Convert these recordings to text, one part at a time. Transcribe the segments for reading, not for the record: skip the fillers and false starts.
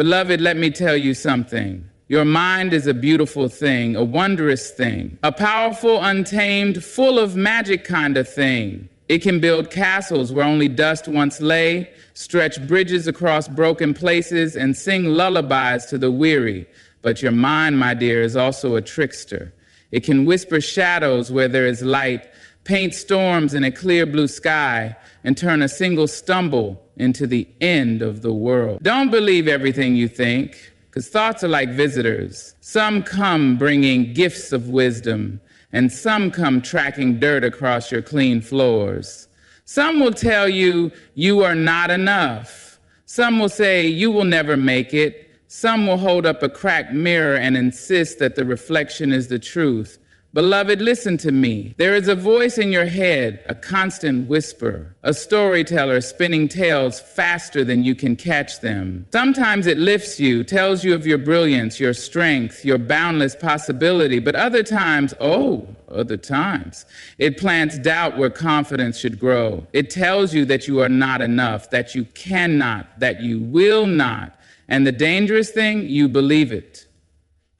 Beloved, let me tell you something. Your mind is a beautiful thing, a wondrous thing, a powerful, untamed, full of magic kind of thing. It can build castles where only dust once lay, stretch bridges across broken places, and sing lullabies to the weary. But your mind, my dear, is also a trickster. It can whisper shadows where there is light, paint storms in a clear blue sky, and turn a single stumble into the end of the world. Don't believe everything you think, because thoughts are like visitors. Some come bringing gifts of wisdom, and some come tracking dirt across your clean floors. Some will tell you you are not enough. Some will say you will never make it. Some will hold up a cracked mirror and insist that the reflection is the truth. Beloved, listen to me. There is a voice in your head, a constant whisper, a storyteller spinning tales faster than you can catch them. Sometimes it lifts you, tells you of your brilliance, your strength, your boundless possibility, but other times, it plants doubt where confidence should grow. It tells you that you are not enough, that you cannot, that you will not, and the dangerous thing, you believe it.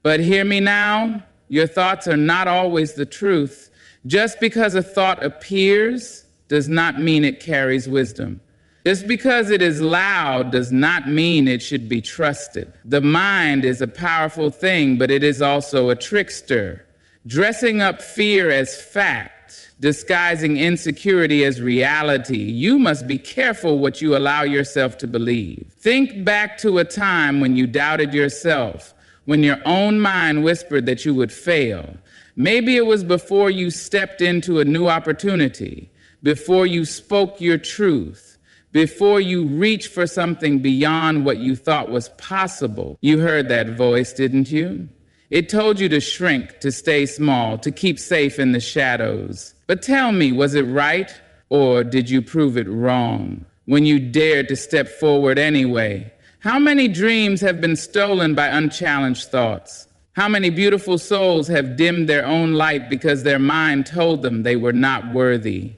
But hear me now. Your thoughts are not always the truth. Just because a thought appears does not mean it carries wisdom. Just because it is loud does not mean it should be trusted. The mind is a powerful thing, but it is also a trickster, dressing up fear as fact, disguising insecurity as reality. You must be careful what you allow yourself to believe. Think back to a time when you doubted yourself, when your own mind whispered that you would fail. Maybe it was before you stepped into a new opportunity, before you spoke your truth, before you reached for something beyond what you thought was possible. You heard that voice, didn't you? It told you to shrink, to stay small, to keep safe in the shadows. But tell me, was it right, or did you prove it wrong when you dared to step forward anyway? How many dreams have been stolen by unchallenged thoughts? How many beautiful souls have dimmed their own light because their mind told them they were not worthy?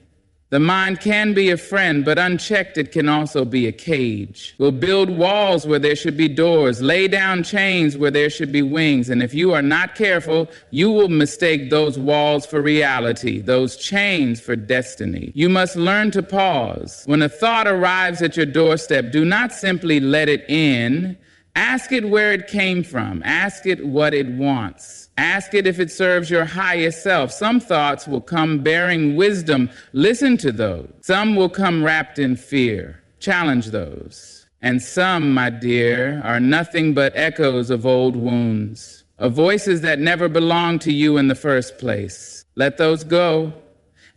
The mind can be a friend, but unchecked it can also be a cage. We'll build walls where there should be doors, lay down chains where there should be wings, and if you are not careful, you will mistake those walls for reality, those chains for destiny. You must learn to pause. When a thought arrives at your doorstep, do not simply let it in. Ask it where it came from. Ask it what it wants. Ask it if it serves your highest self. Some thoughts will come bearing wisdom. Listen to those. Some will come wrapped in fear. Challenge those. And some, my dear, are nothing but echoes of old wounds, of voices that never belonged to you in the first place. Let those go.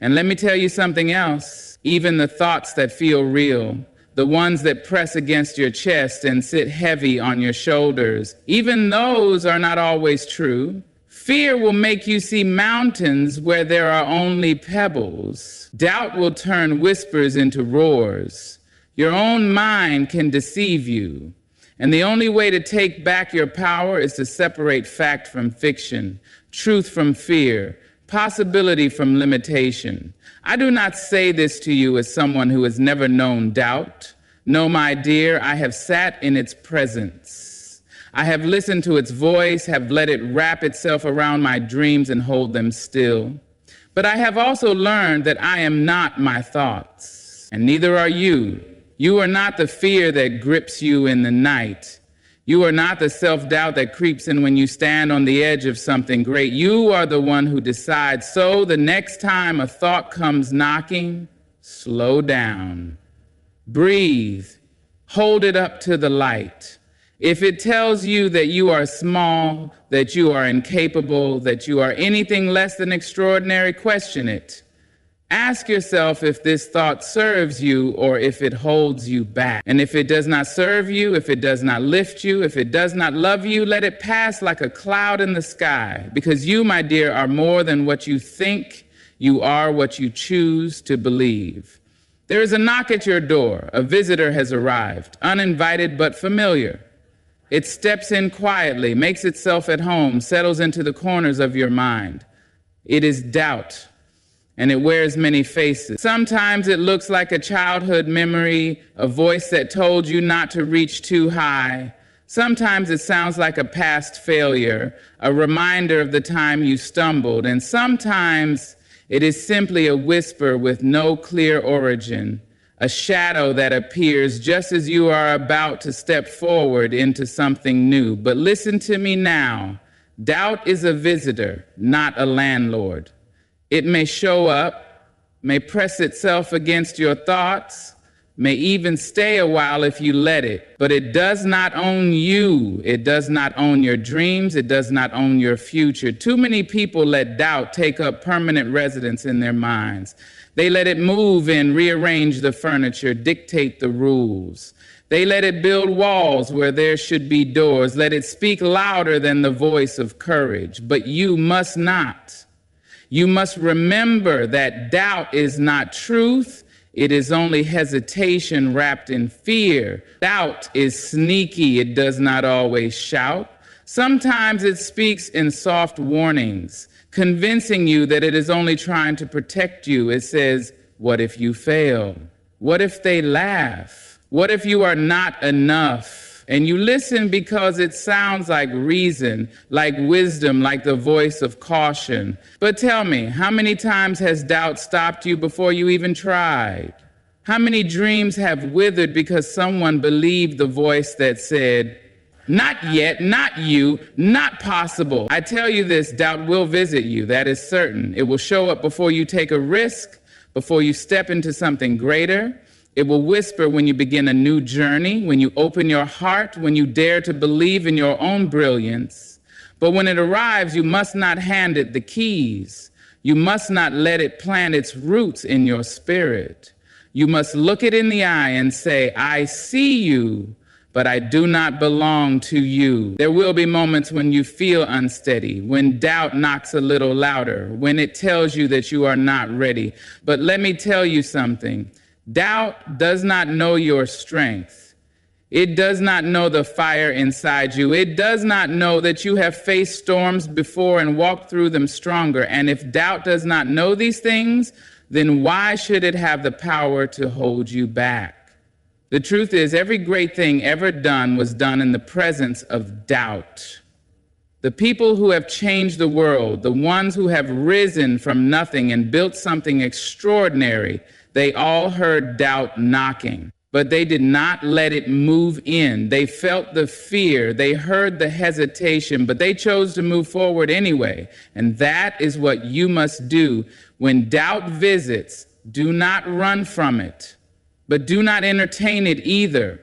And let me tell you something else. Even the thoughts that feel real, the ones that press against your chest and sit heavy on your shoulders, even those are not always true. Fear will make you see mountains where there are only pebbles. Doubt will turn whispers into roars. Your own mind can deceive you. And the only way to take back your power is to separate fact from fiction, truth from fear, possibility from limitation. I do not say this to you as someone who has never known doubt. No, my dear, I have sat in its presence. I have listened to its voice, have let it wrap itself around my dreams and hold them still. But I have also learned that I am not my thoughts, and neither are you. You are not the fear that grips you in the night. You are not the self-doubt that creeps in when you stand on the edge of something great. You are the one who decides. So the next time a thought comes knocking, slow down. Breathe. Hold it up to the light. If it tells you that you are small, that you are incapable, that you are anything less than extraordinary, question it. Ask yourself if this thought serves you or if it holds you back. And if it does not serve you, if it does not lift you, if it does not love you, let it pass like a cloud in the sky. Because you, my dear, are more than what you think. You are what you choose to believe. There is a knock at your door. A visitor has arrived, uninvited but familiar. It steps in quietly, makes itself at home, settles into the corners of your mind. It is doubt, and it wears many faces. Sometimes it looks like a childhood memory, a voice that told you not to reach too high. Sometimes it sounds like a past failure, a reminder of the time you stumbled, and sometimes it is simply a whisper with no clear origin, a shadow that appears just as you are about to step forward into something new. But listen to me now. Doubt is a visitor, not a landlord. It may show up, may press itself against your thoughts, may even stay a while if you let it, but it does not own you. It does not own your dreams. It does not own your future. Too many people let doubt take up permanent residence in their minds. They let it move in, rearrange the furniture, dictate the rules. They let it build walls where there should be doors. Let it speak louder than the voice of courage. But you must not. You must remember that doubt is not truth. It is only hesitation wrapped in fear. Doubt is sneaky. It does not always shout. Sometimes it speaks in soft warnings, convincing you that it is only trying to protect you. It says, what if you fail? What if they laugh? What if you are not enough? And you listen because it sounds like reason, like wisdom, like the voice of caution. But tell me, how many times has doubt stopped you before you even tried? How many dreams have withered because someone believed the voice that said, not yet, not you, not possible? I tell you this, doubt will visit you, that is certain. It will show up before you take a risk, before you step into something greater. It will whisper when you begin a new journey, when you open your heart, when you dare to believe in your own brilliance. But when it arrives, you must not hand it the keys. You must not let it plant its roots in your spirit. You must look it in the eye and say, I see you, but I do not belong to you. There will be moments when you feel unsteady, when doubt knocks a little louder, when it tells you that you are not ready. But let me tell you something. Doubt does not know your strength. It does not know the fire inside you. It does not know that you have faced storms before and walked through them stronger. And if doubt does not know these things, then why should it have the power to hold you back? The truth is, every great thing ever done was done in the presence of doubt. The people who have changed the world, the ones who have risen from nothing and built something extraordinary, they all heard doubt knocking, but they did not let it move in. They felt the fear, they heard the hesitation, but they chose to move forward anyway. And that is what you must do. When doubt visits, do not run from it, but do not entertain it either.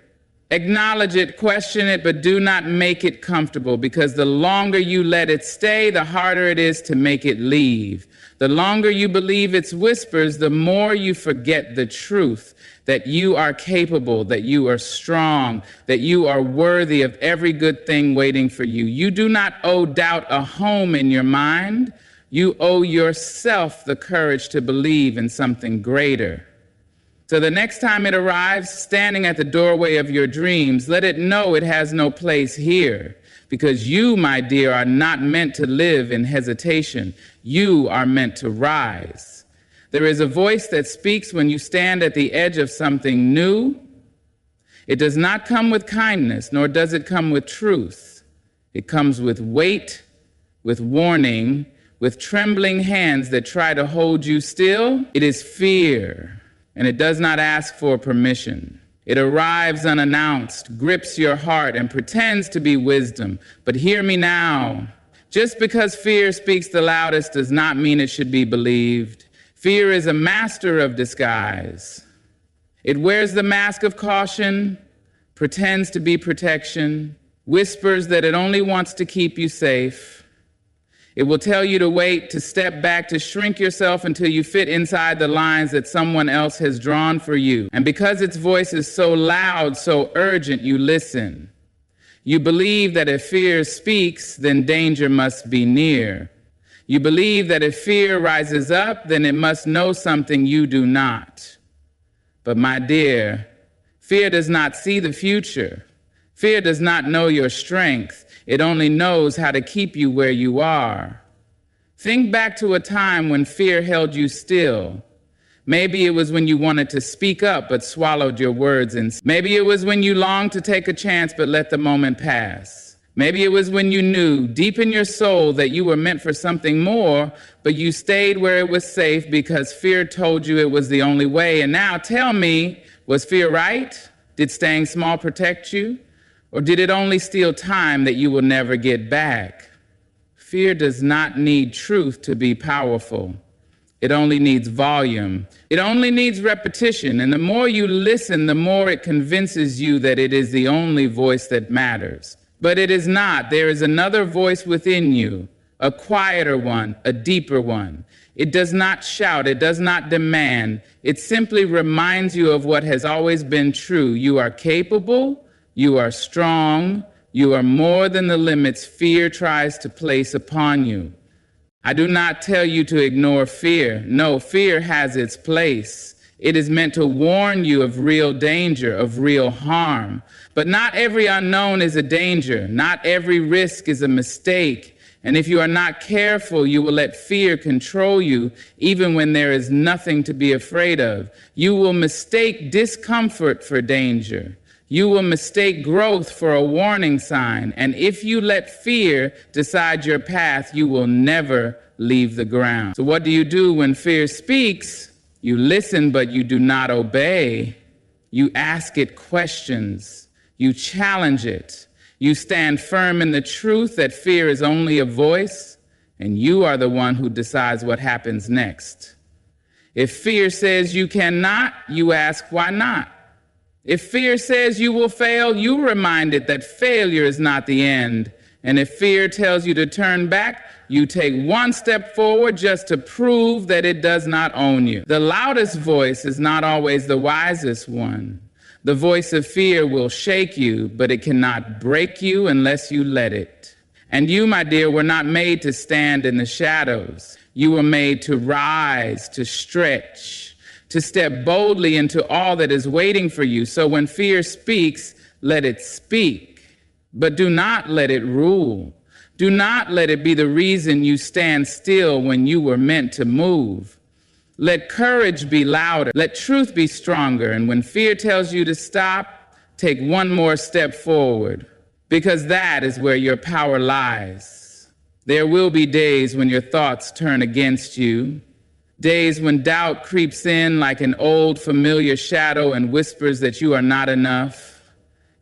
Acknowledge it, question it, but do not make it comfortable, because the longer you let it stay, the harder it is to make it leave. The longer you believe its whispers, the more you forget the truth, that you are capable, that you are strong, that you are worthy of every good thing waiting for you. You do not owe doubt a home in your mind. You owe yourself the courage to believe in something greater. So the next time it arrives, standing at the doorway of your dreams, let it know it has no place here. Because you, my dear, are not meant to live in hesitation. You are meant to rise. There is a voice that speaks when you stand at the edge of something new. It does not come with kindness, nor does it come with truth. It comes with weight, with warning, with trembling hands that try to hold you still. It is fear, and it does not ask for permission. It arrives unannounced, grips your heart, and pretends to be wisdom. But hear me now. Just because fear speaks the loudest does not mean it should be believed. Fear is a master of disguise. It wears the mask of caution, pretends to be protection, whispers that it only wants to keep you safe. It will tell you to wait, to step back, to shrink yourself until you fit inside the lines that someone else has drawn for you. And because its voice is so loud, so urgent, you listen. You believe that if fear speaks, then danger must be near. You believe that if fear rises up, then it must know something you do not. But my dear, fear does not see the future. Fear does not know your strength. It only knows how to keep you where you are. Think back to a time when fear held you still. Maybe it was when you wanted to speak up but swallowed your words. And maybe it was when you longed to take a chance but let the moment pass. Maybe it was when you knew deep in your soul that you were meant for something more, but you stayed where it was safe because fear told you it was the only way. And now tell me, was fear right? Did staying small protect you? Or did it only steal time that you will never get back? Fear does not need truth to be powerful. It only needs volume. It only needs repetition. And the more you listen, the more it convinces you that it is the only voice that matters. But it is not. There is another voice within you, a quieter one, a deeper one. It does not shout. It does not demand. It simply reminds you of what has always been true. You are capable. You are strong. You are more than the limits fear tries to place upon you. I do not tell you to ignore fear. No, fear has its place. It is meant to warn you of real danger, of real harm. But not every unknown is a danger. Not every risk is a mistake. And if you are not careful, you will let fear control you, even when there is nothing to be afraid of. You will mistake discomfort for danger. You will mistake growth for a warning sign. And if you let fear decide your path, you will never leave the ground. So what do you do when fear speaks? You listen, but you do not obey. You ask it questions. You challenge it. You stand firm in the truth that fear is only a voice, and you are the one who decides what happens next. If fear says you cannot, you ask why not. If fear says you will fail, you remind it that failure is not the end. And if fear tells you to turn back, you take one step forward just to prove that it does not own you. The loudest voice is not always the wisest one. The voice of fear will shake you, but it cannot break you unless you let it. And you, my dear, were not made to stand in the shadows. You were made to rise, to stretch, to step boldly into all that is waiting for you. So when fear speaks, let it speak, but do not let it rule. Do not let it be the reason you stand still when you were meant to move. Let courage be louder. Let truth be stronger. And when fear tells you to stop, take one more step forward, because that is where your power lies. There will be days when your thoughts turn against you, days when doubt creeps in like an old familiar shadow and whispers that you are not enough,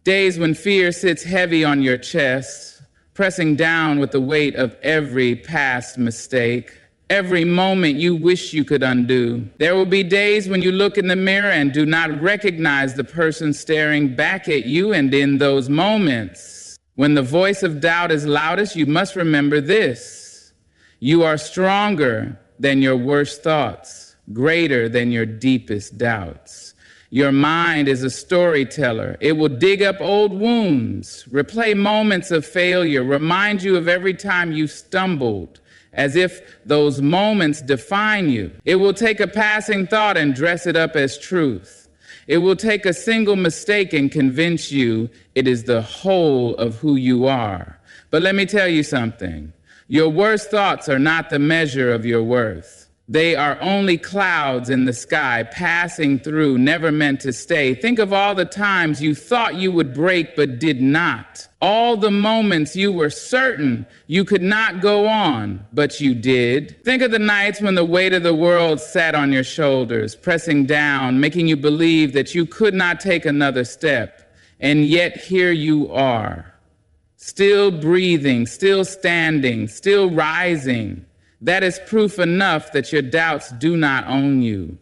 days when fear sits heavy on your chest, pressing down with the weight of every past mistake, every moment you wish you could undo. There will be days when you look in the mirror and do not recognize the person staring back at you, and in those moments, when the voice of doubt is loudest, you must remember this: you are stronger than your worst thoughts, greater than your deepest doubts. Your mind is a storyteller. It will dig up old wounds, replay moments of failure, remind you of every time you stumbled, as if those moments define you. It will take a passing thought and dress it up as truth. It will take a single mistake and convince you it is the whole of who you are. But let me tell you something. Your worst thoughts are not the measure of your worth. They are only clouds in the sky passing through, never meant to stay. Think of all the times you thought you would break but did not. All the moments you were certain you could not go on, but you did. Think of the nights when the weight of the world sat on your shoulders, pressing down, making you believe that you could not take another step. And yet here you are, still breathing, still standing, still rising. That is proof enough that your doubts do not own you.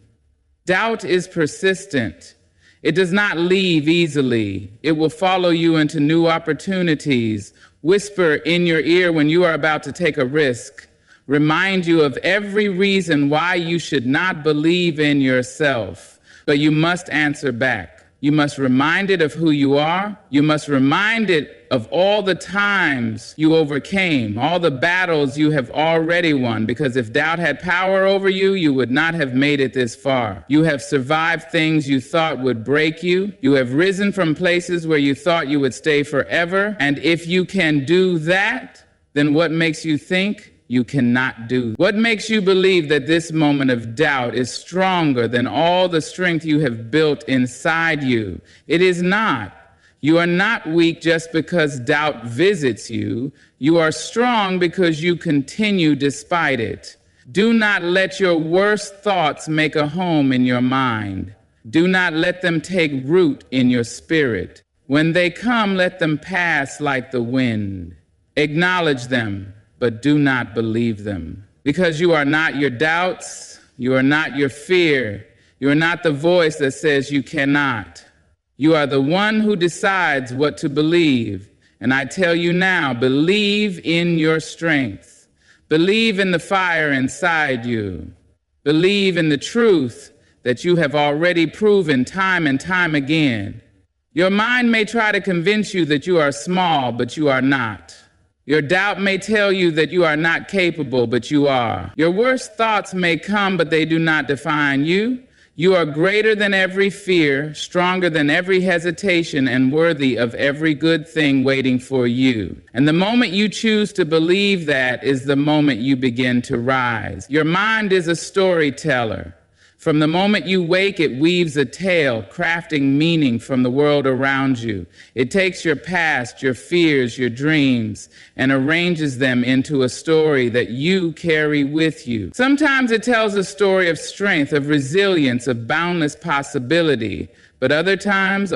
Doubt is persistent. It does not leave easily. It will follow you into new opportunities, whisper in your ear when you are about to take a risk, remind you of every reason why you should not believe in yourself. But you must answer back. You must remind it of who you are. You must remind it of all the times you overcame, all the battles you have already won, because if doubt had power over you, you would not have made it this far. You have survived things you thought would break you. You have risen from places where you thought you would stay forever. And if you can do that, then what makes you think you cannot do. What makes you believe that this moment of doubt is stronger than all the strength you have built inside you? It is not. You are not weak just because doubt visits you. You are strong because you continue despite it. Do not let your worst thoughts make a home in your mind. Do not let them take root in your spirit. When they come, let them pass like the wind. Acknowledge them, but do not believe them. Because you are not your doubts, you are not your fear, you are not the voice that says you cannot. You are the one who decides what to believe. And I tell you now, believe in your strength. Believe in the fire inside you. Believe in the truth that you have already proven time and time again. Your mind may try to convince you that you are small, but you are not. Your doubt may tell you that you are not capable, but you are. Your worst thoughts may come, but they do not define you. You are greater than every fear, stronger than every hesitation, and worthy of every good thing waiting for you. And the moment you choose to believe that is the moment you begin to rise. Your mind is a storyteller. From the moment you wake, it weaves a tale, crafting meaning from the world around you. It takes your past, your fears, your dreams, and arranges them into a story that you carry with you. Sometimes it tells a story of strength, of resilience, of boundless possibility. But other times,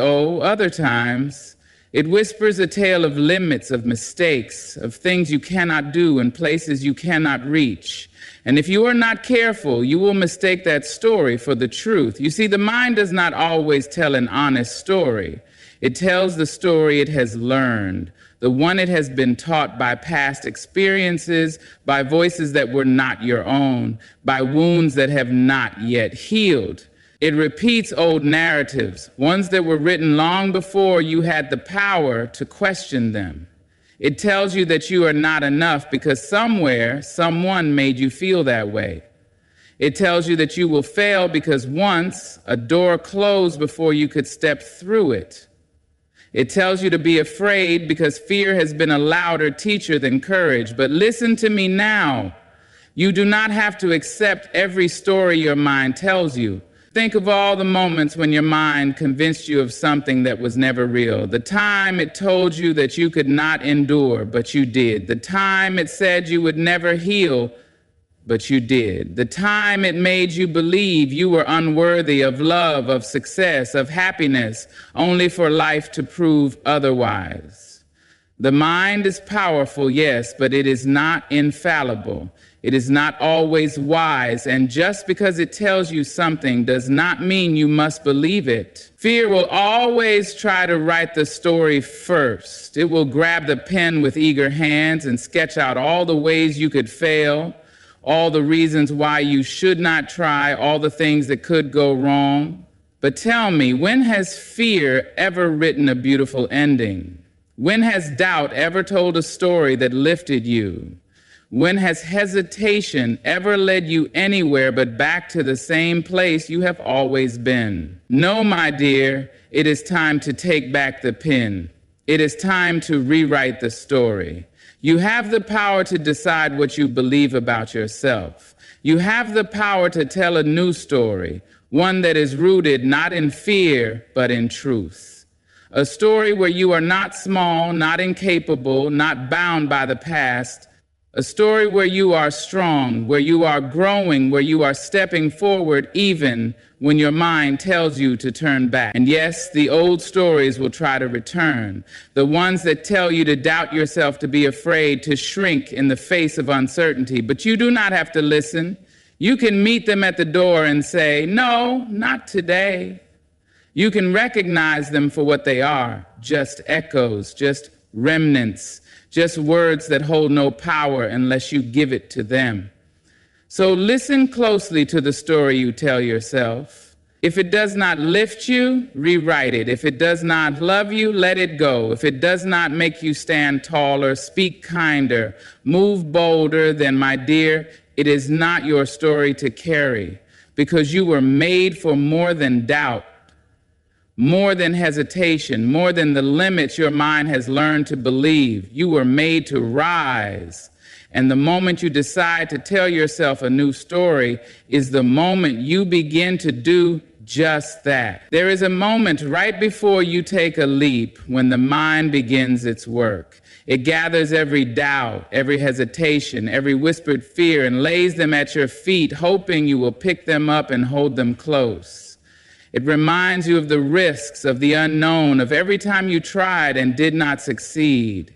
it whispers a tale of limits, of mistakes, of things you cannot do and places you cannot reach. And if you are not careful, you will mistake that story for the truth. You see, the mind does not always tell an honest story. It tells the story it has learned, the one it has been taught by past experiences, by voices that were not your own, by wounds that have not yet healed. It repeats old narratives, ones that were written long before you had the power to question them. It tells you that you are not enough because somewhere, someone made you feel that way. It tells you that you will fail because once a door closed before you could step through it. It tells you to be afraid because fear has been a louder teacher than courage. But listen to me now. You do not have to accept every story your mind tells you. Think of all the moments when your mind convinced you of something that was never real. The time it told you that you could not endure, but you did. The time it said you would never heal, but you did. The time it made you believe you were unworthy of love, of success, of happiness, only for life to prove otherwise. The mind is powerful, yes, but it is not infallible. It is not always wise, and just because it tells you something does not mean you must believe it. Fear will always try to write the story first. It will grab the pen with eager hands and sketch out all the ways you could fail, all the reasons why you should not try, all the things that could go wrong. But tell me, when has fear ever written a beautiful ending? When has doubt ever told a story that lifted you? When has hesitation ever led you anywhere but back to the same place you have always been? No, my dear, it is time to take back the pen. It is time to rewrite the story. You have the power to decide what you believe about yourself. You have the power to tell a new story, one that is rooted not in fear, but in truth. A story where you are not small, not incapable, not bound by the past. A story where you are strong, where you are growing, where you are stepping forward even when your mind tells you to turn back. And yes, the old stories will try to return. The ones that tell you to doubt yourself, to be afraid, to shrink in the face of uncertainty. But you do not have to listen. You can meet them at the door and say, no, not today. You can recognize them for what they are, just echoes, just remnants, just words that hold no power unless you give it to them. So listen closely to the story you tell yourself. If it does not lift you, rewrite it. If it does not love you, let it go. If it does not make you stand taller, speak kinder, move bolder, then, my dear, it is not your story to carry, because you were made for more than doubt, more than hesitation, more than the limits your mind has learned to believe. You were made to rise. And the moment you decide to tell yourself a new story is the moment you begin to do just that. There is a moment right before you take a leap when the mind begins its work. It gathers every doubt, every hesitation, every whispered fear, and lays them at your feet, hoping you will pick them up and hold them close. It reminds you of the risks, of the unknown, of every time you tried and did not succeed.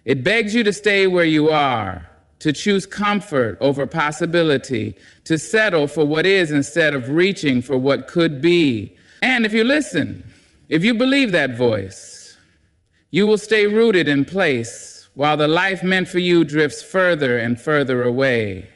It begs you to stay where you are, to choose comfort over possibility, to settle for what is instead of reaching for what could be. And if you listen, if you believe that voice, you will stay rooted in place while the life meant for you drifts further and further away.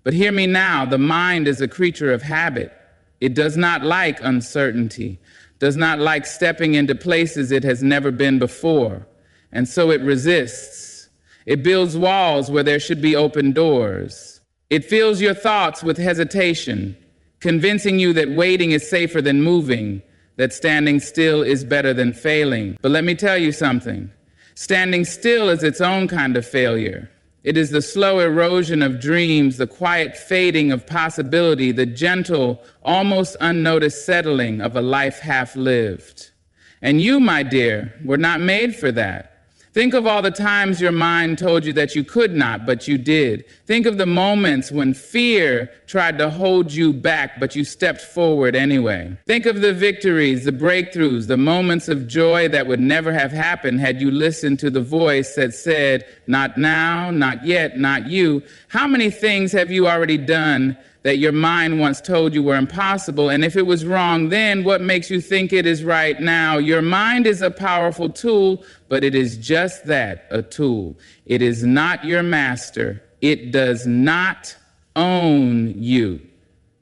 But hear me now, the mind is a creature of habit. It does not like uncertainty, does not like stepping into places it has never been before, and so it resists. It builds walls where there should be open doors. It fills your thoughts with hesitation, convincing you that waiting is safer than moving, that standing still is better than failing. But let me tell you something. Standing still is its own kind of failure. It is the slow erosion of dreams, the quiet fading of possibility, the gentle, almost unnoticed settling of a life half lived. And you, my dear, were not made for that. Think of all the times your mind told you that you could not, but you did. Think of the moments when fear tried to hold you back, but you stepped forward anyway. Think of the victories, the breakthroughs, the moments of joy that would never have happened had you listened to the voice that said, not now, not yet, not you. How many things have you already done that your mind once told you were impossible? And if it was wrong then, what makes you think it is right now? Your mind is a powerful tool, but it is just that, a tool. It is not your master. It does not own you.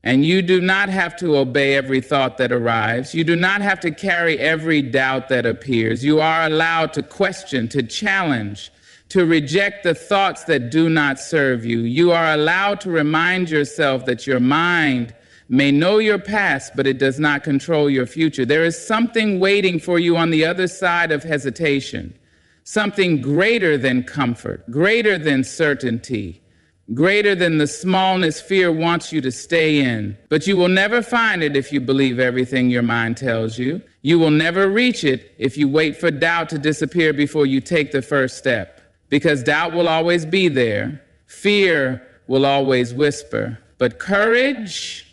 And you do not have to obey every thought that arrives. You do not have to carry every doubt that appears. You are allowed to question, to challenge, to reject the thoughts that do not serve you. You are allowed to remind yourself that your mind may know your past, but it does not control your future. There is something waiting for you on the other side of hesitation, something greater than comfort, greater than certainty, greater than the smallness fear wants you to stay in. But you will never find it if you believe everything your mind tells you. You will never reach it if you wait for doubt to disappear before you take the first step. Because doubt will always be there. Fear will always whisper. But courage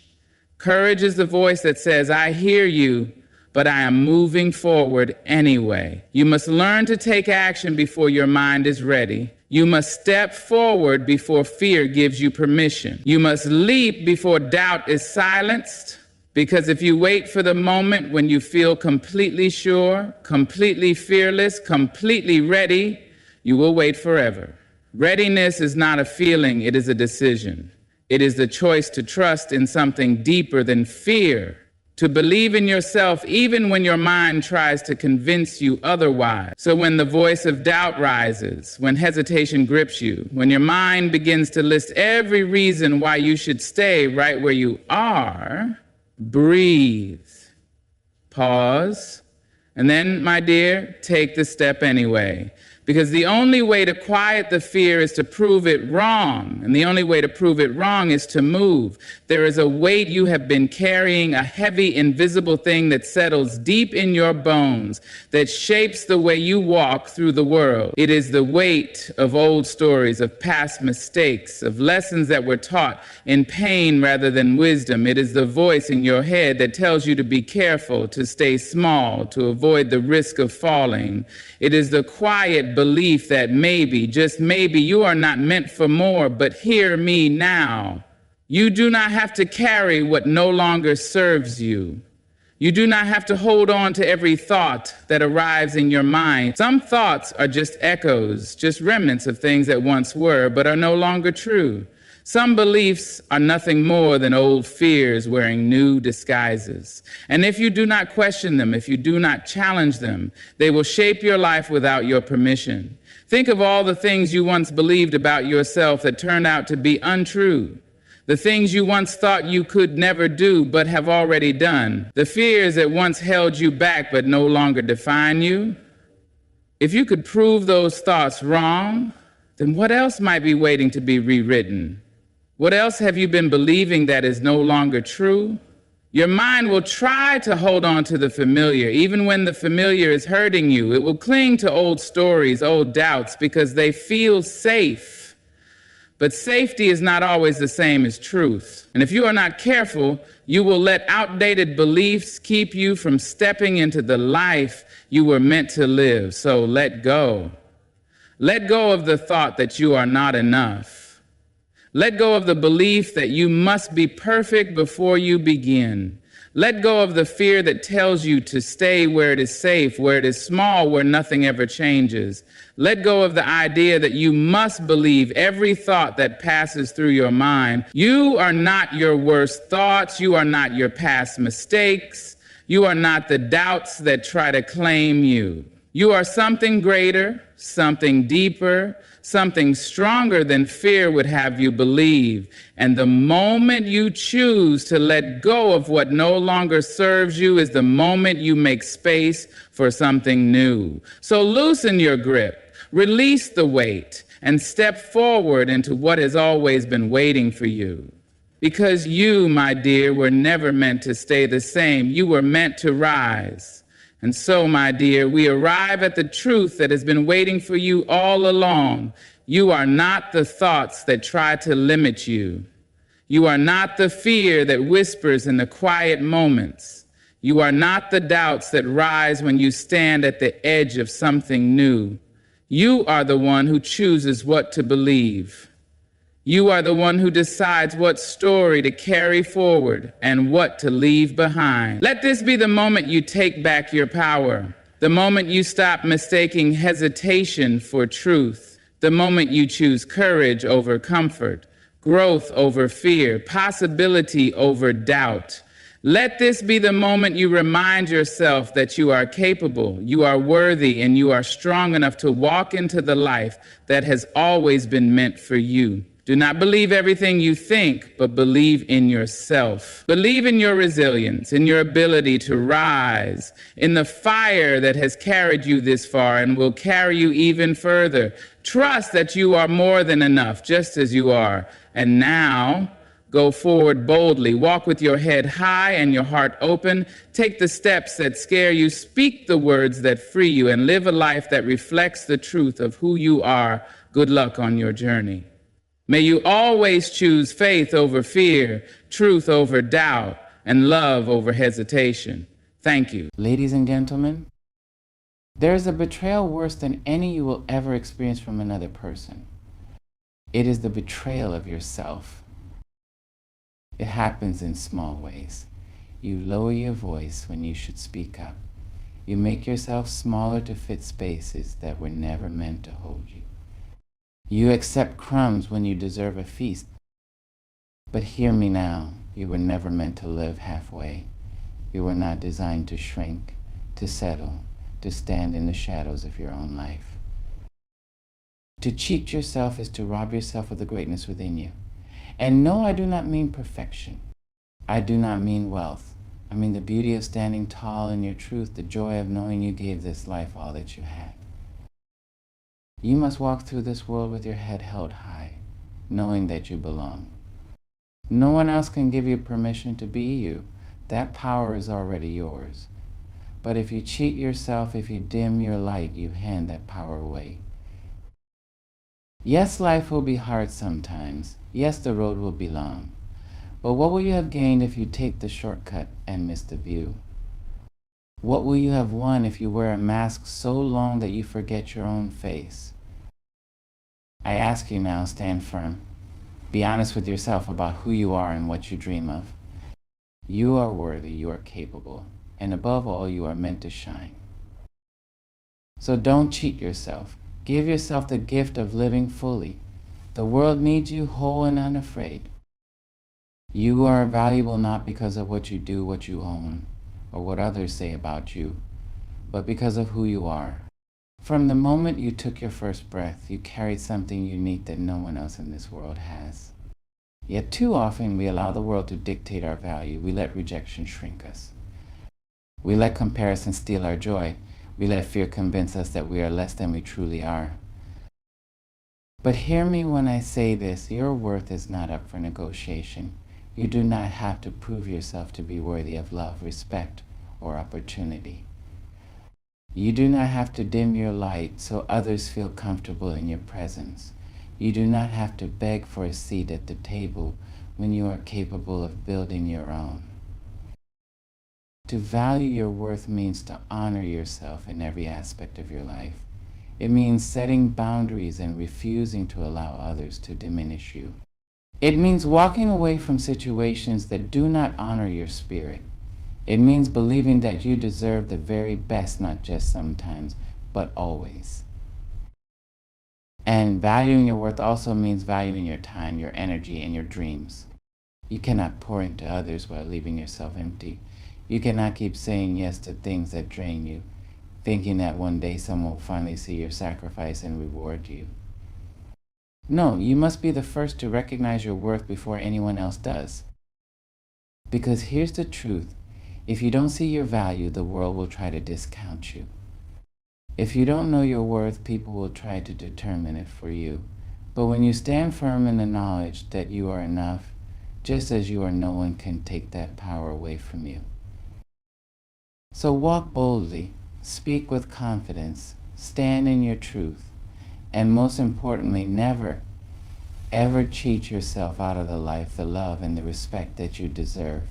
is the voice that says, I hear you, but I am moving forward anyway. You must learn to take action before your mind is ready. You must step forward before fear gives you permission. You must leap before doubt is silenced. Because if you wait for the moment when you feel completely sure, completely fearless, completely ready, you will wait forever. Readiness is not a feeling, it is a decision. It is the choice to trust in something deeper than fear, to believe in yourself even when your mind tries to convince you otherwise. So when the voice of doubt rises, when hesitation grips you, when your mind begins to list every reason why you should stay right where you are, breathe, pause, and then, my dear, take the step anyway. Because the only way to quiet the fear is to prove it wrong. And the only way to prove it wrong is to move. There is a weight you have been carrying, a heavy, invisible thing that settles deep in your bones, that shapes the way you walk through the world. It is the weight of old stories, of past mistakes, of lessons that were taught in pain rather than wisdom. It is the voice in your head that tells you to be careful, to stay small, to avoid the risk of falling. It is the quiet belief that maybe, just maybe, you are not meant for more, but hear me now. You do not have to carry what no longer serves you. You do not have to hold on to every thought that arrives in your mind. Some thoughts are just echoes, just remnants of things that once were, but are no longer true. Some beliefs are nothing more than old fears wearing new disguises. And if you do not question them, if you do not challenge them, they will shape your life without your permission. Think of all the things you once believed about yourself that turned out to be untrue. The things you once thought you could never do but have already done. The fears that once held you back but no longer define you. If you could prove those thoughts wrong, then what else might be waiting to be rewritten? What else have you been believing that is no longer true? Your mind will try to hold on to the familiar, even when the familiar is hurting you. It will cling to old stories, old doubts, because they feel safe. But safety is not always the same as truth. And if you are not careful, you will let outdated beliefs keep you from stepping into the life you were meant to live. So let go. Let go of the thought that you are not enough. Let go of the belief that you must be perfect before you begin. Let go of the fear that tells you to stay where it is safe, where it is small, where nothing ever changes. Let go of the idea that you must believe every thought that passes through your mind. You are not your worst thoughts. You are not your past mistakes. You are not the doubts that try to claim you. You are something greater, something deeper, something stronger than fear would have you believe. And the moment you choose to let go of what no longer serves you is the moment you make space for something new. So loosen your grip, release the weight, and step forward into what has always been waiting for you. Because you, my dear, were never meant to stay the same. You were meant to rise. And so, my dear, we arrive at the truth that has been waiting for you all along. You are not the thoughts that try to limit you. You are not the fear that whispers in the quiet moments. You are not the doubts that rise when you stand at the edge of something new. You are the one who chooses what to believe. You are the one who decides what story to carry forward and what to leave behind. Let this be the moment you take back your power, the moment you stop mistaking hesitation for truth, the moment you choose courage over comfort, growth over fear, possibility over doubt. Let this be the moment you remind yourself that you are capable, you are worthy, and you are strong enough to walk into the life that has always been meant for you. Do not believe everything you think, but believe in yourself. Believe in your resilience, in your ability to rise, in the fire that has carried you this far and will carry you even further. Trust that you are more than enough, just as you are. And now, go forward boldly. Walk with your head high and your heart open. Take the steps that scare you. Speak the words that free you, and live a life that reflects the truth of who you are. Good luck on your journey. May you always choose faith over fear, truth over doubt, and love over hesitation. Thank you. Ladies and gentlemen, there is a betrayal worse than any you will ever experience from another person. It is the betrayal of yourself. It happens in small ways. You lower your voice when you should speak up. You make yourself smaller to fit spaces that were never meant to hold you. You accept crumbs when you deserve a feast. But hear me now, you were never meant to live halfway. You were not designed to shrink, to settle, to stand in the shadows of your own life. To cheat yourself is to rob yourself of the greatness within you. And no, I do not mean perfection. I do not mean wealth. I mean the beauty of standing tall in your truth, the joy of knowing you gave this life all that you had. You must walk through this world with your head held high, knowing that you belong. No one else can give you permission to be you. That power is already yours. But if you cheat yourself, if you dim your light, you hand that power away. Yes, life will be hard sometimes. Yes, the road will be long. But what will you have gained if you take the shortcut and miss the view? What will you have won if you wear a mask so long that you forget your own face? I ask you now, stand firm. Be honest with yourself about who you are and what you dream of. You are worthy, you are capable, and above all, you are meant to shine. So don't cheat yourself. Give yourself the gift of living fully. The world needs you whole and unafraid. You are valuable not because of what you do, what you own, or what others say about you, but because of who you are. From the moment you took your first breath, you carried something unique that no one else in this world has. Yet too often we allow the world to dictate our value. We let rejection shrink us. We let comparison steal our joy. We let fear convince us that we are less than we truly are. But hear me when I say this, your worth is not up for negotiation. You do not have to prove yourself to be worthy of love, respect, or opportunity. You do not have to dim your light so others feel comfortable in your presence. You do not have to beg for a seat at the table when you are capable of building your own. To value your worth means to honor yourself in every aspect of your life. It means setting boundaries and refusing to allow others to diminish you. It means walking away from situations that do not honor your spirit. It means believing that you deserve the very best, not just sometimes, but always. And valuing your worth also means valuing your time, your energy, and your dreams. You cannot pour into others while leaving yourself empty. You cannot keep saying yes to things that drain you, thinking that one day someone will finally see your sacrifice and reward you. No, you must be the first to recognize your worth before anyone else does. Because here's the truth. If you don't see your value, the world will try to discount you. If you don't know your worth, people will try to determine it for you. But when you stand firm in the knowledge that you are enough, just as you are, no one can take that power away from you. So walk boldly, speak with confidence, stand in your truth, and most importantly, never, ever cheat yourself out of the life, the love, and the respect that you deserve.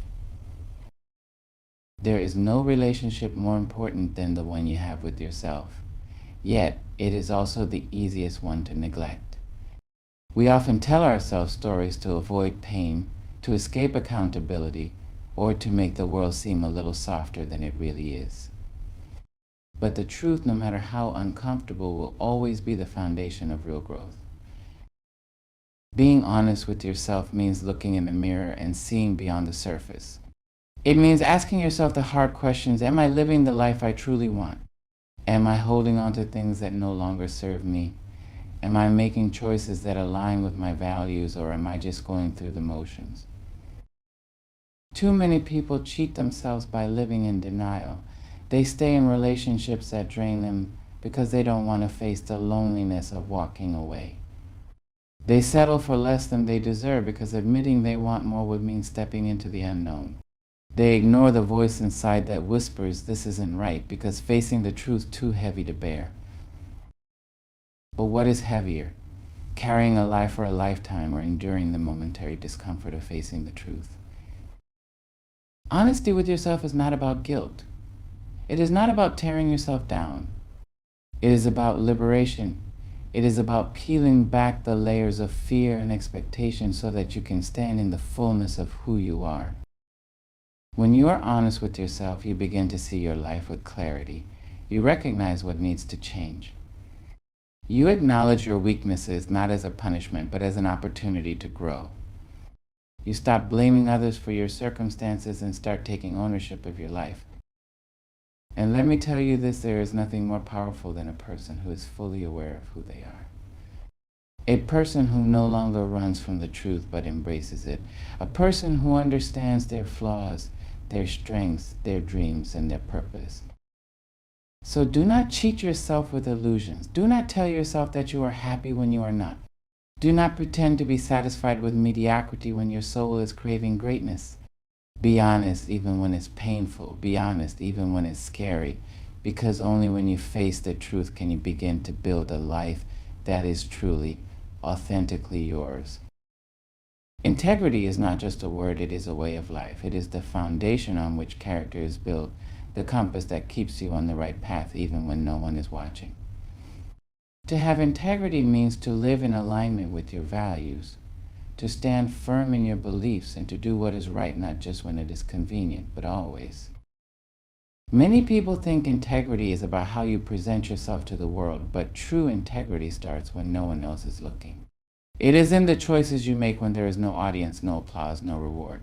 There is no relationship more important than the one you have with yourself. Yet, it is also the easiest one to neglect. We often tell ourselves stories to avoid pain, to escape accountability, or to make the world seem a little softer than it really is. But the truth, no matter how uncomfortable, will always be the foundation of real growth. Being honest with yourself means looking in the mirror and seeing beyond the surface. It means asking yourself the hard questions. Am I living the life I truly want? Am I holding on to things that no longer serve me? Am I making choices that align with my values, or am I just going through the motions? Too many people cheat themselves by living in denial. They stay in relationships that drain them because they don't want to face the loneliness of walking away. They settle for less than they deserve because admitting they want more would mean stepping into the unknown. They ignore the voice inside that whispers this isn't right because facing the truth is too heavy to bear. But what is heavier? Carrying a lie for a lifetime or enduring the momentary discomfort of facing the truth? Honesty with yourself is not about guilt. It is not about tearing yourself down. It is about liberation. It is about peeling back the layers of fear and expectation so that you can stand in the fullness of who you are. When you are honest with yourself, you begin to see your life with clarity. You recognize what needs to change. You acknowledge your weaknesses not as a punishment, but as an opportunity to grow. You stop blaming others for your circumstances and start taking ownership of your life. And let me tell you this, there is nothing more powerful than a person who is fully aware of who they are. A person who no longer runs from the truth but embraces it. A person who understands their flaws, their strengths, their dreams, and their purpose. So do not cheat yourself with illusions. Do not tell yourself that you are happy when you are not. Do not pretend to be satisfied with mediocrity when your soul is craving greatness. Be honest even when it's painful. Be honest even when it's scary. Because only when you face the truth can you begin to build a life that is truly, authentically yours. Integrity is not just a word, it is a way of life. It is the foundation on which character is built, the compass that keeps you on the right path even when no one is watching. To have integrity means to live in alignment with your values, to stand firm in your beliefs, and to do what is right not just when it is convenient, but always. Many people think integrity is about how you present yourself to the world, but true integrity starts when no one else is looking. It is in the choices you make when there is no audience, no applause, no reward.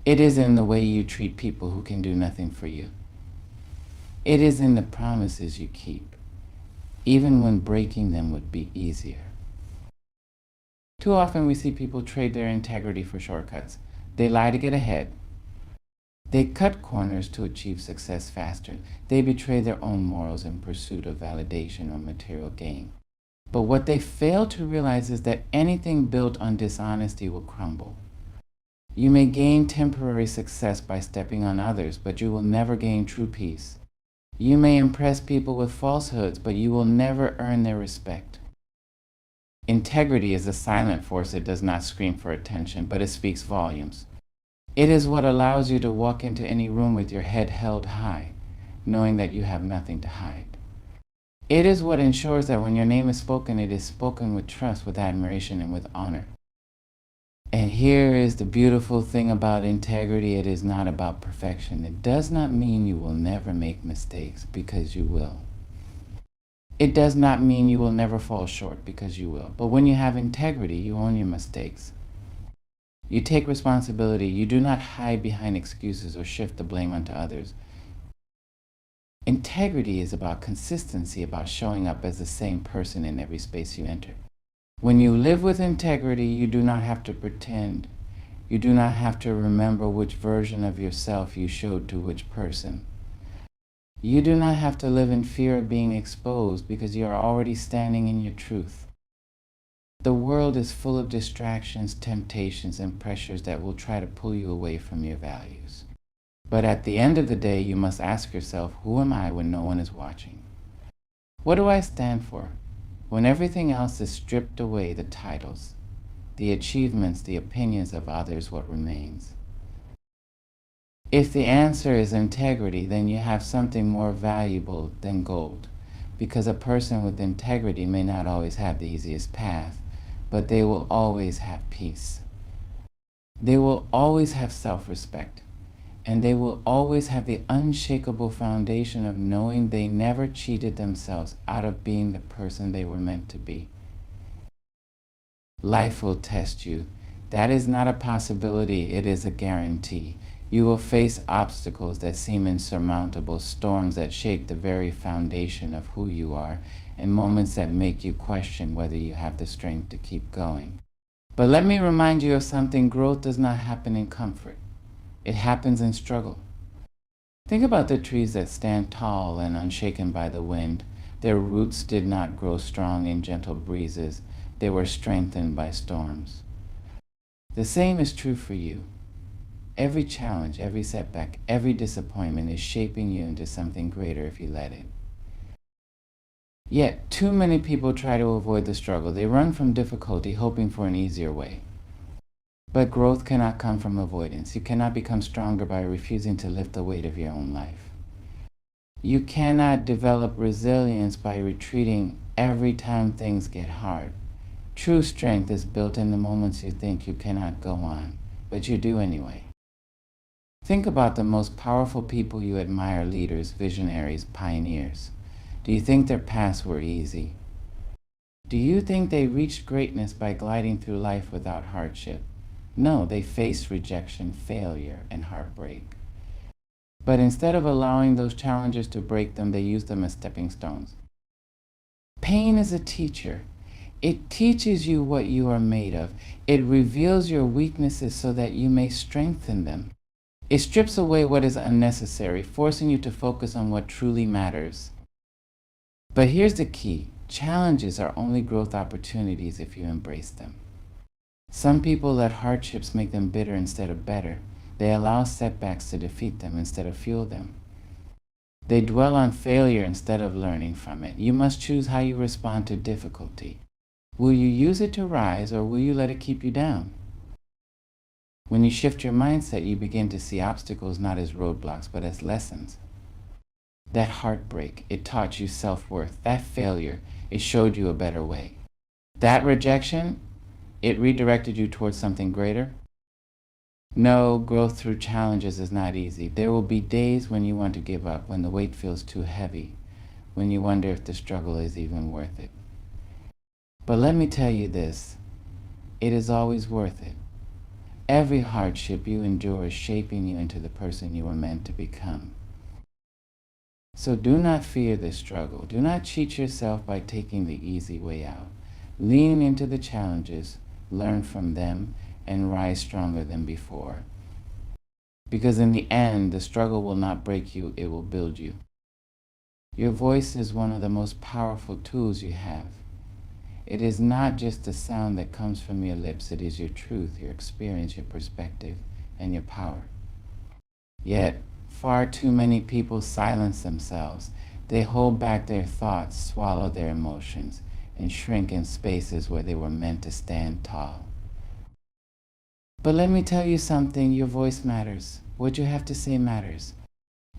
It is in the way you treat people who can do nothing for you. It is in the promises you keep, even when breaking them would be easier. Too often we see people trade their integrity for shortcuts. They lie to get ahead. They cut corners to achieve success faster. They betray their own morals in pursuit of validation or material gain. But what they fail to realize is that anything built on dishonesty will crumble. You may gain temporary success by stepping on others, but you will never gain true peace. You may impress people with falsehoods, but you will never earn their respect. Integrity is a silent force. It does not scream for attention, but it speaks volumes. It is what allows you to walk into any room with your head held high, knowing that you have nothing to hide. It is what ensures that when your name is spoken, it is spoken with trust, with admiration, and with honor. And here is the beautiful thing about integrity. It is not about perfection. It does not mean you will never make mistakes, because you will. It does not mean you will never fall short, because you will. But when you have integrity, you own your mistakes. You take responsibility. You do not hide behind excuses or shift the blame onto others. Integrity is about consistency, about showing up as the same person in every space you enter. When you live with integrity, you do not have to pretend. You do not have to remember which version of yourself you showed to which person. You do not have to live in fear of being exposed, because you are already standing in your truth. The world is full of distractions, temptations, and pressures that will try to pull you away from your values. But at the end of the day, you must ask yourself, who am I when no one is watching? What do I stand for? When everything else is stripped away, the titles, the achievements, the opinions of others, what remains? If the answer is integrity, then you have something more valuable than gold, because a person with integrity may not always have the easiest path, but they will always have peace. They will always have self-respect. And they will always have the unshakable foundation of knowing they never cheated themselves out of being the person they were meant to be. Life will test you. That is not a possibility, it is a guarantee. You will face obstacles that seem insurmountable, storms that shake the very foundation of who you are, and moments that make you question whether you have the strength to keep going. But let me remind you of something: growth does not happen in comfort. It happens in struggle. Think about the trees that stand tall and unshaken by the wind. Their roots did not grow strong in gentle breezes. They were strengthened by storms. The same is true for you. Every challenge, every setback, every disappointment is shaping you into something greater if you let it. Yet, too many people try to avoid the struggle. They run from difficulty, hoping for an easier way. But growth cannot come from avoidance. You cannot become stronger by refusing to lift the weight of your own life. You cannot develop resilience by retreating every time things get hard. True strength is built in the moments you think you cannot go on, but you do anyway. Think about the most powerful people you admire: leaders, visionaries, pioneers. Do you think their paths were easy? Do you think they reached greatness by gliding through life without hardship? No, they faced rejection, failure, and heartbreak. But instead of allowing those challenges to break them, they used them as stepping stones. Pain is a teacher. It teaches you what you are made of. It reveals your weaknesses so that you may strengthen them. It strips away what is unnecessary, forcing you to focus on what truly matters. But here's the key: challenges are only growth opportunities if you embrace them. Some people let hardships make them bitter instead of better. They allow setbacks to defeat them instead of fuel them. They dwell on failure instead of learning from it. You must choose how you respond to difficulty. Will you use it to rise, or will you let it keep you down? When you shift your mindset, you begin to see obstacles not as roadblocks, but as lessons. That heartbreak, it taught you self-worth. That failure, it showed you a better way. That rejection, it redirected you towards something greater. No, growth through challenges is not easy. There will be days when you want to give up, when the weight feels too heavy, when you wonder if the struggle is even worth it. But let me tell you this: it is always worth it. Every hardship you endure is shaping you into the person you were meant to become. So do not fear this struggle. Do not cheat yourself by taking the easy way out. Lean into the challenges, learn from them, and rise stronger than before. Because in the end, the struggle will not break you, it will build you. Your voice is one of the most powerful tools you have. It is not just the sound that comes from your lips, it is your truth, your experience, your perspective, and your power. Yet, far too many people silence themselves. They hold back their thoughts, swallow their emotions, and shrink in spaces where they were meant to stand tall. But let me tell you something, your voice matters. What you have to say matters.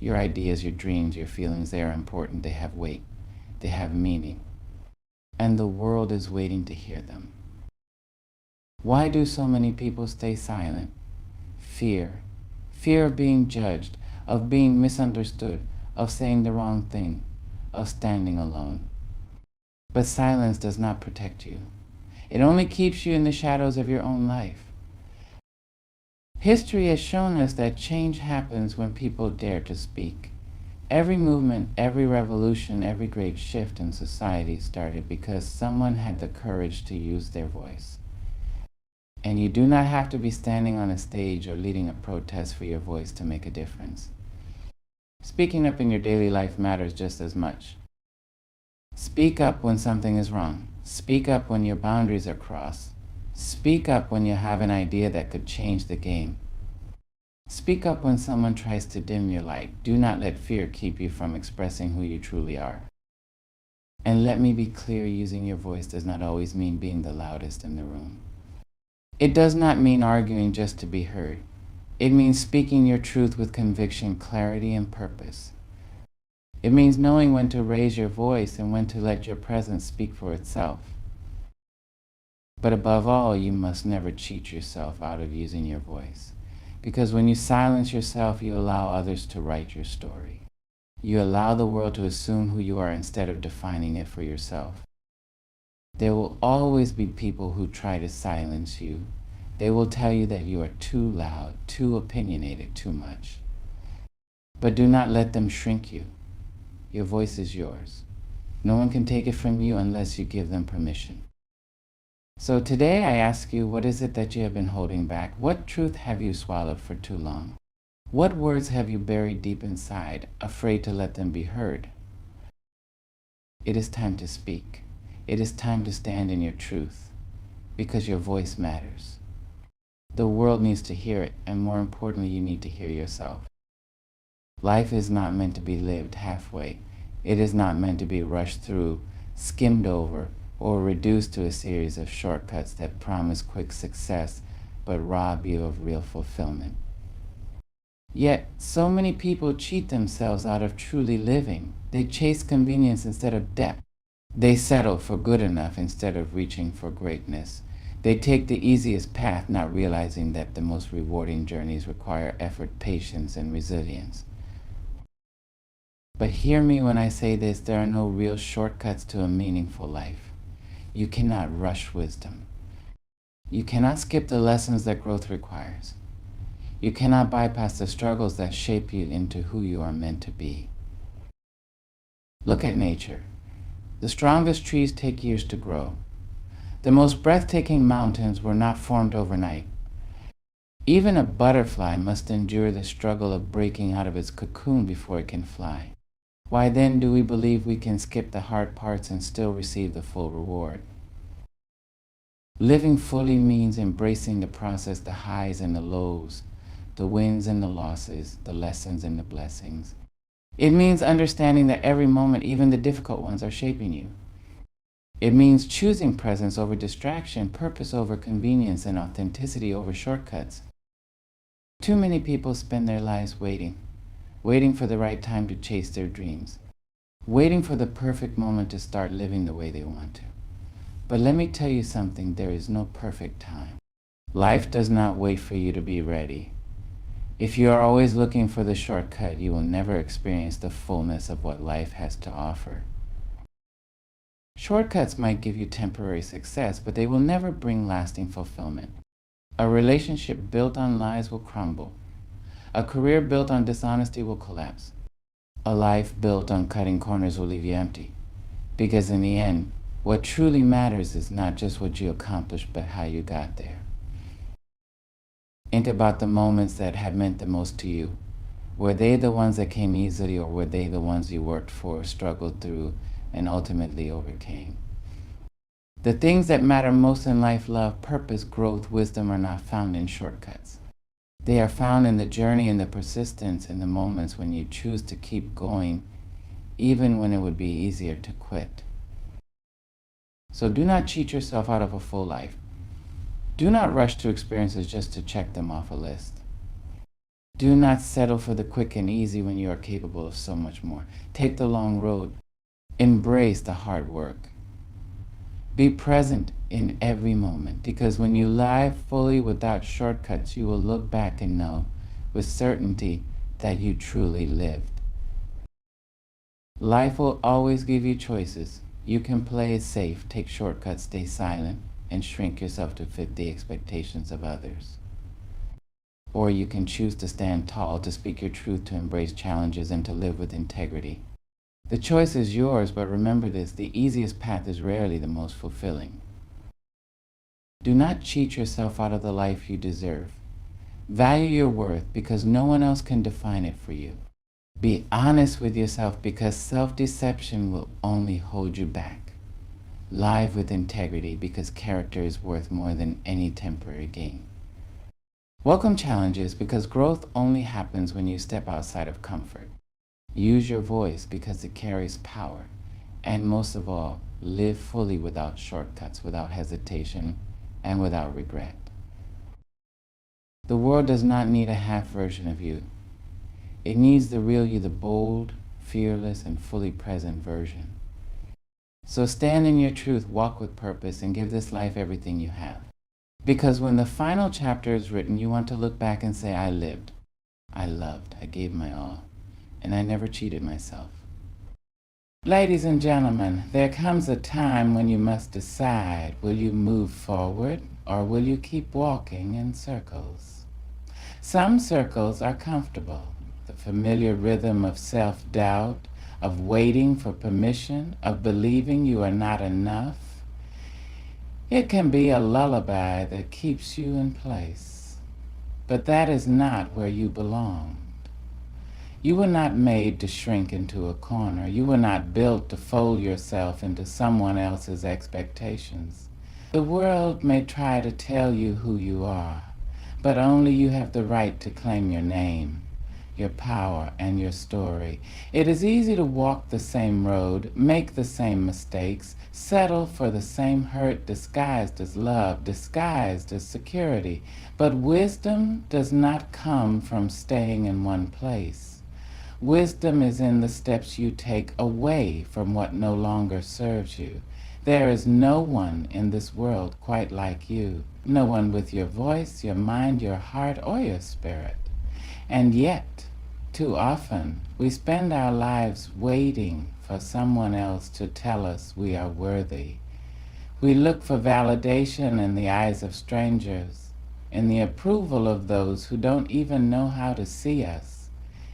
Your ideas, your dreams, your feelings, they are important. They have weight. They have meaning. And the world is waiting to hear them. Why do so many people stay silent? Fear. Fear of being judged, of being misunderstood, of saying the wrong thing, of standing alone. But silence does not protect you. It only keeps you in the shadows of your own life. History has shown us that change happens when people dare to speak. Every movement, every revolution, every great shift in society started because someone had the courage to use their voice. And you do not have to be standing on a stage or leading a protest for your voice to make a difference. Speaking up in your daily life matters just as much. Speak up when something is wrong. Speak up when your boundaries are crossed. Speak up when you have an idea that could change the game. Speak up when someone tries to dim your light. Do not let fear keep you from expressing who you truly are. And let me be clear, using your voice does not always mean being the loudest in the room. It does not mean arguing just to be heard. It means speaking your truth with conviction, clarity, and purpose. It means knowing when to raise your voice and when to let your presence speak for itself. But above all, you must never cheat yourself out of using your voice. Because when you silence yourself, you allow others to write your story. You allow the world to assume who you are instead of defining it for yourself. There will always be people who try to silence you. They will tell you that you are too loud, too opinionated, too much. But do not let them shrink you. Your voice is yours. No one can take it from you unless you give them permission. So today I ask you, what is it that you have been holding back? What truth have you swallowed for too long? What words have you buried deep inside, afraid to let them be heard? It is time to speak. It is time to stand in your truth, because your voice matters. The world needs to hear it, and more importantly, you need to hear yourself. Life is not meant to be lived halfway. It is not meant to be rushed through, skimmed over, or reduced to a series of shortcuts that promise quick success but rob you of real fulfillment. Yet, so many people cheat themselves out of truly living. They chase convenience instead of depth. They settle for good enough instead of reaching for greatness. They take the easiest path, not realizing that the most rewarding journeys require effort, patience, and resilience. But hear me when I say this, there are no real shortcuts to a meaningful life. You cannot rush wisdom. You cannot skip the lessons that growth requires. You cannot bypass the struggles that shape you into who you are meant to be. Look at nature. The strongest trees take years to grow. The most breathtaking mountains were not formed overnight. Even a butterfly must endure the struggle of breaking out of its cocoon before it can fly. Why then do we believe we can skip the hard parts and still receive the full reward? Living fully means embracing the process, the highs and the lows, the wins and the losses, the lessons and the blessings. It means understanding that every moment, even the difficult ones, are shaping you. It means choosing presence over distraction, purpose over convenience, and authenticity over shortcuts. Too many people spend their lives waiting for the right time to chase their dreams, waiting for the perfect moment to start living the way they want to. But let me tell you something, there is no perfect time. Life does not wait for you to be ready. If you are always looking for the shortcut, you will never experience the fullness of what life has to offer. Shortcuts might give you temporary success, but they will never bring lasting fulfillment. A relationship built on lies will crumble. A career built on dishonesty will collapse. A life built on cutting corners will leave you empty. Because in the end, what truly matters is not just what you accomplished, but how you got there. Think about the moments that have meant the most to you. Were they the ones that came easily, or were they the ones you worked for, struggled through, and ultimately overcame? The things that matter most in life, love, purpose, growth, wisdom, are not found in shortcuts. They are found in the journey and the persistence in the moments when you choose to keep going, even when it would be easier to quit. So do not cheat yourself out of a full life. Do not rush to experiences just to check them off a list. Do not settle for the quick and easy when you are capable of so much more. Take the long road. Embrace the hard work. Be present in every moment, because when you live fully without shortcuts, you will look back and know with certainty that you truly lived. Life will always give you choices. You can play it safe, take shortcuts, stay silent, and shrink yourself to fit the expectations of others. Or you can choose to stand tall, to speak your truth, to embrace challenges, and to live with integrity. The choice is yours, but remember this: the easiest path is rarely the most fulfilling. Do not cheat yourself out of the life you deserve. Value your worth, because no one else can define it for you. Be honest with yourself, because self-deception will only hold you back. Live with integrity, because character is worth more than any temporary gain. Welcome challenges, because growth only happens when you step outside of comfort. Use your voice, because it carries power. And most of all, live fully without shortcuts, without hesitation, and without regret. The world does not need a half version of you. It needs the real you, the bold, fearless, and fully present version. So stand in your truth, walk with purpose, and give this life everything you have. Because when the final chapter is written, you want to look back and say, I lived, I loved, I gave my all, and I never cheated myself. Ladies and gentlemen, there comes a time when you must decide, will you move forward or will you keep walking in circles? Some circles are comfortable, the familiar rhythm of self-doubt, of waiting for permission, of believing you are not enough. It can be a lullaby that keeps you in place, but that is not where you belong. You were not made to shrink into a corner. You were not built to fold yourself into someone else's expectations. The world may try to tell you who you are, but only you have the right to claim your name, your power, and your story. It is easy to walk the same road, make the same mistakes, settle for the same hurt disguised as love, disguised as security. But wisdom does not come from staying in one place. Wisdom is in the steps you take away from what no longer serves you. There is no one in this world quite like you. No one with your voice, your mind, your heart, or your spirit. And yet, too often, we spend our lives waiting for someone else to tell us we are worthy. We look for validation in the eyes of strangers, in the approval of those who don't even know how to see us,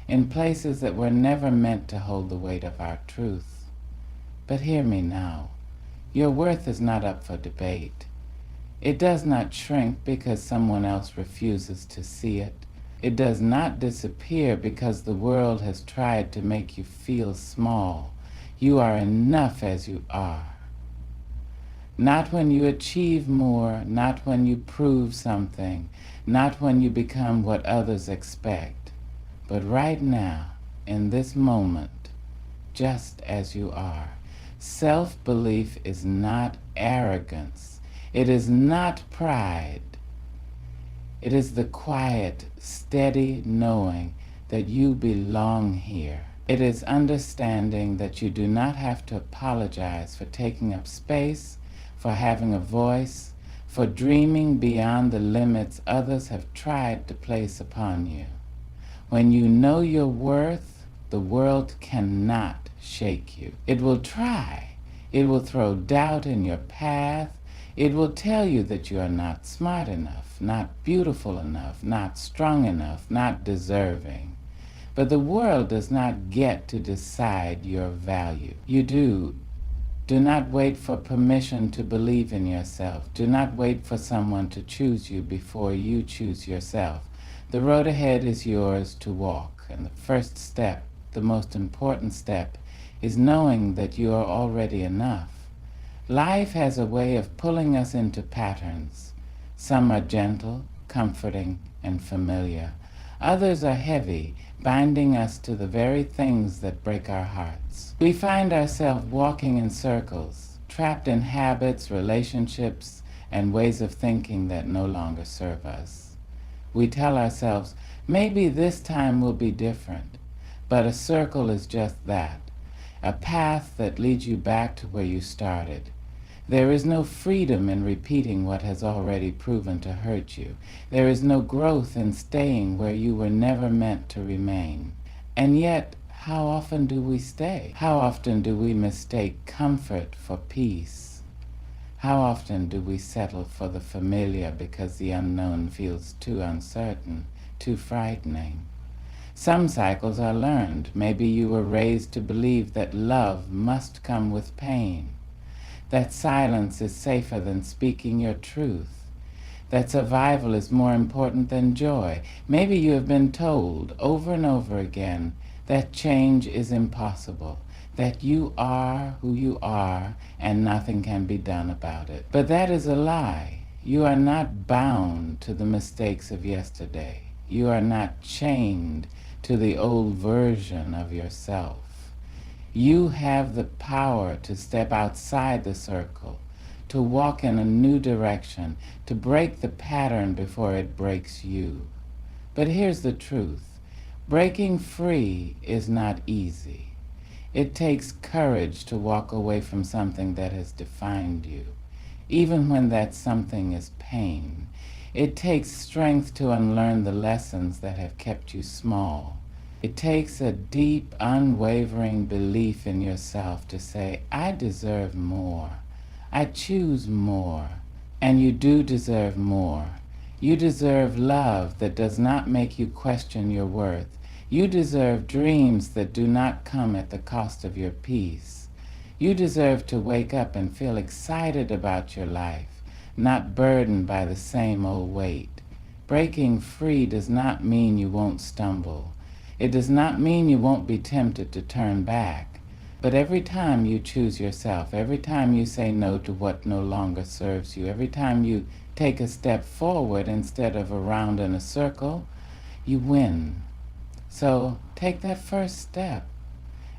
in places that were never meant to hold the weight of our truth. But hear me now. Your worth is not up for debate. It does not shrink because someone else refuses to see it. It does not disappear because the world has tried to make you feel small. You are enough as you are. Not when you achieve more, not when you prove something, not when you become what others expect. But right now, in this moment, just as you are. Self-belief is not arrogance. It is not pride. It is the quiet, steady knowing that you belong here. It is understanding that you do not have to apologize for taking up space, for having a voice, for dreaming beyond the limits others have tried to place upon you. When you know your worth, the world cannot shake you. It will try. It will throw doubt in your path. It will tell you that you are not smart enough, not beautiful enough, not strong enough, not deserving. But the world does not get to decide your value. You do. Do not wait for permission to believe in yourself. Do not wait for someone to choose you before you choose yourself. The road ahead is yours to walk, and the first step, the most important step, is knowing that you are already enough. Life has a way of pulling us into patterns. Some are gentle, comforting, and familiar. Others are heavy, binding us to the very things that break our hearts. We find ourselves walking in circles, trapped in habits, relationships, and ways of thinking that no longer serve us. We tell ourselves, maybe this time will be different, but a circle is just that, a path that leads you back to where you started. There is no freedom in repeating what has already proven to hurt you. There is no growth in staying where you were never meant to remain. And yet, how often do we stay? How often do we mistake comfort for peace? How often do we settle for the familiar because the unknown feels too uncertain, too frightening? Some cycles are learned. Maybe you were raised to believe that love must come with pain, that silence is safer than speaking your truth, that survival is more important than joy. Maybe you have been told over and over again that change is impossible, that you are who you are and nothing can be done about it. But that is a lie. You are not bound to the mistakes of yesterday. You are not chained to the old version of yourself. You have the power to step outside the circle, to walk in a new direction, to break the pattern before it breaks you. But here's the truth. Breaking free is not easy. It takes courage to walk away from something that has defined you, even when that something is pain. It takes strength to unlearn the lessons that have kept you small. It takes a deep, unwavering belief in yourself to say, I deserve more. I choose more. And you do deserve more. You deserve love that does not make you question your worth. You deserve dreams that do not come at the cost of your peace. You deserve to wake up and feel excited about your life, not burdened by the same old weight. Breaking free does not mean you won't stumble. It does not mean you won't be tempted to turn back. But every time you choose yourself, every time you say no to what no longer serves you, every time you take a step forward instead of around in a circle, you win. So take that first step,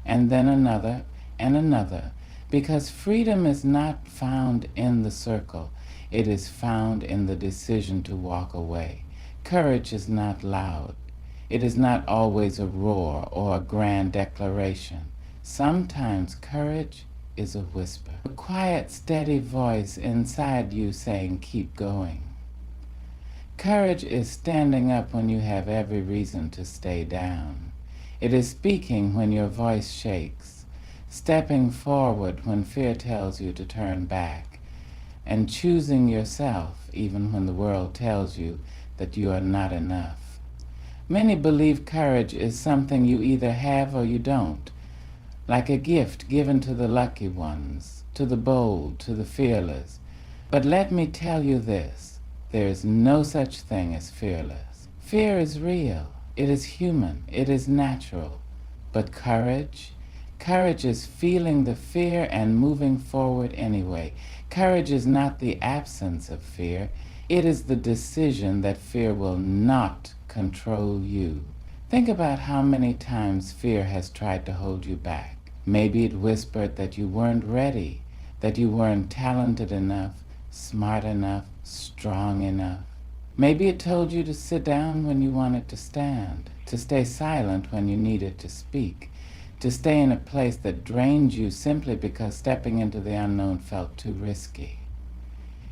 and then another and another, because freedom is not found in the circle. It is found in the decision to walk away. Courage is not loud. It is not always a roar or a grand declaration. Sometimes courage is a whisper, a quiet, steady voice inside you saying, keep going. Courage is standing up when you have every reason to stay down. It is speaking when your voice shakes, stepping forward when fear tells you to turn back, and choosing yourself even when the world tells you that you are not enough. Many believe courage is something you either have or you don't, like a gift given to the lucky ones, to the bold, to the fearless. But let me tell you this, there is no such thing as fearless. Fear is real, it is human, it is natural. But courage is feeling the fear and moving forward anyway. Courage is not the absence of fear, it is the decision that fear will not control you. Think about how many times fear has tried to hold you back. Maybe it whispered that you weren't ready, that you weren't talented enough, smart enough, strong enough. Maybe it told you to sit down when you wanted to stand, to stay silent when you needed to speak, to stay in a place that drained you simply because stepping into the unknown felt too risky.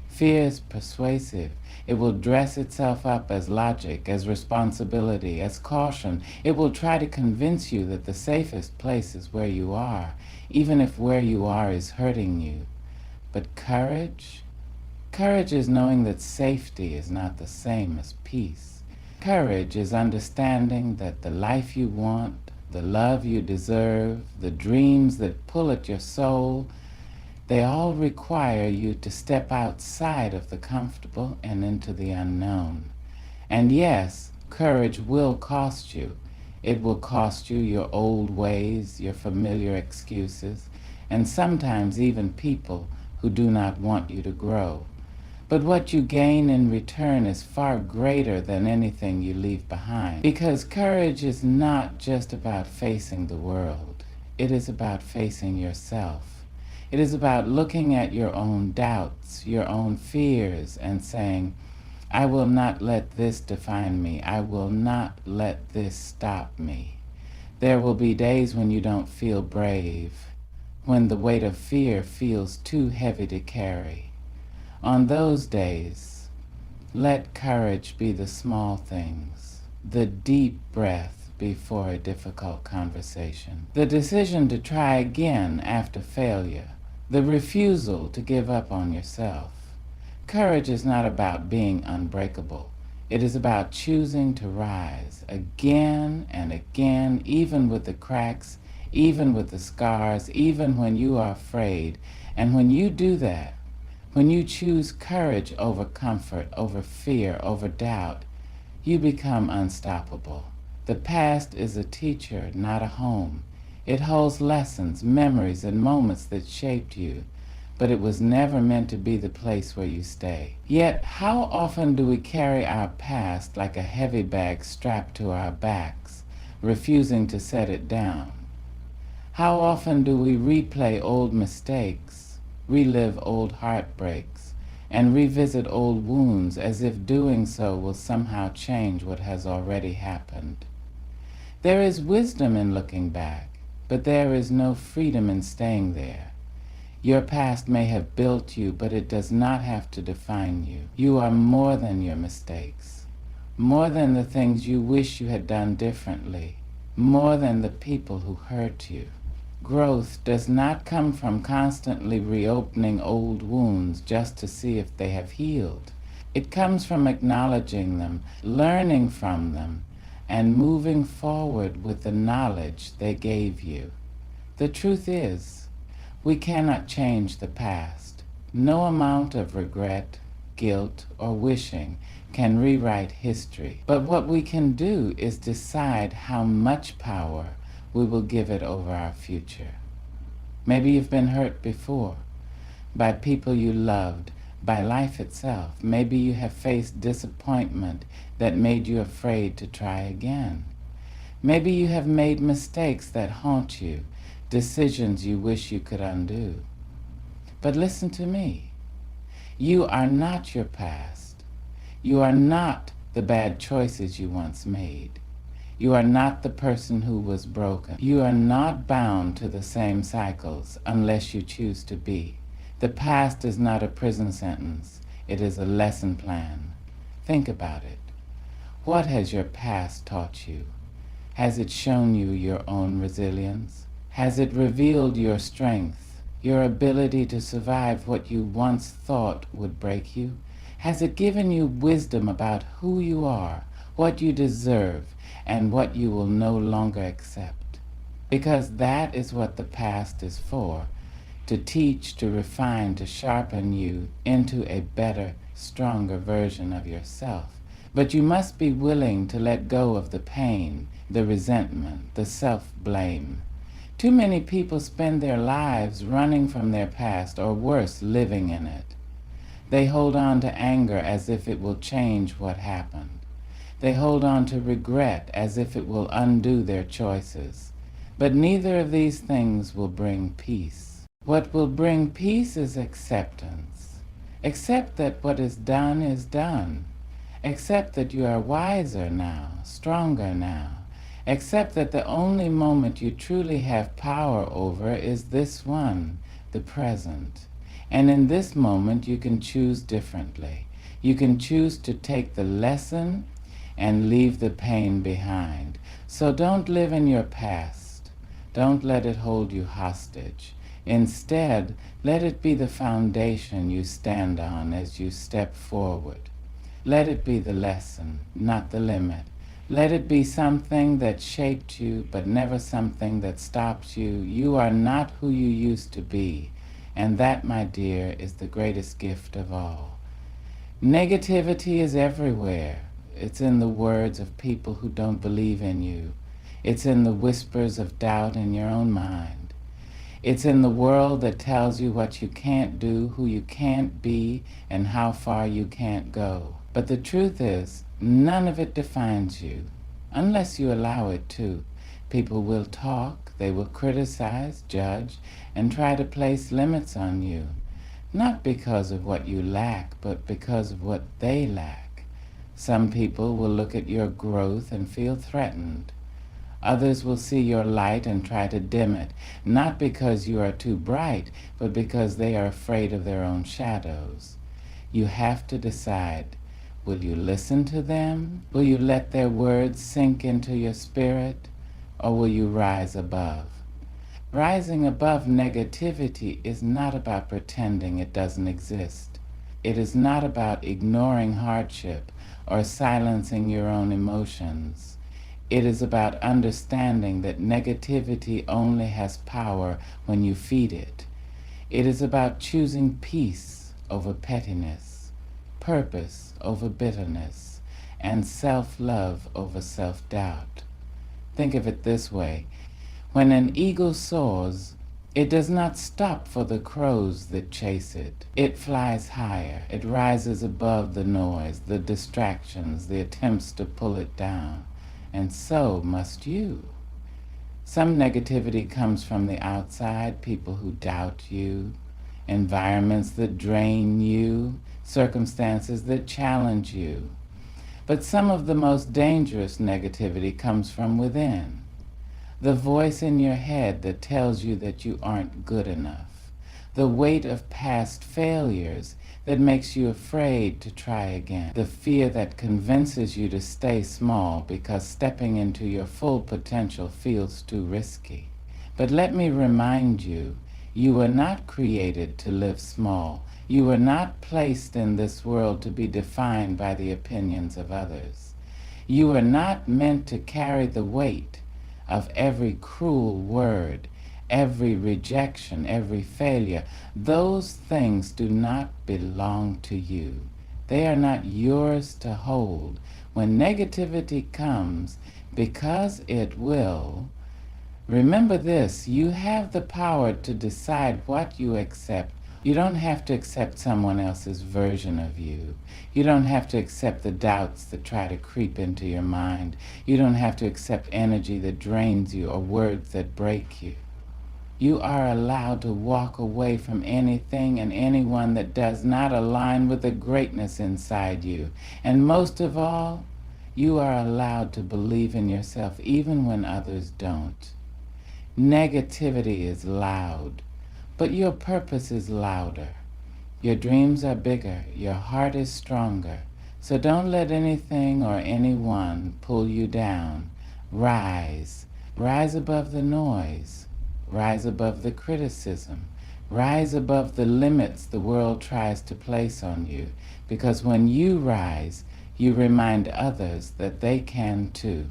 Fear is persuasive. It will dress itself up as logic, as responsibility, as caution. It will try to convince you that the safest place is where you are, even if where you are is hurting you. But courage is knowing that safety is not the same as peace. Courage is understanding that the life you want, the love you deserve, the dreams that pull at your soul, they all require you to step outside of the comfortable and into the unknown. And yes, courage will cost you. It will cost you your old ways, your familiar excuses, and sometimes even people who do not want you to grow. But what you gain in return is far greater than anything you leave behind. Because courage is not just about facing the world. It is about facing yourself. It is about looking at your own doubts, your own fears, and saying, I will not let this define me. I will not let this stop me. There will be days when you don't feel brave, when the weight of fear feels too heavy to carry. On those days, let courage be the small things, the deep breath before a difficult conversation, the decision to try again after failure, the refusal to give up on yourself. Courage is not about being unbreakable. It is about choosing to rise again and again, even with the cracks, even with the scars, even when you are afraid. And when you do that, when you choose courage over comfort, over fear, over doubt, you become unstoppable. The past is a teacher, not a home. It holds lessons, memories, and moments that shaped you, but it was never meant to be the place where you stay. Yet, how often do we carry our past like a heavy bag strapped to our backs, refusing to set it down? How often do we replay old mistakes, relive old heartbreaks, and revisit old wounds as if doing so will somehow change what has already happened? There is wisdom in looking back, but there is no freedom in staying there. Your past may have built you, but it does not have to define you. You are more than your mistakes, more than the things you wish you had done differently, more than the people who hurt you. Growth does not come from constantly reopening old wounds just to see if they have healed. It comes from acknowledging them, learning from them, and moving forward with the knowledge they gave you. The truth is, we cannot change the past. No amount of regret, guilt, or wishing can rewrite history. But what we can do is decide how much power we will give it over our future. Maybe you've been hurt before, by people you loved, by life itself. Maybe you have faced disappointment that made you afraid to try again. Maybe you have made mistakes that haunt you, decisions you wish you could undo. But listen to me. You are not your past. You are not the bad choices you once made. You are not the person who was broken. You are not bound to the same cycles unless you choose to be. The past is not a prison sentence. It is a lesson plan. Think about it. What has your past taught you? Has it shown you your own resilience? Has it revealed your strength, your ability to survive what you once thought would break you? Has it given you wisdom about who you are, what you deserve, and what you will no longer accept? Because that is what the past is for, to teach, to refine, to sharpen you into a better, stronger version of yourself. But you must be willing to let go of the pain, the resentment, the self-blame. Too many people spend their lives running from their past, or worse, living in it. They hold on to anger as if it will change what happened. They hold on to regret as if it will undo their choices. But neither of these things will bring peace. What will bring peace is acceptance. Accept that what is done is done. Accept that you are wiser now, stronger now. Accept that the only moment you truly have power over is this one, the present. And in this moment you can choose differently. You can choose to take the lesson and leave the pain behind. So don't live in your past. Don't let it hold you hostage. Instead, let it be the foundation you stand on as you step forward. Let it be the lesson, not the limit. Let it be something that shaped you, but never something that stops you. You are not who you used to be. And that, my dear, is the greatest gift of all. Negativity is everywhere. It's in the words of people who don't believe in you. It's in the whispers of doubt in your own mind. It's in the world that tells you what you can't do, who you can't be, and how far you can't go. But the truth is, none of it defines you, unless you allow it to. People will talk, they will criticize, judge, and try to place limits on you, not because of what you lack, but because of what they lack. Some people will look at your growth and feel threatened. Others will see your light and try to dim it, not because you are too bright, but because they are afraid of their own shadows. You have to decide, will you listen to them? Will you let their words sink into your spirit? Or will you rise above? Rising above negativity is not about pretending it doesn't exist. It is not about ignoring hardship or silencing your own emotions. It is about understanding that negativity only has power when you feed it. It is about choosing peace over pettiness, purpose over bitterness, and self-love over self-doubt. Think of it this way. When an eagle soars, it does not stop for the crows that chase it. It flies higher. It rises above the noise, the distractions, the attempts to pull it down. And so must you. Some negativity comes from the outside, people who doubt you, environments that drain you, circumstances that challenge you. But some of the most dangerous negativity comes from within. The voice in your head that tells you that you aren't good enough. The weight of past failures that makes you afraid to try again. The fear that convinces you to stay small because stepping into your full potential feels too risky. But let me remind you, you were not created to live small. You were not placed in this world to be defined by the opinions of others. You were not meant to carry the weight of every cruel word, every rejection, every failure. Those things do not belong to you. They are not yours to hold. When negativity comes, because it will, remember this, you have the power to decide what you accept. You don't have to accept someone else's version of you. You don't have to accept the doubts that try to creep into your mind. You don't have to accept energy that drains you or words that break you. You are allowed to walk away from anything and anyone that does not align with the greatness inside you. And most of all, you are allowed to believe in yourself even when others don't. Negativity is loud, but your purpose is louder. Your dreams are bigger, your heart is stronger. So don't let anything or anyone pull you down. Rise. Rise above the noise. Rise above the criticism. Rise above the limits the world tries to place on you. Because when you rise, you remind others that they can too.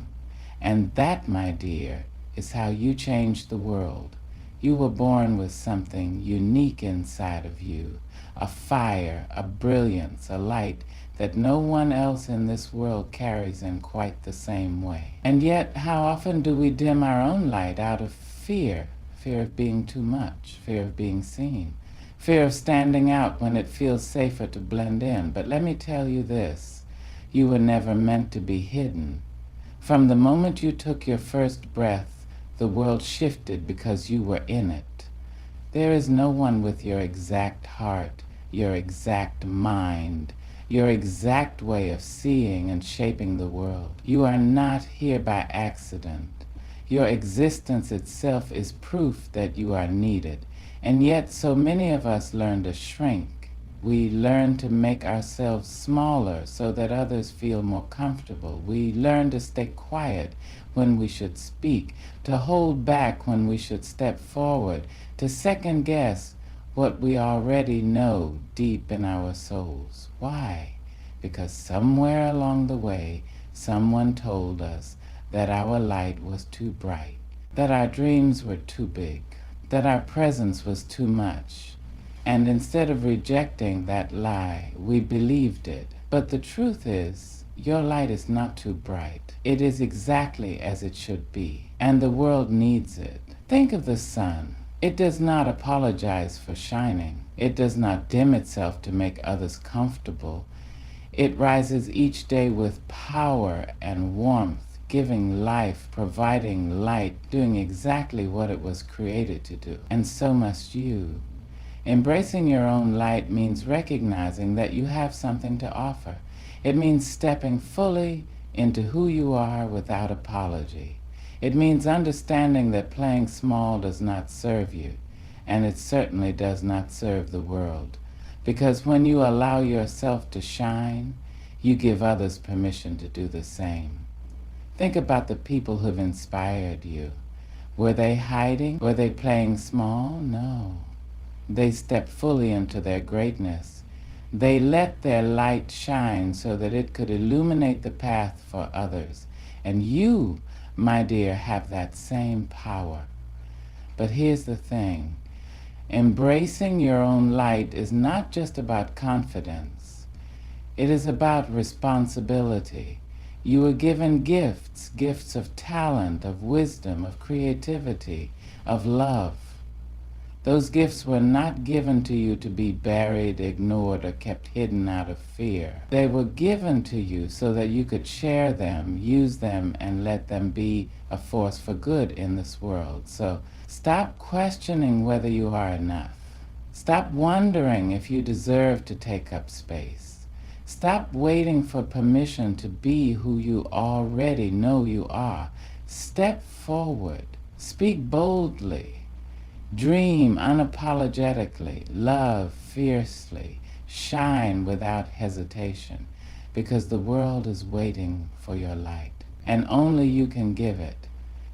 And that, my dear, is how you change the world. You were born with something unique inside of you, a fire, a brilliance, a light that no one else in this world carries in quite the same way. And yet, how often do we dim our own light out of fear? Fear of being too much, fear of being seen, fear of standing out when it feels safer to blend in. But let me tell you this, you were never meant to be hidden. From the moment you took your first breath, the world shifted because you were in it. There is no one with your exact heart, your exact mind, your exact way of seeing and shaping the world. You are not here by accident. Your existence itself is proof that you are needed. And yet so many of us learn to shrink. We learn to make ourselves smaller so that others feel more comfortable. We learn to stay quiet when we should speak, to hold back when we should step forward, to second guess what we already know deep in our souls. Why? Because somewhere along the way, someone told us that our light was too bright, that our dreams were too big, that our presence was too much. And instead of rejecting that lie, we believed it. But the truth is, your light is not too bright. It is exactly as it should be, and the world needs it. Think of the sun. It does not apologize for shining. It does not dim itself to make others comfortable. It rises each day with power and warmth, giving life, providing light, doing exactly what it was created to do. And so must you. Embracing your own light means recognizing that you have something to offer. It means stepping fully into who you are without apology. It means understanding that playing small does not serve you, and it certainly does not serve the world. Because when you allow yourself to shine, you give others permission to do the same. Think about the people who've inspired you. Were they hiding? Were they playing small? No. They stepped fully into their greatness. They let their light shine so that it could illuminate the path for others. And you, my dear, have that same power. But here's the thing. Embracing your own light is not just about confidence. It is about responsibility. You were given gifts, gifts of talent, of wisdom, of creativity, of love. Those gifts were not given to you to be buried, ignored, or kept hidden out of fear. They were given to you so that you could share them, use them, and let them be a force for good in this world. So stop questioning whether you are enough. Stop wondering if you deserve to take up space. Stop waiting for permission to be who you already know you are. Step forward. Speak boldly. Dream unapologetically, love fiercely, shine without hesitation, because the world is waiting for your light, and only you can give it.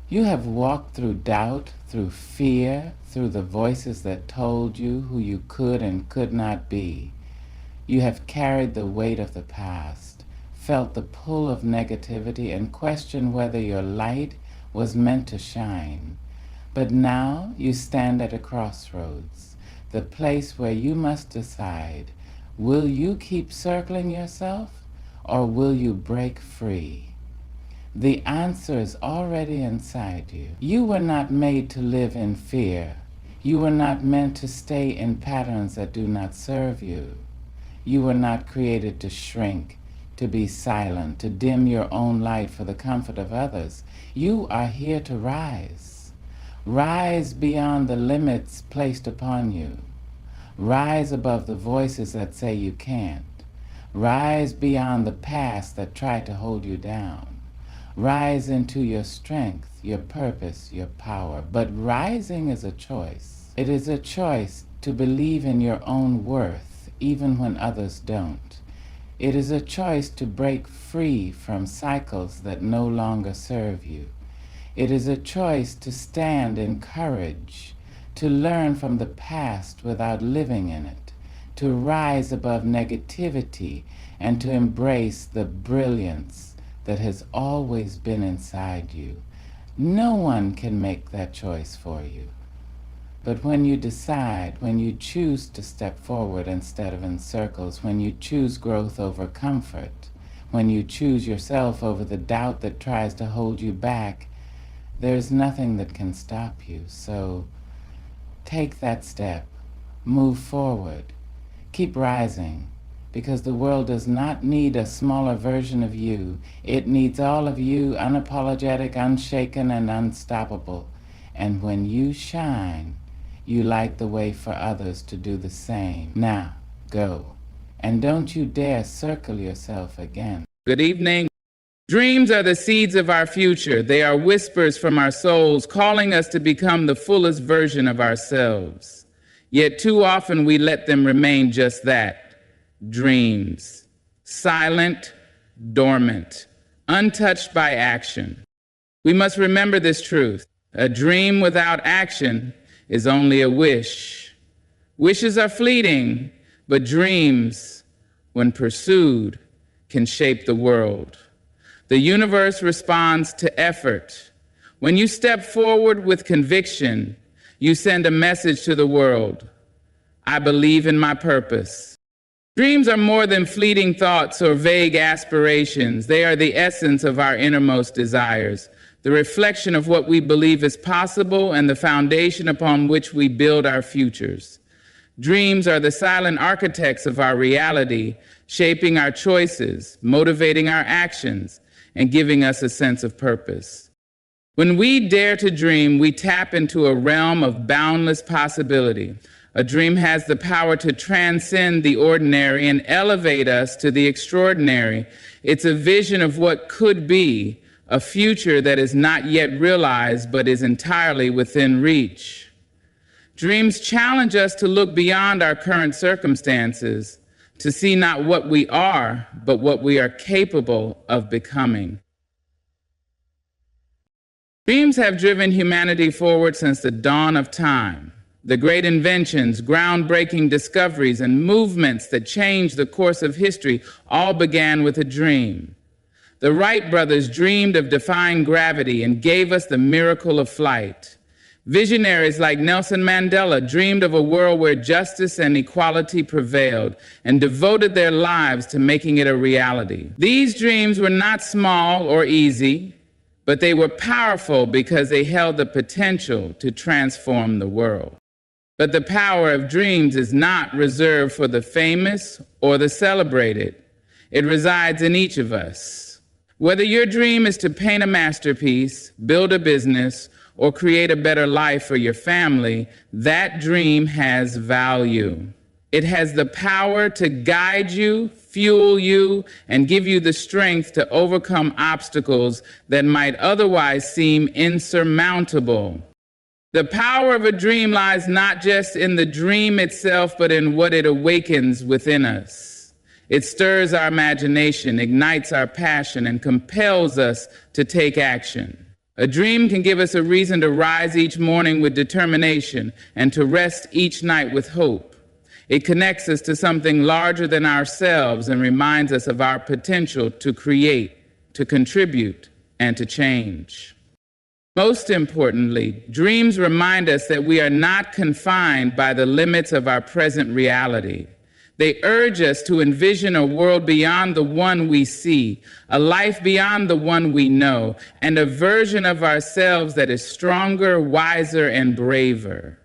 You have walked through doubt, through fear, through the voices that told you who you could and could not be. You have carried the weight of the past, felt the pull of negativity, and questioned whether your light was meant to shine. But now you stand at a crossroads, the place where you must decide, will you keep circling yourself, or will you break free? The answer is already inside you. You were not made to live in fear. You were not meant to stay in patterns that do not serve you. You were not created to shrink, to be silent, to dim your own light for the comfort of others. You are here to rise. Rise beyond the limits placed upon you. Rise above the voices that say you can't. Rise beyond the past that try to hold you down. Rise into your strength, your purpose, your power. But rising is a choice. It is a choice to believe in your own worth, even when others don't. It is a choice to break free from cycles that no longer serve you. It is a choice to stand in courage, to learn from the past without living in it, to rise above negativity, and to embrace the brilliance that has always been inside you. No one can make that choice for you. But when you decide, when you choose to step forward instead of in circles, when you choose growth over comfort, when you choose yourself over the doubt that tries to hold you back, there's nothing that can stop you. So take that step, move forward, keep rising, because the world does not need a smaller version of you. It needs all of you, unapologetic, unshaken, and unstoppable. And when you shine, you light the way for others to do the same. Now, go. And don't you dare circle yourself again. Good evening. Dreams are the seeds of our future. They are whispers from our souls, calling us to become the fullest version of ourselves. Yet too often we let them remain just that, dreams, silent, dormant, untouched by action. We must remember this truth. A dream without action is only a wish. Wishes are fleeting, but dreams, when pursued, can shape the world. The universe responds to effort. When you step forward with conviction, you send a message to the world. I believe in my purpose. Dreams are more than fleeting thoughts or vague aspirations. They are the essence of our innermost desires. the reflection of what we believe is possible and the foundation upon which we build our futures. Dreams are the silent architects of our reality, shaping our choices, motivating our actions, and giving us a sense of purpose. When we dare to dream, we tap into a realm of boundless possibility. A dream has the power to transcend the ordinary and elevate us to the extraordinary. It's a vision of what could be, a future that is not yet realized but is entirely within reach. Dreams challenge us to look beyond our current circumstances, to see not what we are, but what we are capable of becoming. Dreams have driven humanity forward since the dawn of time. The great inventions, groundbreaking discoveries, and movements that changed the course of history all began with a dream. The Wright brothers dreamed of defying gravity and gave us the miracle of flight. Visionaries like Nelson Mandela dreamed of a world where justice and equality prevailed and devoted their lives to making it a reality. These dreams were not small or easy, but they were powerful because they held the potential to transform the world. But the power of dreams is not reserved for the famous or the celebrated. It resides in each of us. Whether your dream is to paint a masterpiece, build a business, or create a better life for your family, that dream has value. It has the power to guide you, fuel you, and give you the strength to overcome obstacles that might otherwise seem insurmountable. The power of a dream lies not just in the dream itself, but in what it awakens within us. It stirs our imagination, ignites our passion, and compels us to take action. A dream can give us a reason to rise each morning with determination and to rest each night with hope. It connects us to something larger than ourselves and reminds us of our potential to create, to contribute, and to change. Most importantly, dreams remind us that we are not confined by the limits of our present reality. They urge us to envision a world beyond the one we see, a life beyond the one we know, and a version of ourselves that is stronger, wiser, and braver.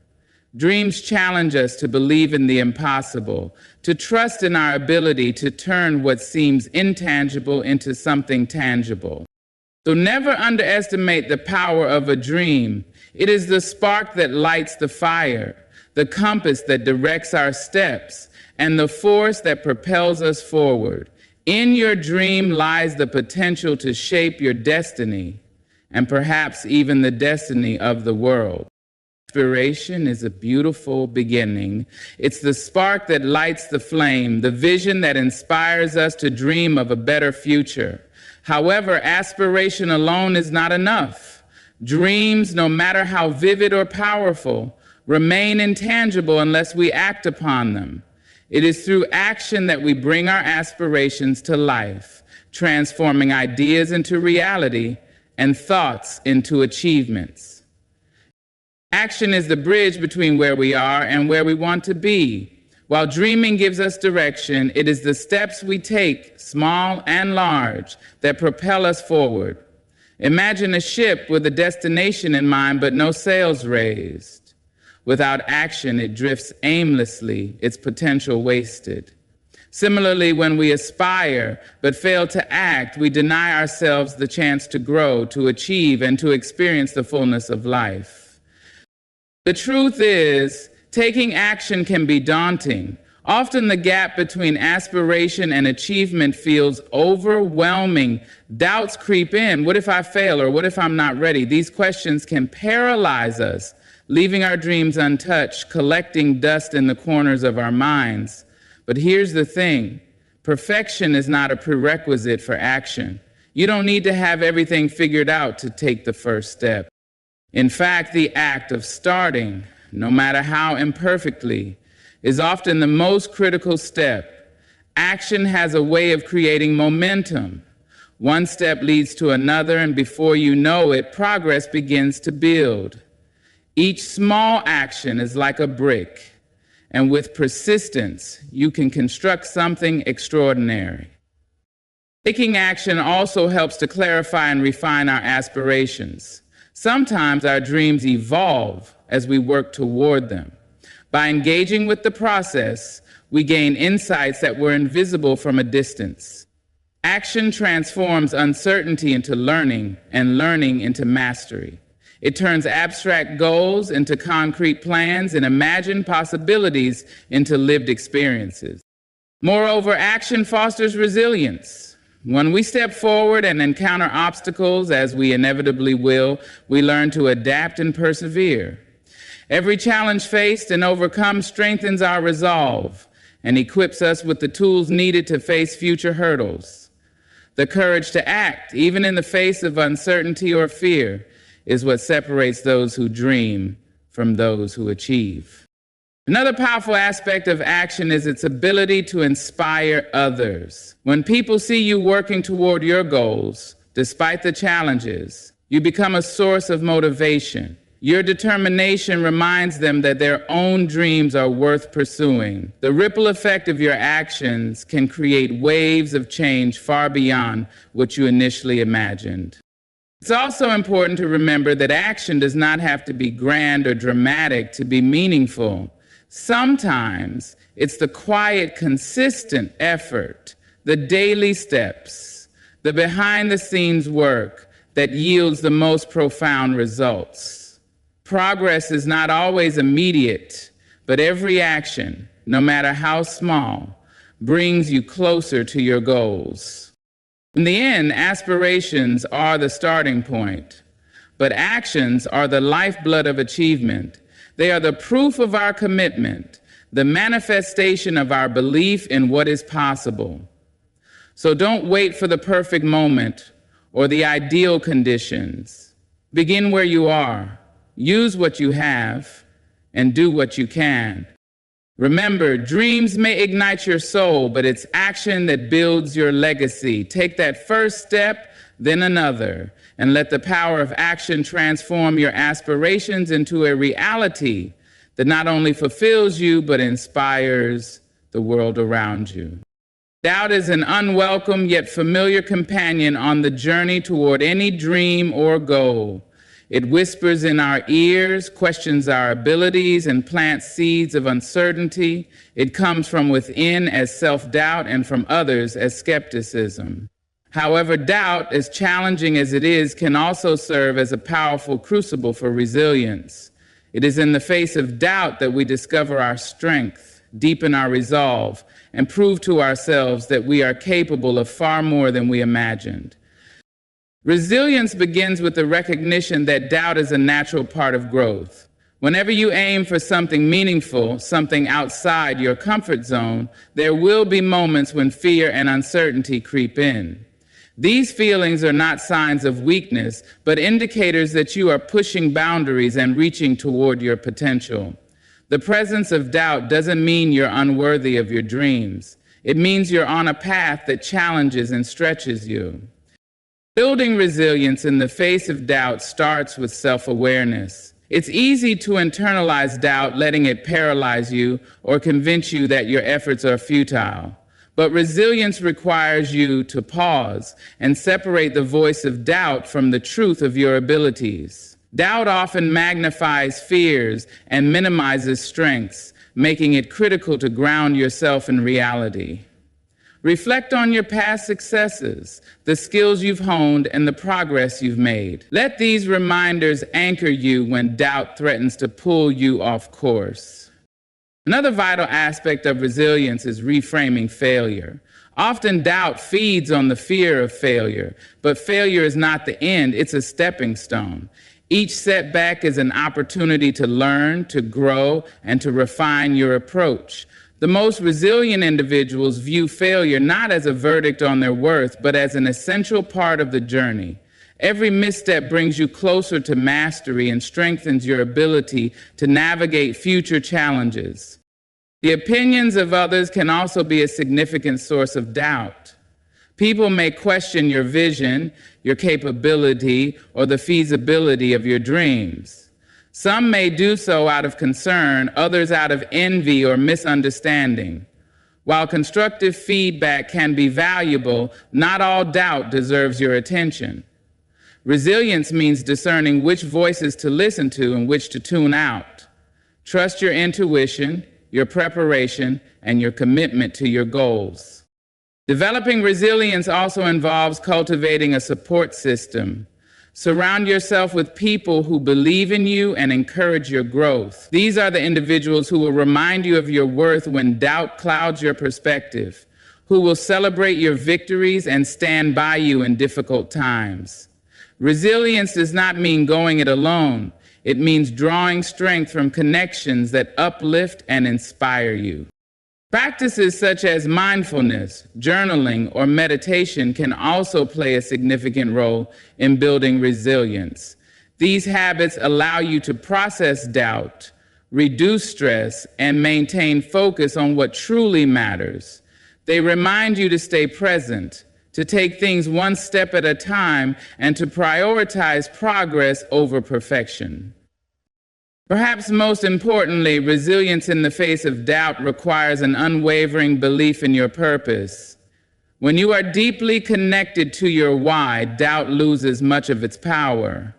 Dreams challenge us to believe in the impossible, to trust in our ability to turn what seems intangible into something tangible. So never underestimate the power of a dream. It is the spark that lights the fire, the compass that directs our steps, and the force that propels us forward. In your dream lies the potential to shape your destiny, and perhaps even the destiny of the world. Inspiration is a beautiful beginning. It's the spark that lights the flame, the vision that inspires us to dream of a better future. However, aspiration alone is not enough. Dreams, no matter how vivid or powerful, remain intangible unless we act upon them. It is through action that we bring our aspirations to life, transforming ideas into reality and thoughts into achievements. Action is the bridge between where we are and where we want to be. While dreaming gives us direction, it is the steps we take, small and large, that propel us forward. Imagine a ship with a destination in mind but no sails raised. Without action, it drifts aimlessly, its potential wasted. Similarly, when we aspire but fail to act, we deny ourselves the chance to grow, to achieve, and to experience the fullness of life. The truth is, taking action can be daunting. Often the gap between aspiration and achievement feels overwhelming. Doubts creep in. What if I fail, or what if I'm not ready? These questions can paralyze us, leaving our dreams untouched, collecting dust in the corners of our minds. But here's the thing. Perfection is not a prerequisite for action. You don't need to have everything figured out to take the first step. In fact, the act of starting, no matter how imperfectly, is often the most critical step. Action has a way of creating momentum. One step leads to another, and before you know it, progress begins to build. Each small action is like a brick, and with persistence, you can construct something extraordinary. Taking action also helps to clarify and refine our aspirations. Sometimes our dreams evolve as we work toward them. By engaging with the process, we gain insights that were invisible from a distance. Action transforms uncertainty into learning and learning into mastery. It turns abstract goals into concrete plans and imagined possibilities into lived experiences. Moreover, action fosters resilience. When we step forward and encounter obstacles, as we inevitably will, we learn to adapt and persevere. Every challenge faced and overcome strengthens our resolve and equips us with the tools needed to face future hurdles. The courage to act, even in the face of uncertainty or fear, is what separates those who dream from those who achieve. Another powerful aspect of action is its ability to inspire others. When people see you working toward your goals, despite the challenges, you become a source of motivation. Your determination reminds them that their own dreams are worth pursuing. The ripple effect of your actions can create waves of change far beyond what you initially imagined. It's also important to remember that action does not have to be grand or dramatic to be meaningful. Sometimes it's the quiet, consistent effort, the daily steps, the behind-the-scenes work that yields the most profound results. Progress is not always immediate, but every action, no matter how small, brings you closer to your goals. In the end, aspirations are the starting point, but actions are the lifeblood of achievement. They are the proof of our commitment, the manifestation of our belief in what is possible. So don't wait for the perfect moment or the ideal conditions. Begin where you are, use what you have, and do what you can. Remember, dreams may ignite your soul, but it's action that builds your legacy. Take that first step, then another, and let the power of action transform your aspirations into a reality that not only fulfills you, but inspires the world around you. Doubt is an unwelcome yet familiar companion on the journey toward any dream or goal. It whispers in our ears, questions our abilities, and plants seeds of uncertainty. It comes from within as self-doubt and from others as skepticism. However, doubt, as challenging as it is, can also serve as a powerful crucible for resilience. It is in the face of doubt that we discover our strength, deepen our resolve, and prove to ourselves that we are capable of far more than we imagined. Resilience begins with the recognition that doubt is a natural part of growth. Whenever you aim for something meaningful, something outside your comfort zone, there will be moments when fear and uncertainty creep in. These feelings are not signs of weakness, but indicators that you are pushing boundaries and reaching toward your potential. The presence of doubt doesn't mean you're unworthy of your dreams. It means you're on a path that challenges and stretches you. Building resilience in the face of doubt starts with self-awareness. It's easy to internalize doubt, letting it paralyze you or convince you that your efforts are futile. But resilience requires you to pause and separate the voice of doubt from the truth of your abilities. Doubt often magnifies fears and minimizes strengths, making it critical to ground yourself in reality. Reflect on your past successes, the skills you've honed, and the progress you've made. Let these reminders anchor you when doubt threatens to pull you off course. Another vital aspect of resilience is reframing failure. Often doubt feeds on the fear of failure, but failure is not the end, it's a stepping stone. Each setback is an opportunity to learn, to grow, and to refine your approach. The most resilient individuals view failure not as a verdict on their worth, but as an essential part of the journey. Every misstep brings you closer to mastery and strengthens your ability to navigate future challenges. The opinions of others can also be a significant source of doubt. People may question your vision, your capability, or the feasibility of your dreams. Some may do so out of concern, others out of envy or misunderstanding. While constructive feedback can be valuable, not all doubt deserves your attention. Resilience means discerning which voices to listen to and which to tune out. Trust your intuition, your preparation, and your commitment to your goals. Developing resilience also involves cultivating a support system. Surround yourself with people who believe in you and encourage your growth. These are the individuals who will remind you of your worth when doubt clouds your perspective, who will celebrate your victories and stand by you in difficult times. Resilience does not mean going it alone. It means drawing strength from connections that uplift and inspire you. Practices such as mindfulness, journaling, or meditation can also play a significant role in building resilience. These habits allow you to process doubt, reduce stress, and maintain focus on what truly matters. They remind you to stay present, to take things one step at a time, and to prioritize progress over perfection. Perhaps most importantly, resilience in the face of doubt requires an unwavering belief in your purpose. When you are deeply connected to your why, doubt loses much of its power.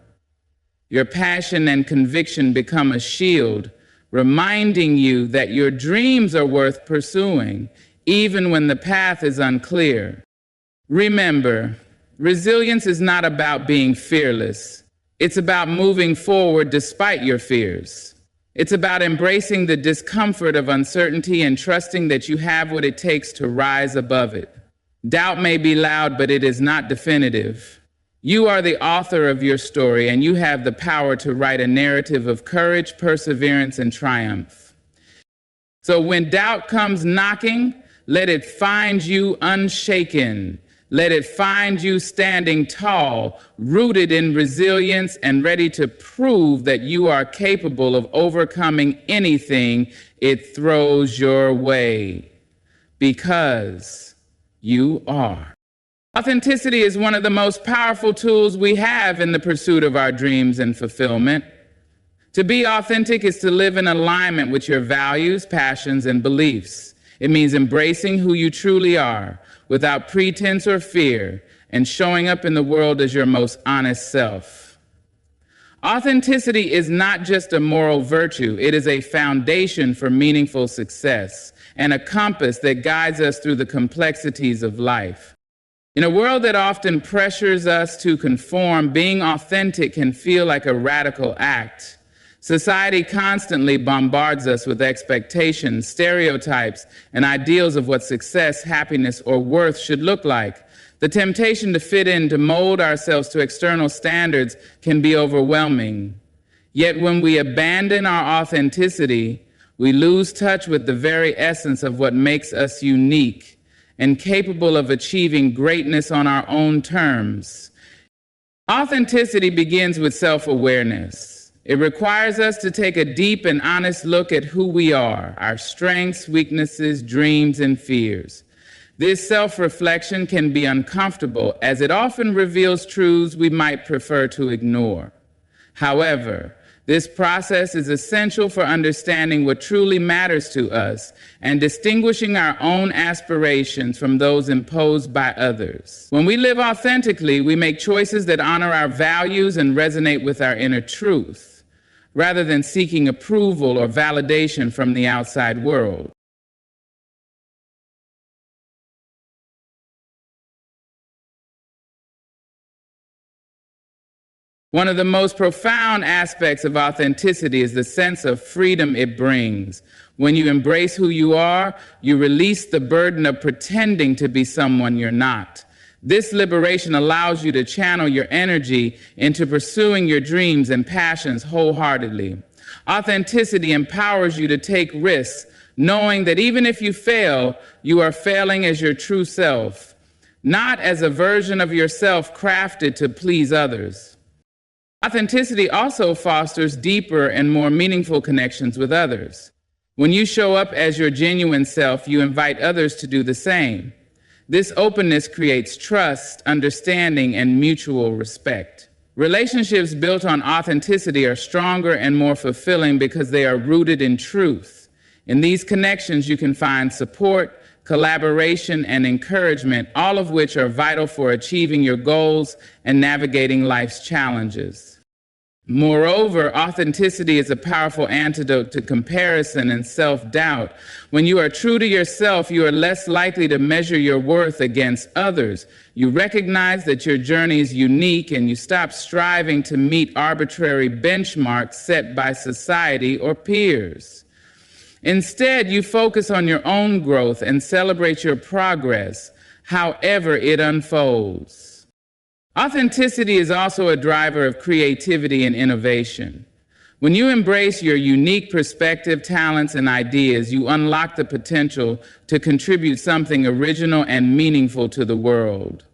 Your passion and conviction become a shield, reminding you that your dreams are worth pursuing, even when the path is unclear. Remember, resilience is not about being fearless. It's about moving forward despite your fears. It's about embracing the discomfort of uncertainty and trusting that you have what it takes to rise above it. Doubt may be loud, but it is not definitive. You are the author of your story, and you have the power to write a narrative of courage, perseverance, and triumph. So when doubt comes knocking, let it find you unshaken. Let it find you standing tall, rooted in resilience, and ready to prove that you are capable of overcoming anything it throws your way. Because you are. Authenticity is one of the most powerful tools we have in the pursuit of our dreams and fulfillment. To be authentic is to live in alignment with your values, passions, and beliefs. It means embracing who you truly are, without pretense or fear, and showing up in the world as your most honest self. Authenticity is not just a moral virtue, it is a foundation for meaningful success and a compass that guides us through the complexities of life. In a world that often pressures us to conform, being authentic can feel like a radical act. Society constantly bombards us with expectations, stereotypes, and ideals of what success, happiness, or worth should look like. The temptation to fit in, to mold ourselves to external standards, can be overwhelming. Yet when we abandon our authenticity, we lose touch with the very essence of what makes us unique and capable of achieving greatness on our own terms. Authenticity begins with self-awareness. It requires us to take a deep and honest look at who we are, our strengths, weaknesses, dreams, and fears. This self-reflection can be uncomfortable, as it often reveals truths we might prefer to ignore. However, this process is essential for understanding what truly matters to us and distinguishing our own aspirations from those imposed by others. When we live authentically, we make choices that honor our values and resonate with our inner truth, rather than seeking approval or validation from the outside world. One of the most profound aspects of authenticity is the sense of freedom it brings. When you embrace who you are, you release the burden of pretending to be someone you're not. This liberation allows you to channel your energy into pursuing your dreams and passions wholeheartedly. Authenticity empowers you to take risks, knowing that even if you fail, you are failing as your true self, not as a version of yourself crafted to please others. Authenticity also fosters deeper and more meaningful connections with others. When you show up as your genuine self, you invite others to do the same. This openness creates trust, understanding, and mutual respect. Relationships built on authenticity are stronger and more fulfilling because they are rooted in truth. In these connections, you can find support, collaboration, and encouragement, all of which are vital for achieving your goals and navigating life's challenges. Moreover, authenticity is a powerful antidote to comparison and self-doubt. When you are true to yourself, you are less likely to measure your worth against others. You recognize that your journey is unique, and you stop striving to meet arbitrary benchmarks set by society or peers. Instead, you focus on your own growth and celebrate your progress, however it unfolds. Authenticity is also a driver of creativity and innovation. When you embrace your unique perspective, talents, and ideas, you unlock the potential to contribute something original and meaningful to the world.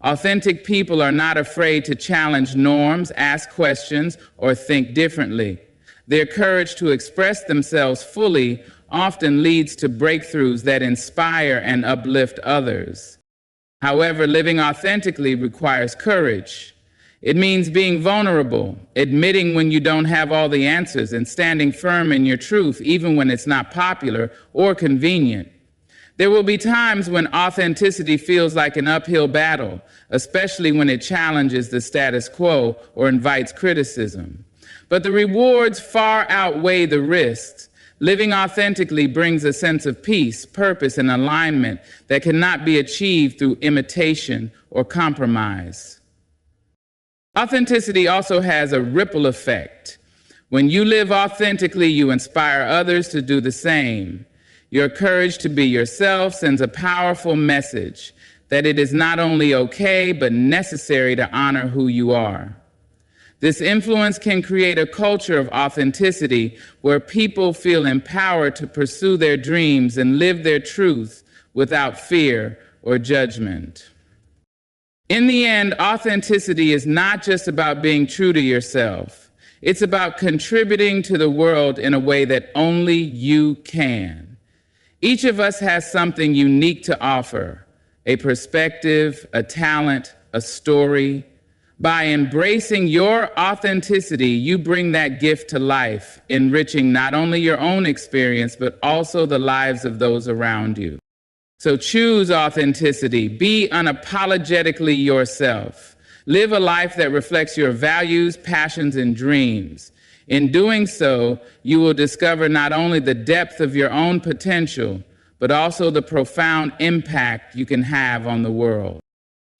Authentic people are not afraid to challenge norms, ask questions, or think differently. Their courage to express themselves fully often leads to breakthroughs that inspire and uplift others. However, living authentically requires courage. It means being vulnerable, admitting when you don't have all the answers, and standing firm in your truth even when it's not popular or convenient. There will be times when authenticity feels like an uphill battle, especially when it challenges the status quo or invites criticism. But the rewards far outweigh the risks. Living authentically brings a sense of peace, purpose, and alignment that cannot be achieved through imitation or compromise. Authenticity also has a ripple effect. When you live authentically, you inspire others to do the same. Your courage to be yourself sends a powerful message that it is not only okay, but necessary to honor who you are. This influence can create a culture of authenticity where people feel empowered to pursue their dreams and live their truth without fear or judgment. In the end, authenticity is not just about being true to yourself. It's about contributing to the world in a way that only you can. Each of us has something unique to offer, a perspective, a talent, a story. By embracing your authenticity, you bring that gift to life, enriching not only your own experience, but also the lives of those around you. So choose authenticity. Be unapologetically yourself. Live a life that reflects your values, passions, and dreams. In doing so, you will discover not only the depth of your own potential, but also the profound impact you can have on the world.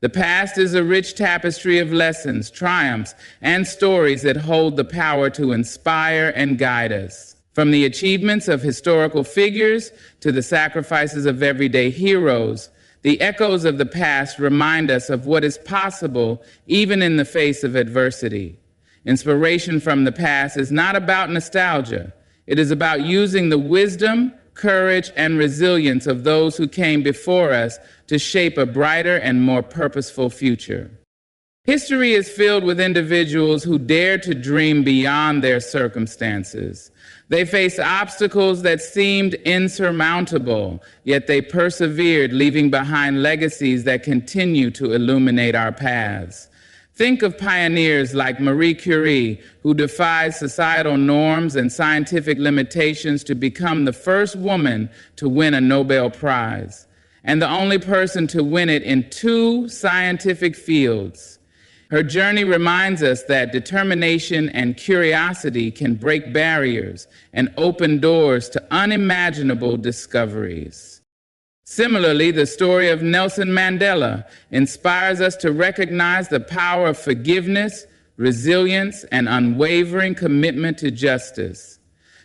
The past is a rich tapestry of lessons, triumphs, and stories that hold the power to inspire and guide us. From the achievements of historical figures to the sacrifices of everyday heroes, the echoes of the past remind us of what is possible even in the face of adversity. Inspiration from the past is not about nostalgia. It is about using the wisdom, courage, and resilience of those who came before us to shape a brighter and more purposeful future. History is filled with individuals who dare to dream beyond their circumstances. They faced obstacles that seemed insurmountable, yet they persevered, leaving behind legacies that continue to illuminate our paths. Think of pioneers like Marie Curie, who defied societal norms and scientific limitations to become the first woman to win a Nobel Prize, and the only person to win it in 2 scientific fields. Her journey reminds us that determination and curiosity can break barriers and open doors to unimaginable discoveries. Similarly, the story of Nelson Mandela inspires us to recognize the power of forgiveness, resilience, and unwavering commitment to justice.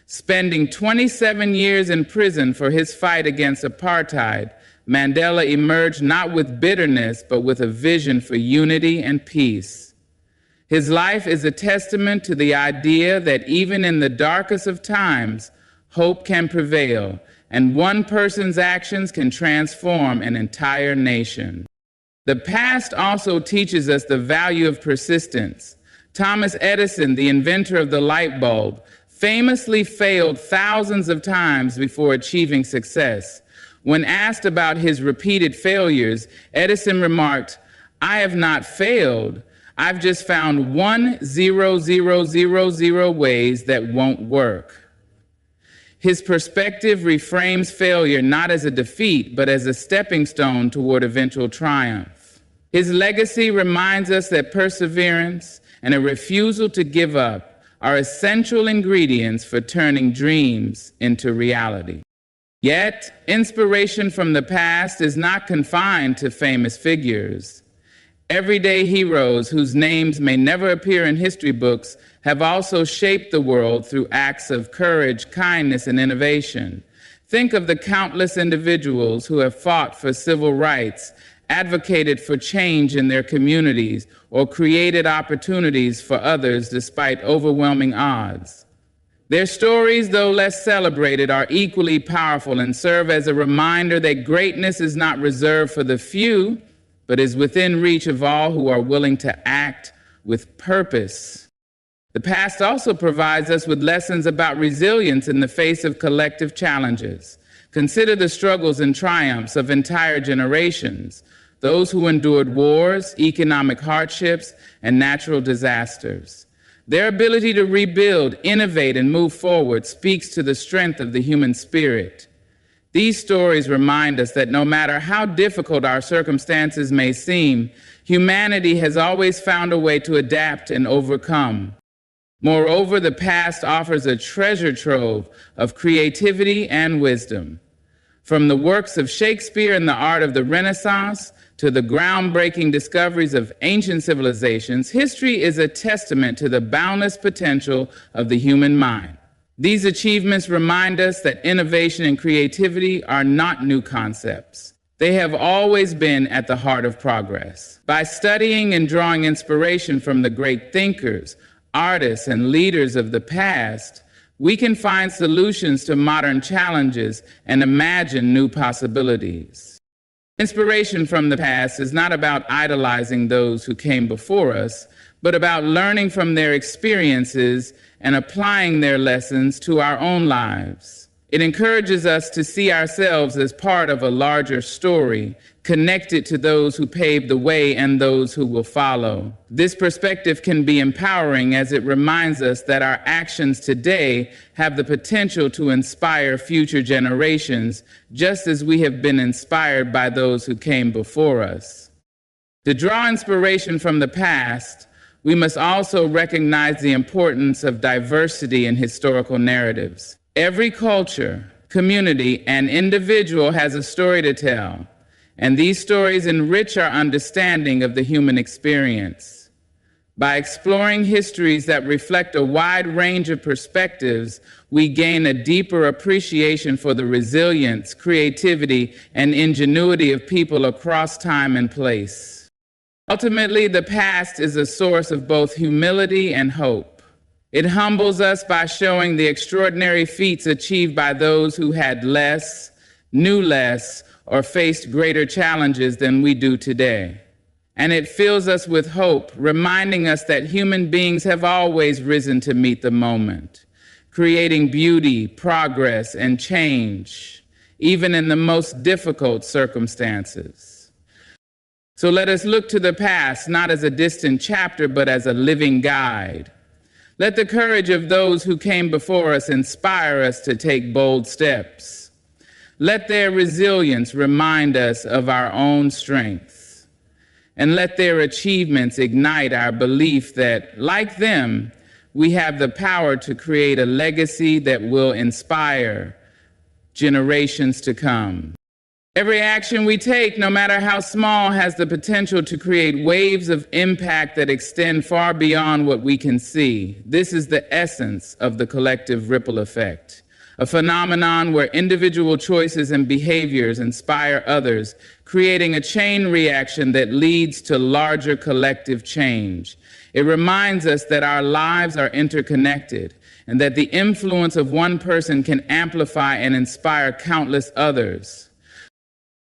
Spending 27 years in prison for his fight against apartheid, Mandela emerged not with bitterness, but with a vision for unity and peace. His life is a testament to the idea that even in the darkest of times, hope can prevail, and one person's actions can transform an entire nation. The past also teaches us the value of persistence. Thomas Edison, the inventor of the light bulb, famously failed thousands of times before achieving success. When asked about his repeated failures, Edison remarked, "I have not failed. I've just found 1,0,0,0,0 ways that won't work." His perspective reframes failure not as a defeat, but as a stepping stone toward eventual triumph. His legacy reminds us that perseverance and a refusal to give up are essential ingredients for turning dreams into reality. Yet, inspiration from the past is not confined to famous figures. Everyday heroes whose names may never appear in history books have also shaped the world through acts of courage, kindness, and innovation. Think of the countless individuals who have fought for civil rights, advocated for change in their communities, or created opportunities for others despite overwhelming odds. Their stories, though less celebrated, are equally powerful and serve as a reminder that greatness is not reserved for the few, but is within reach of all who are willing to act with purpose. The past also provides us with lessons about resilience in the face of collective challenges. Consider the struggles and triumphs of entire generations, those who endured wars, economic hardships, and natural disasters. Their ability to rebuild, innovate, and move forward speaks to the strength of the human spirit. These stories remind us that no matter how difficult our circumstances may seem, humanity has always found a way to adapt and overcome. Moreover, the past offers a treasure trove of creativity and wisdom. From the works of Shakespeare and the art of the Renaissance to the groundbreaking discoveries of ancient civilizations, history is a testament to the boundless potential of the human mind. These achievements remind us that innovation and creativity are not new concepts. They have always been at the heart of progress. By studying and drawing inspiration from the great thinkers, artists, and leaders of the past, we can find solutions to modern challenges and imagine new possibilities. Inspiration from the past is not about idolizing those who came before us, but about learning from their experiences and applying their lessons to our own lives. It encourages us to see ourselves as part of a larger story, connected to those who paved the way and those who will follow. This perspective can be empowering as it reminds us that our actions today have the potential to inspire future generations, just as we have been inspired by those who came before us. To draw inspiration from the past, we must also recognize the importance of diversity in historical narratives. Every culture, community, and individual has a story to tell, and these stories enrich our understanding of the human experience. By exploring histories that reflect a wide range of perspectives, we gain a deeper appreciation for the resilience, creativity, and ingenuity of people across time and place. Ultimately, the past is a source of both humility and hope. It humbles us by showing the extraordinary feats achieved by those who had less, knew less, or faced greater challenges than we do today. And it fills us with hope, reminding us that human beings have always risen to meet the moment, creating beauty, progress, and change, even in the most difficult circumstances. So let us look to the past, not as a distant chapter, but as a living guide. Let the courage of those who came before us inspire us to take bold steps. Let their resilience remind us of our own strength. And let their achievements ignite our belief that, like them, we have the power to create a legacy that will inspire generations to come. Every action we take, no matter how small, has the potential to create waves of impact that extend far beyond what we can see. This is the essence of the collective ripple effect, a phenomenon where individual choices and behaviors inspire others, creating a chain reaction that leads to larger collective change. It reminds us that our lives are interconnected and that the influence of one person can amplify and inspire countless others.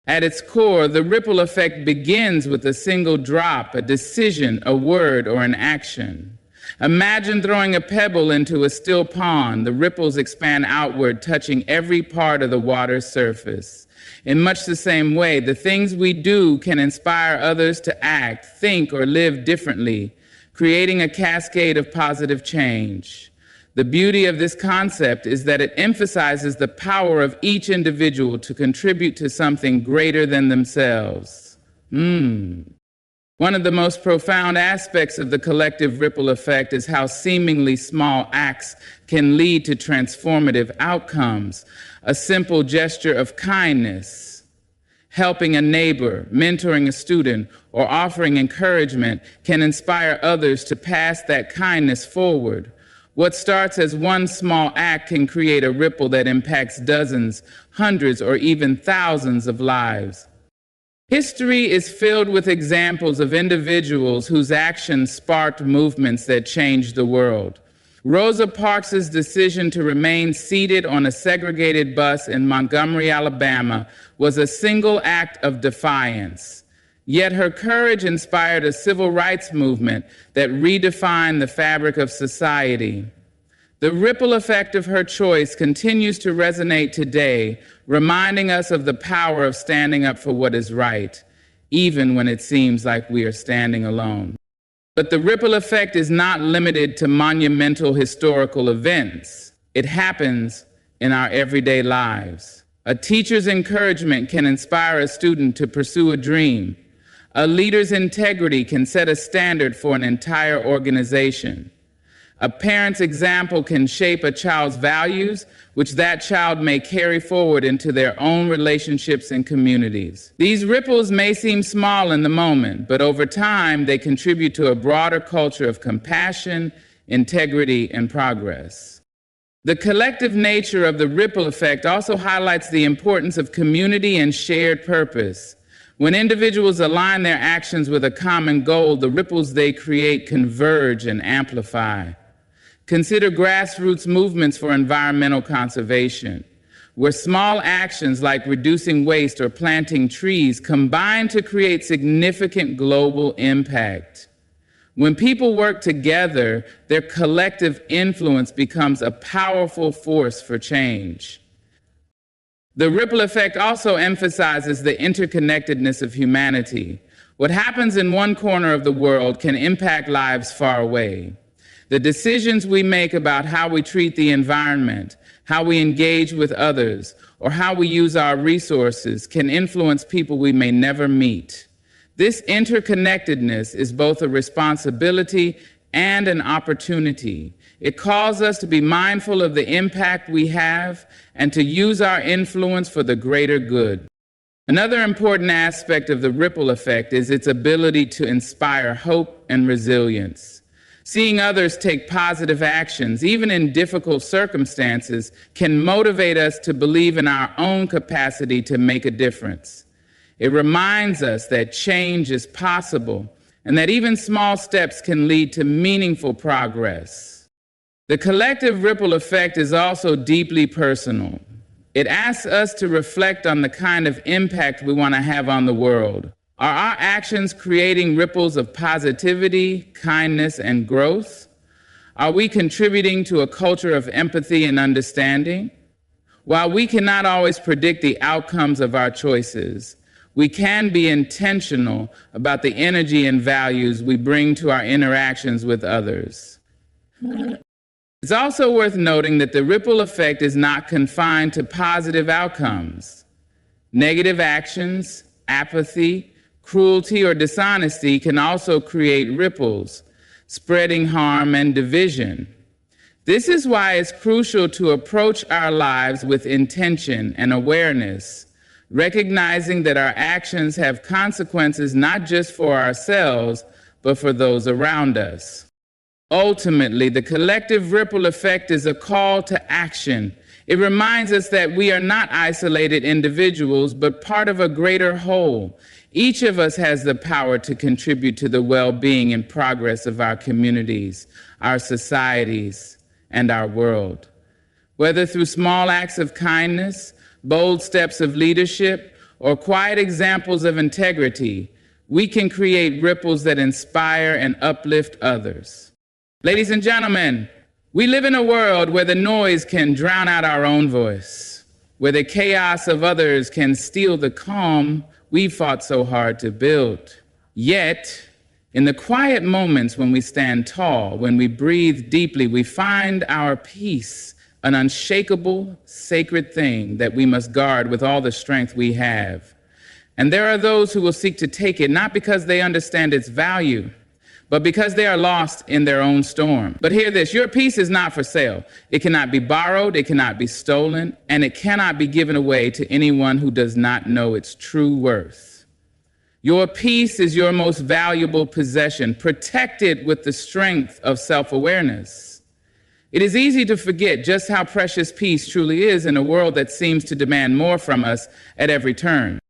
At its core, the ripple effect begins with a single drop, a decision, a word, or an action. Imagine throwing a pebble into a still pond. The ripples expand outward, touching every part of the water's surface. In much the same way, the things we do can inspire others to act, think, or live differently, creating a cascade of positive change. The beauty of this concept is that it emphasizes the power of each individual to contribute to something greater than themselves. One of the most profound aspects of the collective ripple effect is how seemingly small acts can lead to transformative outcomes. A simple gesture of kindness, helping a neighbor, mentoring a student, or offering encouragement can inspire others to pass that kindness forward. What starts as one small act can create a ripple that impacts dozens, hundreds, or even thousands of lives. History is filled with examples of individuals whose actions sparked movements that changed the world. Rosa Parks' decision to remain seated on a segregated bus in Montgomery, Alabama, was a single act of defiance. Yet her courage inspired a civil rights movement that redefined the fabric of society. The ripple effect of her choice continues to resonate today, reminding us of the power of standing up for what is right, even when it seems like we are standing alone. But the ripple effect is not limited to monumental historical events. It happens in our everyday lives. A teacher's encouragement can inspire a student to pursue a dream. A leader's integrity can set a standard for an entire organization. A parent's example can shape a child's values, which that child may carry forward into their own relationships and communities. These ripples may seem small in the moment, but over time they contribute to a broader culture of compassion, integrity, and progress. The collective nature of the ripple effect also highlights the importance of community and shared purpose. When individuals align their actions with a common goal, the ripples they create converge and amplify. Consider grassroots movements for environmental conservation, where small actions like reducing waste or planting trees combine to create significant global impact. When people work together, their collective influence becomes a powerful force for change. The ripple effect also emphasizes the interconnectedness of humanity. What happens in one corner of the world can impact lives far away. The decisions we make about how we treat the environment, how we engage with others, or how we use our resources can influence people we may never meet. This interconnectedness is both a responsibility and an opportunity. It calls us to be mindful of the impact we have and to use our influence for the greater good. Another important aspect of the ripple effect is its ability to inspire hope and resilience. Seeing others take positive actions, even in difficult circumstances, can motivate us to believe in our own capacity to make a difference. It reminds us that change is possible and that even small steps can lead to meaningful progress. The collective ripple effect is also deeply personal. It asks us to reflect on the kind of impact we want to have on the world. Are our actions creating ripples of positivity, kindness, and growth? Are we contributing to a culture of empathy and understanding? While we cannot always predict the outcomes of our choices, we can be intentional about the energy and values we bring to our interactions with others. It's also worth noting that the ripple effect is not confined to positive outcomes. Negative actions, apathy, cruelty, or dishonesty can also create ripples, spreading harm and division. This is why it's crucial to approach our lives with intention and awareness, recognizing that our actions have consequences not just for ourselves, but for those around us. Ultimately, the collective ripple effect is a call to action. It reminds us that we are not isolated individuals, but part of a greater whole. Each of us has the power to contribute to the well-being and progress of our communities, our societies, and our world. Whether through small acts of kindness, bold steps of leadership, or quiet examples of integrity, we can create ripples that inspire and uplift others. Ladies and gentlemen, we live in a world where the noise can drown out our own voice, where the chaos of others can steal the calm we fought so hard to build. Yet, In the quiet moments when we stand tall, when we breathe deeply, we find our peace, an unshakable, sacred thing that we must guard with all the strength we have. And there are those who will seek to take it, not because they understand its value, but because they are lost in their own storm. But hear this, your peace is not for sale. It cannot be borrowed, it cannot be stolen, and it cannot be given away to anyone who does not know its true worth. Your peace is your most valuable possession. Protect it with the strength of self-awareness. It is easy to forget just how precious peace truly is in a world that seems to demand more from us at every turn.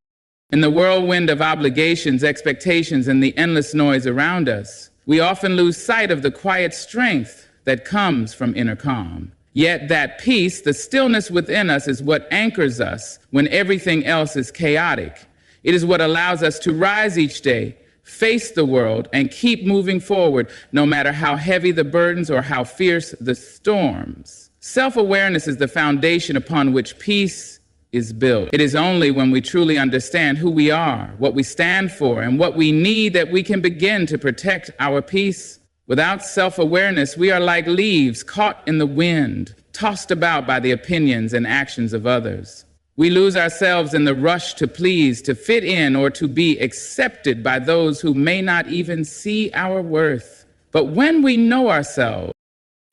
In the whirlwind of obligations, expectations, and the endless noise around us, we often lose sight of the quiet strength that comes from inner calm. Yet that peace, the stillness within us, is what anchors us when everything else is chaotic. It is what allows us to rise each day, face the world, and keep moving forward, no matter how heavy the burdens or how fierce the storms. Self-awareness is the foundation upon which peace is built. It is only when we truly understand who we are, what we stand for, and what we need that we can begin to protect our peace. Without self-awareness, we are like leaves caught in the wind, tossed about by the opinions and actions of others. We lose ourselves in the rush to please, to fit in, or to be accepted by those who may not even see our worth. But when we know ourselves,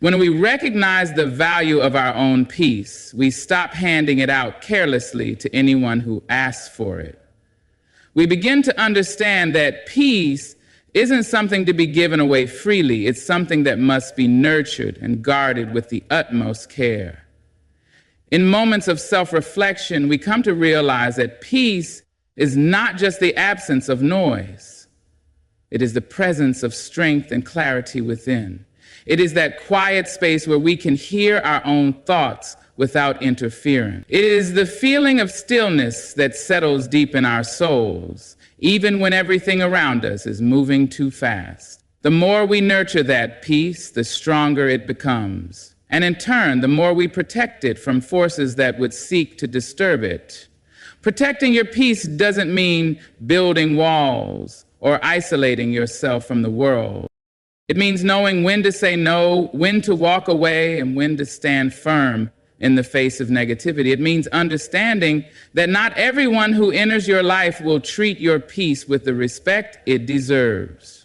when we recognize the value of our own peace, we stop handing it out carelessly to anyone who asks for it. We begin to understand that peace isn't something to be given away freely. It's something that must be nurtured and guarded with the utmost care. In moments of self-reflection, we come to realize that peace is not just the absence of noise. It is the presence of strength and clarity within. It is that quiet space where we can hear our own thoughts without interference. It is the feeling of stillness that settles deep in our souls, even when everything around us is moving too fast. The more we nurture that peace, the stronger it becomes. And in turn, the more we protect it from forces that would seek to disturb it. Protecting your peace doesn't mean building walls or isolating yourself from the world. It means knowing when to say no, when to walk away, and when to stand firm in the face of negativity. It means understanding that not everyone who enters your life will treat your peace with the respect it deserves.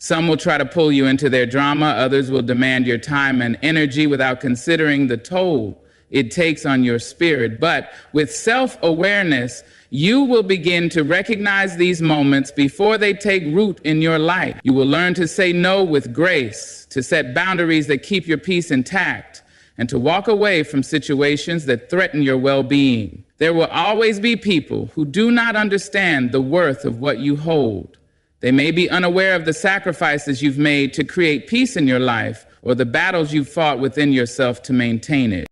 Some will try to pull you into their drama. Others will demand your time and energy without considering the toll it takes on your spirit. But with self-awareness, you will begin to recognize these moments before they take root in your life. You will learn to say no with grace, to set boundaries that keep your peace intact, and to walk away from situations that threaten your well-being. There will always be people who do not understand the worth of what you hold. They may be unaware of the sacrifices you've made to create peace in your life or the battles you've fought within yourself to maintain it.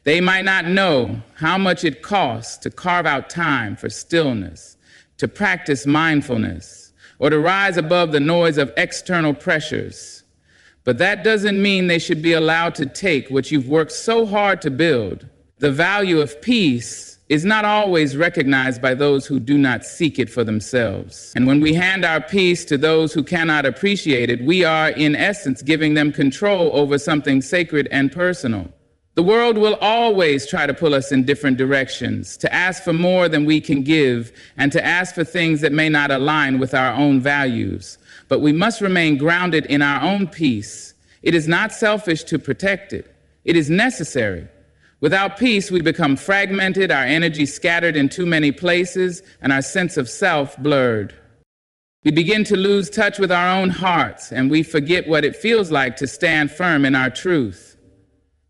They might not know how much it costs to carve out time for stillness, to practice mindfulness, or to rise above the noise of external pressures. But that doesn't mean they should be allowed to take what you've worked so hard to build. The value of peace is not always recognized by those who do not seek it for themselves. And when we hand our peace to those who cannot appreciate it, we are, in essence, giving them control over something sacred and personal. The world will always try to pull us in different directions, to ask for more than we can give, and to ask for things that may not align with our own values. But we must remain grounded in our own peace. It is not selfish to protect it. It is necessary. Without peace, we become fragmented, our energy scattered in too many places, and our sense of self blurred. We begin to lose touch with our own hearts, and we forget what it feels like to stand firm in our truth.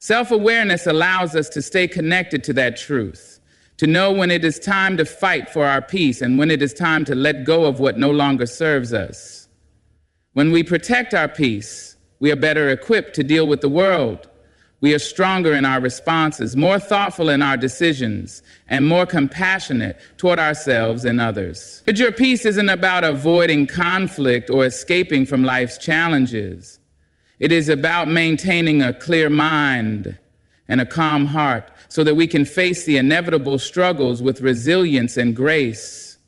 Self-awareness allows us to stay connected to that truth, to know when it is time to fight for our peace and when it is time to let go of what no longer serves us. When we protect our peace, we are better equipped to deal with the world. We are stronger in our responses, more thoughtful in our decisions, and more compassionate toward ourselves and others. But your peace isn't about avoiding conflict or escaping from life's challenges. It is about maintaining a clear mind and a calm heart so that we can face the inevitable struggles with resilience and grace.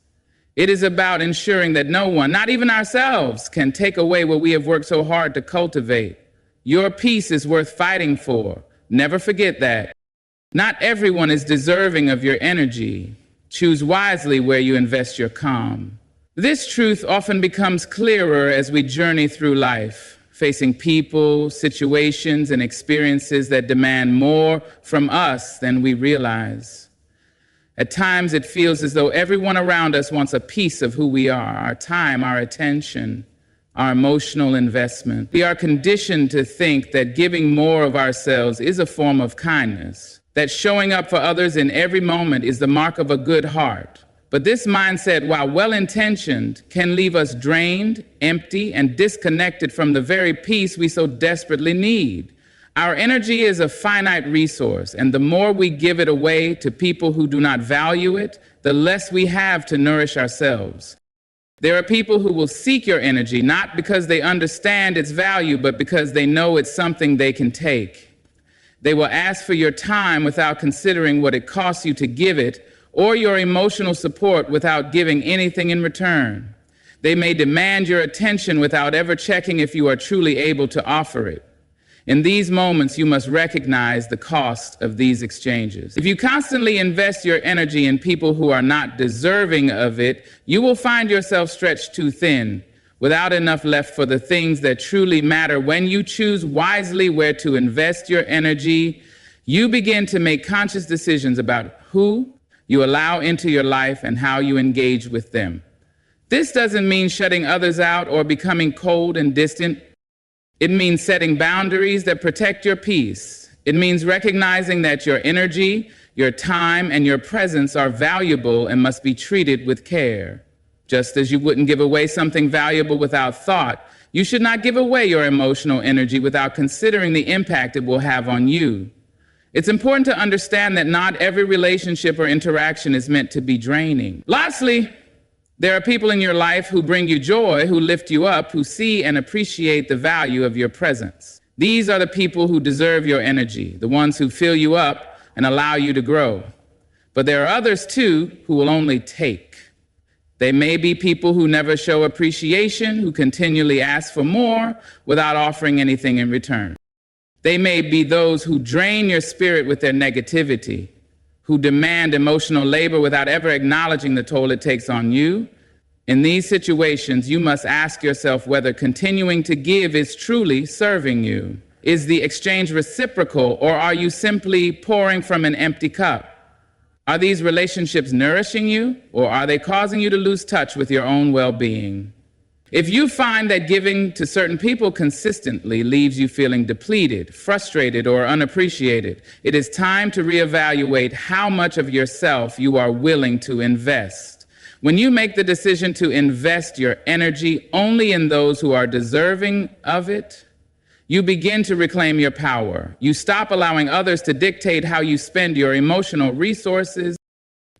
It is about ensuring that no one, not even ourselves, can take away what we have worked so hard to cultivate. Your peace is worth fighting for. Never forget that. Not everyone is deserving of your energy. Choose wisely where you invest your calm. This truth often becomes clearer as we journey through life, facing people, situations, and experiences that demand more from us than we realize. At times, it feels as though everyone around us wants a piece of who we are, our time, our attention, our emotional investment. We are conditioned to think that giving more of ourselves is a form of kindness, that showing up for others in every moment is the mark of a good heart. But this mindset, while well-intentioned, can leave us drained, empty, and disconnected from the very peace we so desperately need. Our energy is a finite resource, and the more we give it away to people who do not value it, the less we have to nourish ourselves. There are people who will seek your energy, not because they understand its value, but because they know it's something they can take. They will ask for your time without considering what it costs you to give it, or your emotional support without giving anything in return. They may demand your attention without ever checking if you are truly able to offer it. In these moments, you must recognize the cost of these exchanges. If you constantly invest your energy in people who are not deserving of it, you will find yourself stretched too thin, without enough left for the things that truly matter. When you choose wisely where to invest your energy, you begin to make conscious decisions about who you allow into your life and how you engage with them. This doesn't mean shutting others out or becoming cold and distant. It means setting boundaries that protect your peace. It means recognizing that your energy, your time, and your presence are valuable and must be treated with care. Just as you wouldn't give away something valuable without thought, you should not give away your emotional energy without considering the impact it will have on you. It's important to understand that not every relationship or interaction is meant to be draining. Lastly, there are people in your life who bring you joy, who lift you up, who see and appreciate the value of your presence. These are the people who deserve your energy, the ones who fill you up and allow you to grow. But there are others, too, who will only take. They may be people who never show appreciation, who continually ask for more without offering anything in return. They may be those who drain your spirit with their negativity, who demand emotional labor without ever acknowledging the toll it takes on you. In these situations, you must ask yourself whether continuing to give is truly serving you. Is the exchange reciprocal, or are you simply pouring from an empty cup? Are these relationships nourishing you, or are they causing you to lose touch with your own well-being? If you find that giving to certain people consistently leaves you feeling depleted, frustrated, or unappreciated, it is time to reevaluate how much of yourself you are willing to invest. When you make the decision to invest your energy only in those who are deserving of it, you begin to reclaim your power. You stop allowing others to dictate how you spend your emotional resources,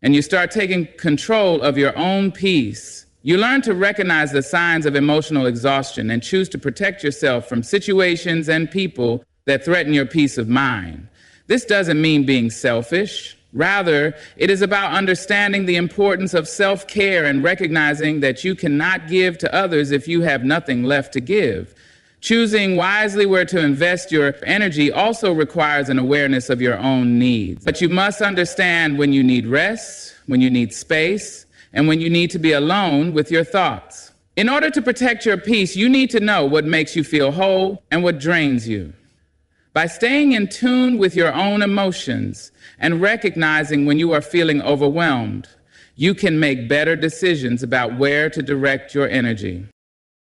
and you start taking control of your own peace. You learn to recognize the signs of emotional exhaustion and choose to protect yourself from situations and people that threaten your peace of mind. This doesn't mean being selfish. Rather, it is about understanding the importance of self-care and recognizing that you cannot give to others if you have nothing left to give. Choosing wisely where to invest your energy also requires an awareness of your own needs. But you must understand when you need rest, when you need space, and when you need to be alone with your thoughts. In order to protect your peace, you need to know what makes you feel whole and what drains you. By staying in tune with your own emotions and recognizing when you are feeling overwhelmed, you can make better decisions about where to direct your energy.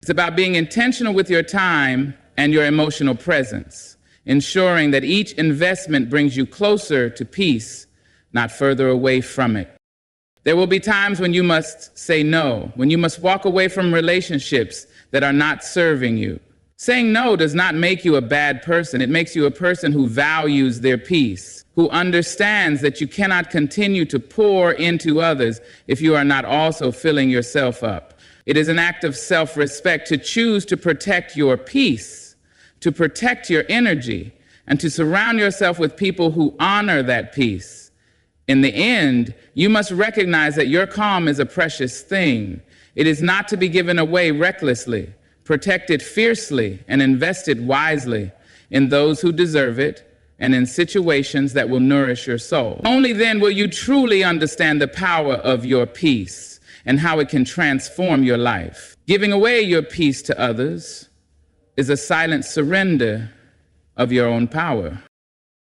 It's about being intentional with your time and your emotional presence, ensuring that each investment brings you closer to peace, not further away from it. There will be times when you must say no, when you must walk away from relationships that are not serving you. Saying no does not make you a bad person. It makes you a person who values their peace, who understands that you cannot continue to pour into others if you are not also filling yourself up. It is an act of self-respect to choose to protect your peace, to protect your energy, and to surround yourself with people who honor that peace. In the end, you must recognize that your calm is a precious thing. It is not to be given away recklessly, protected fiercely, and invested wisely in those who deserve it and in situations that will nourish your soul. Only then will you truly understand the power of your peace and how it can transform your life. Giving away your peace to others is a silent surrender of your own power.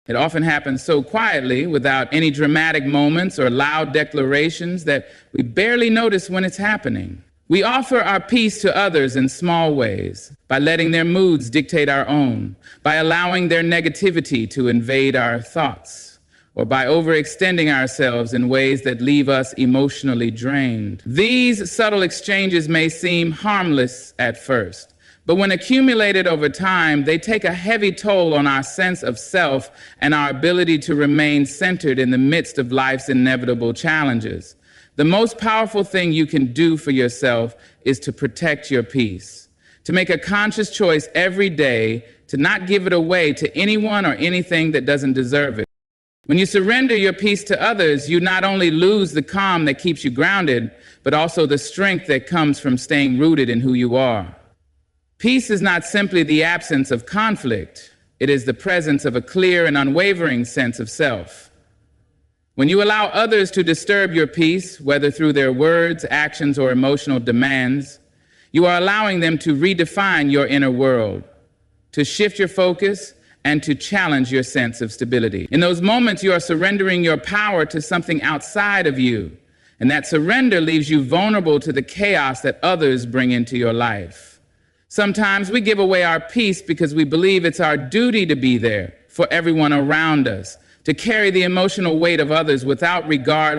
It often happens so quietly, without any dramatic moments or loud declarations, that we barely notice when it's happening. We offer our peace to others in small ways, by letting their moods dictate our own, by allowing their negativity to invade our thoughts, or by overextending ourselves in ways that leave us emotionally drained. These subtle exchanges may seem harmless at first, but when accumulated over time, they take a heavy toll on our sense of self and our ability to remain centered in the midst of life's inevitable challenges. The most powerful thing you can do for yourself is to protect your peace, to make a conscious choice every day to not give it away to anyone or anything that doesn't deserve it. When you surrender your peace to others, you not only lose the calm that keeps you grounded, but also the strength that comes from staying rooted in who you are. Peace is not simply the absence of conflict. It is the presence of a clear and unwavering sense of self. When you allow others to disturb your peace, whether through their words, actions, or emotional demands, you are allowing them to redefine your inner world, to shift your focus, and to challenge your sense of stability. In those moments, you are surrendering your power to something outside of you, and that surrender leaves you vulnerable to the chaos that others bring into your life. Sometimes we give away our peace because we believe it's our duty to be there for everyone around us, to carry the emotional weight of others without regard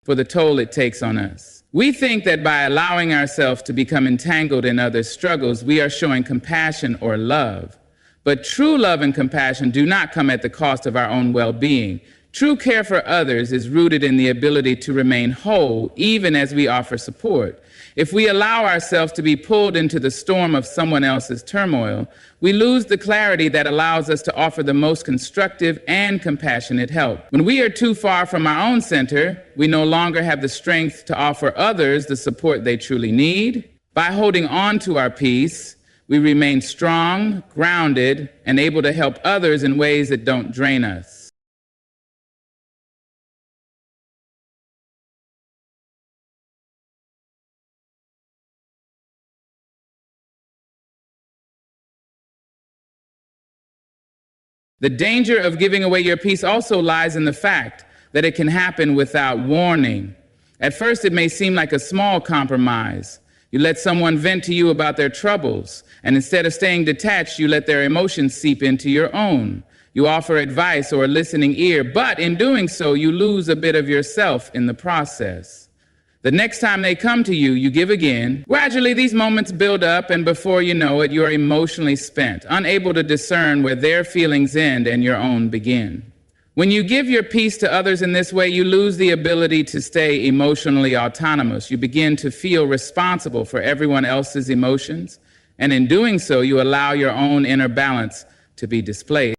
for the toll it takes on us. We think that by allowing ourselves to become entangled in others' struggles, we are showing compassion or love. But true love and compassion do not come at the cost of our own well-being. True care for others is rooted in the ability to remain whole, even as we offer support. If we allow ourselves to be pulled into the storm of someone else's turmoil, we lose the clarity that allows us to offer the most constructive and compassionate help. When we are too far from our own center, we no longer have the strength to offer others the support they truly need. By holding on to our peace, we remain strong, grounded, and able to help others in ways that don't drain us. The danger of giving away your peace also lies in the fact that it can happen without warning. At first, it may seem like a small compromise. You let someone vent to you about their troubles, and instead of staying detached, you let their emotions seep into your own. You offer advice or a listening ear, but in doing so, you lose a bit of yourself in the process. The next time they come to you, you give again. Gradually, these moments build up, and before you know it, you're emotionally spent, unable to discern where their feelings end and your own begin. When you give your peace to others in this way, you lose the ability to stay emotionally autonomous. You begin to feel responsible for everyone else's emotions, and in doing so, you allow your own inner balance to be displaced.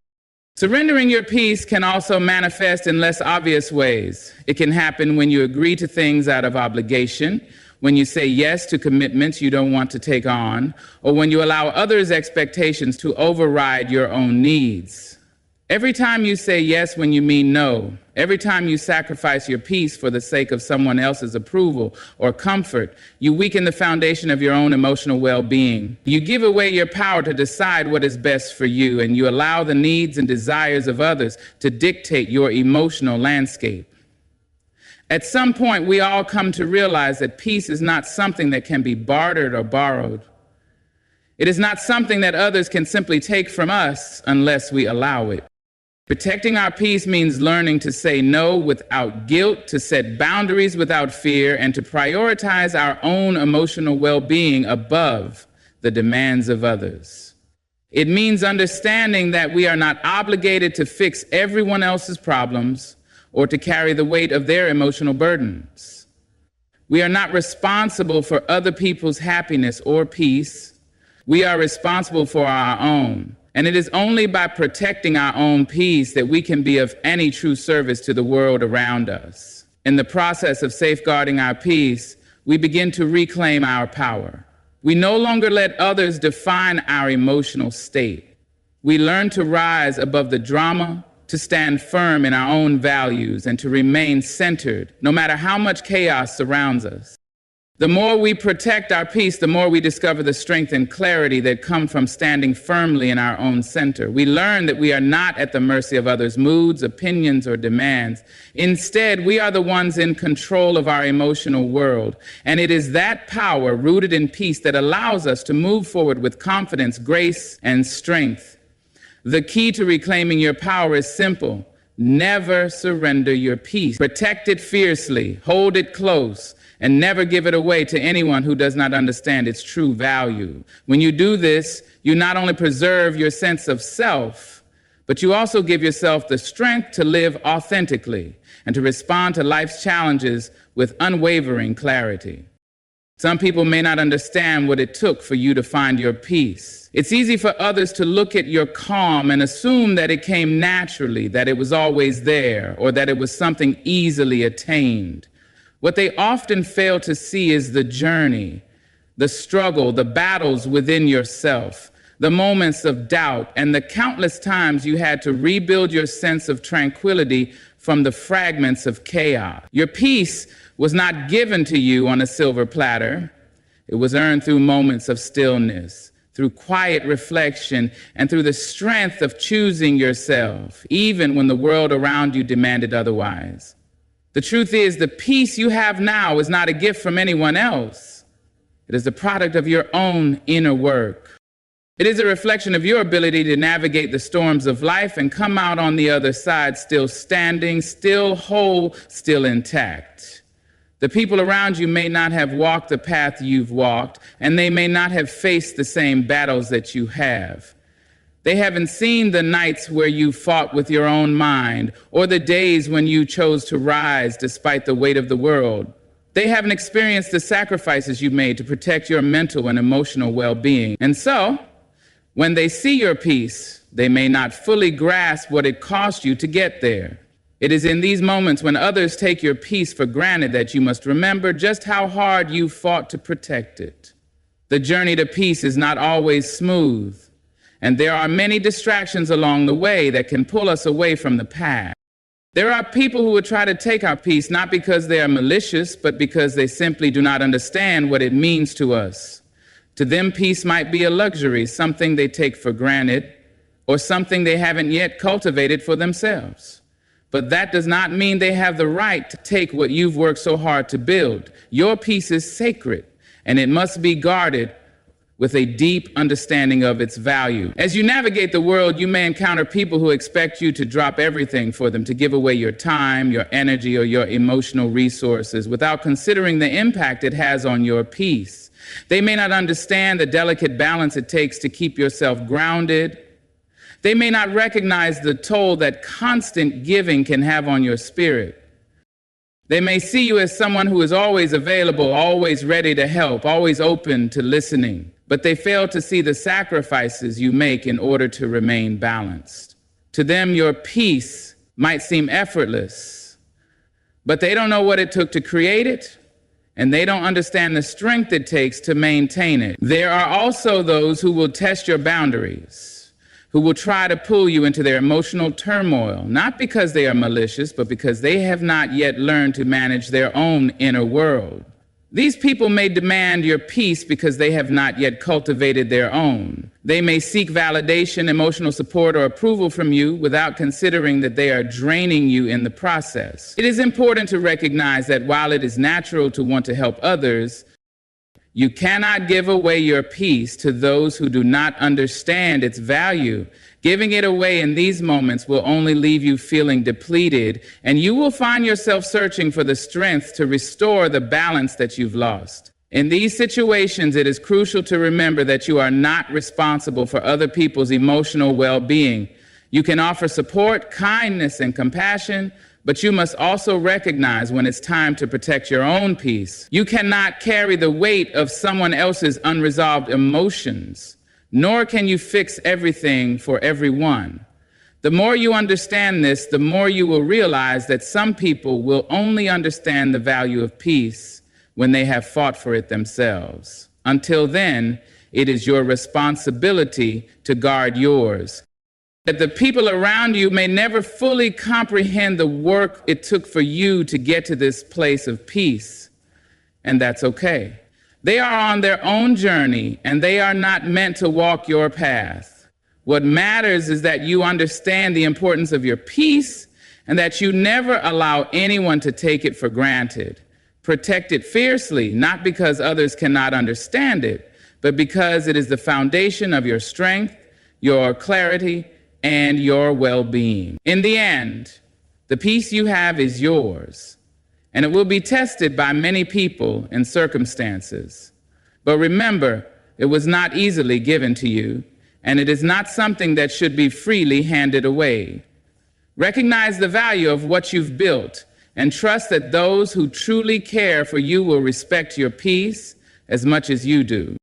Surrendering your peace can also manifest in less obvious ways. It can happen when you agree to things out of obligation, when you say yes to commitments you don't want to take on, or when you allow others' expectations to override your own needs. Every time you say yes when you mean no, every time you sacrifice your peace for the sake of someone else's approval or comfort, you weaken the foundation of your own emotional well-being. You give away your power to decide what is best for you, and you allow the needs and desires of others to dictate your emotional landscape. At some point, we all come to realize that peace is not something that can be bartered or borrowed. It is not something that others can simply take from us unless we allow it. Protecting our peace means learning to say no without guilt, to set boundaries without fear, and to prioritize our own emotional well-being above the demands of others. It means understanding that we are not obligated to fix everyone else's problems or to carry the weight of their emotional burdens. We are not responsible for other people's happiness or peace. We are responsible for our own. And it is only by protecting our own peace that we can be of any true service to the world around us. In the process of safeguarding our peace, we begin to reclaim our power. We no longer let others define our emotional state. We learn to rise above the drama, to stand firm in our own values, and to remain centered, no matter how much chaos surrounds us. The more we protect our peace, the more we discover the strength and clarity that come from standing firmly in our own center. We learn that we are not at the mercy of others' moods, opinions, or demands. Instead, we are the ones in control of our emotional world. And it is that power rooted in peace that allows us to move forward with confidence, grace, and strength. The key to reclaiming your power is simple. Never surrender your peace. Protect it fiercely, hold it close, and never give it away to anyone who does not understand its true value. When you do this, you not only preserve your sense of self, but you also give yourself the strength to live authentically and to respond to life's challenges with unwavering clarity. Some people may not understand what it took for you to find your peace. It's easy for others to look at your calm and assume that it came naturally, that it was always there, or that it was something easily attained. What they often fail to see is the journey, the struggle, the battles within yourself, the moments of doubt, and the countless times you had to rebuild your sense of tranquility from the fragments of chaos. Your peace was not given to you on a silver platter. It was earned through moments of stillness, through quiet reflection, and through the strength of choosing yourself, even when the world around you demanded otherwise. The truth is, the peace you have now is not a gift from anyone else. It is the product of your own inner work. It is a reflection of your ability to navigate the storms of life and come out on the other side still standing, still whole, still intact. The people around you may not have walked the path you've walked, and they may not have faced the same battles that you have. They haven't seen the nights where you fought with your own mind, or the days when you chose to rise despite the weight of the world. They haven't experienced the sacrifices you made to protect your mental and emotional well-being. And so, when they see your peace, they may not fully grasp what it cost you to get there. It is in these moments when others take your peace for granted that you must remember just how hard you fought to protect it. The journey to peace is not always smooth, and there are many distractions along the way that can pull us away from the path. There are people who will try to take our peace not because they are malicious, but because they simply do not understand what it means to us. To them, peace might be a luxury, something they take for granted, or something they haven't yet cultivated for themselves. But that does not mean they have the right to take what you've worked so hard to build. Your peace is sacred, and it must be guarded with a deep understanding of its value. As you navigate the world, you may encounter people who expect you to drop everything for them, to give away your time, your energy, or your emotional resources without considering the impact it has on your peace. They may not understand the delicate balance it takes to keep yourself grounded. They may not recognize the toll that constant giving can have on your spirit. They may see you as someone who is always available, always ready to help, always open to listening, but they fail to see the sacrifices you make in order to remain balanced. To them, your peace might seem effortless, but they don't know what it took to create it, and they don't understand the strength it takes to maintain it. There are also those who will test your boundaries, who will try to pull you into their emotional turmoil, not because they are malicious, but because they have not yet learned to manage their own inner world. These people may demand your peace because they have not yet cultivated their own. They may seek validation, emotional support, or approval from you without considering that they are draining you in the process. It is important to recognize that while it is natural to want to help others, you cannot give away your peace to those who do not understand its value. Giving it away in these moments will only leave you feeling depleted, and you will find yourself searching for the strength to restore the balance that you've lost. In these situations, it is crucial to remember that you are not responsible for other people's emotional well-being. You can offer support, kindness, and compassion, but you must also recognize when it's time to protect your own peace. You cannot carry the weight of someone else's unresolved emotions. nor can you fix everything for everyone. The more you understand this, the more you will realize that some people will only understand the value of peace when they have fought for it themselves. Until then, it is your responsibility to guard yours. That the people around you may never fully comprehend the work it took for you to get to this place of peace, and that's okay. They are on their own journey, and they are not meant to walk your path. What matters is that you understand the importance of your peace and that you never allow anyone to take it for granted. Protect it fiercely, not because others cannot understand it, but because it is the foundation of your strength, your clarity, and your well-being. In the end, the peace you have is yours, and it will be tested by many people and circumstances. But remember, it was not easily given to you, and it is not something that should be freely handed away. Recognize the value of what you've built, and trust that those who truly care for you will respect your peace as much as you do.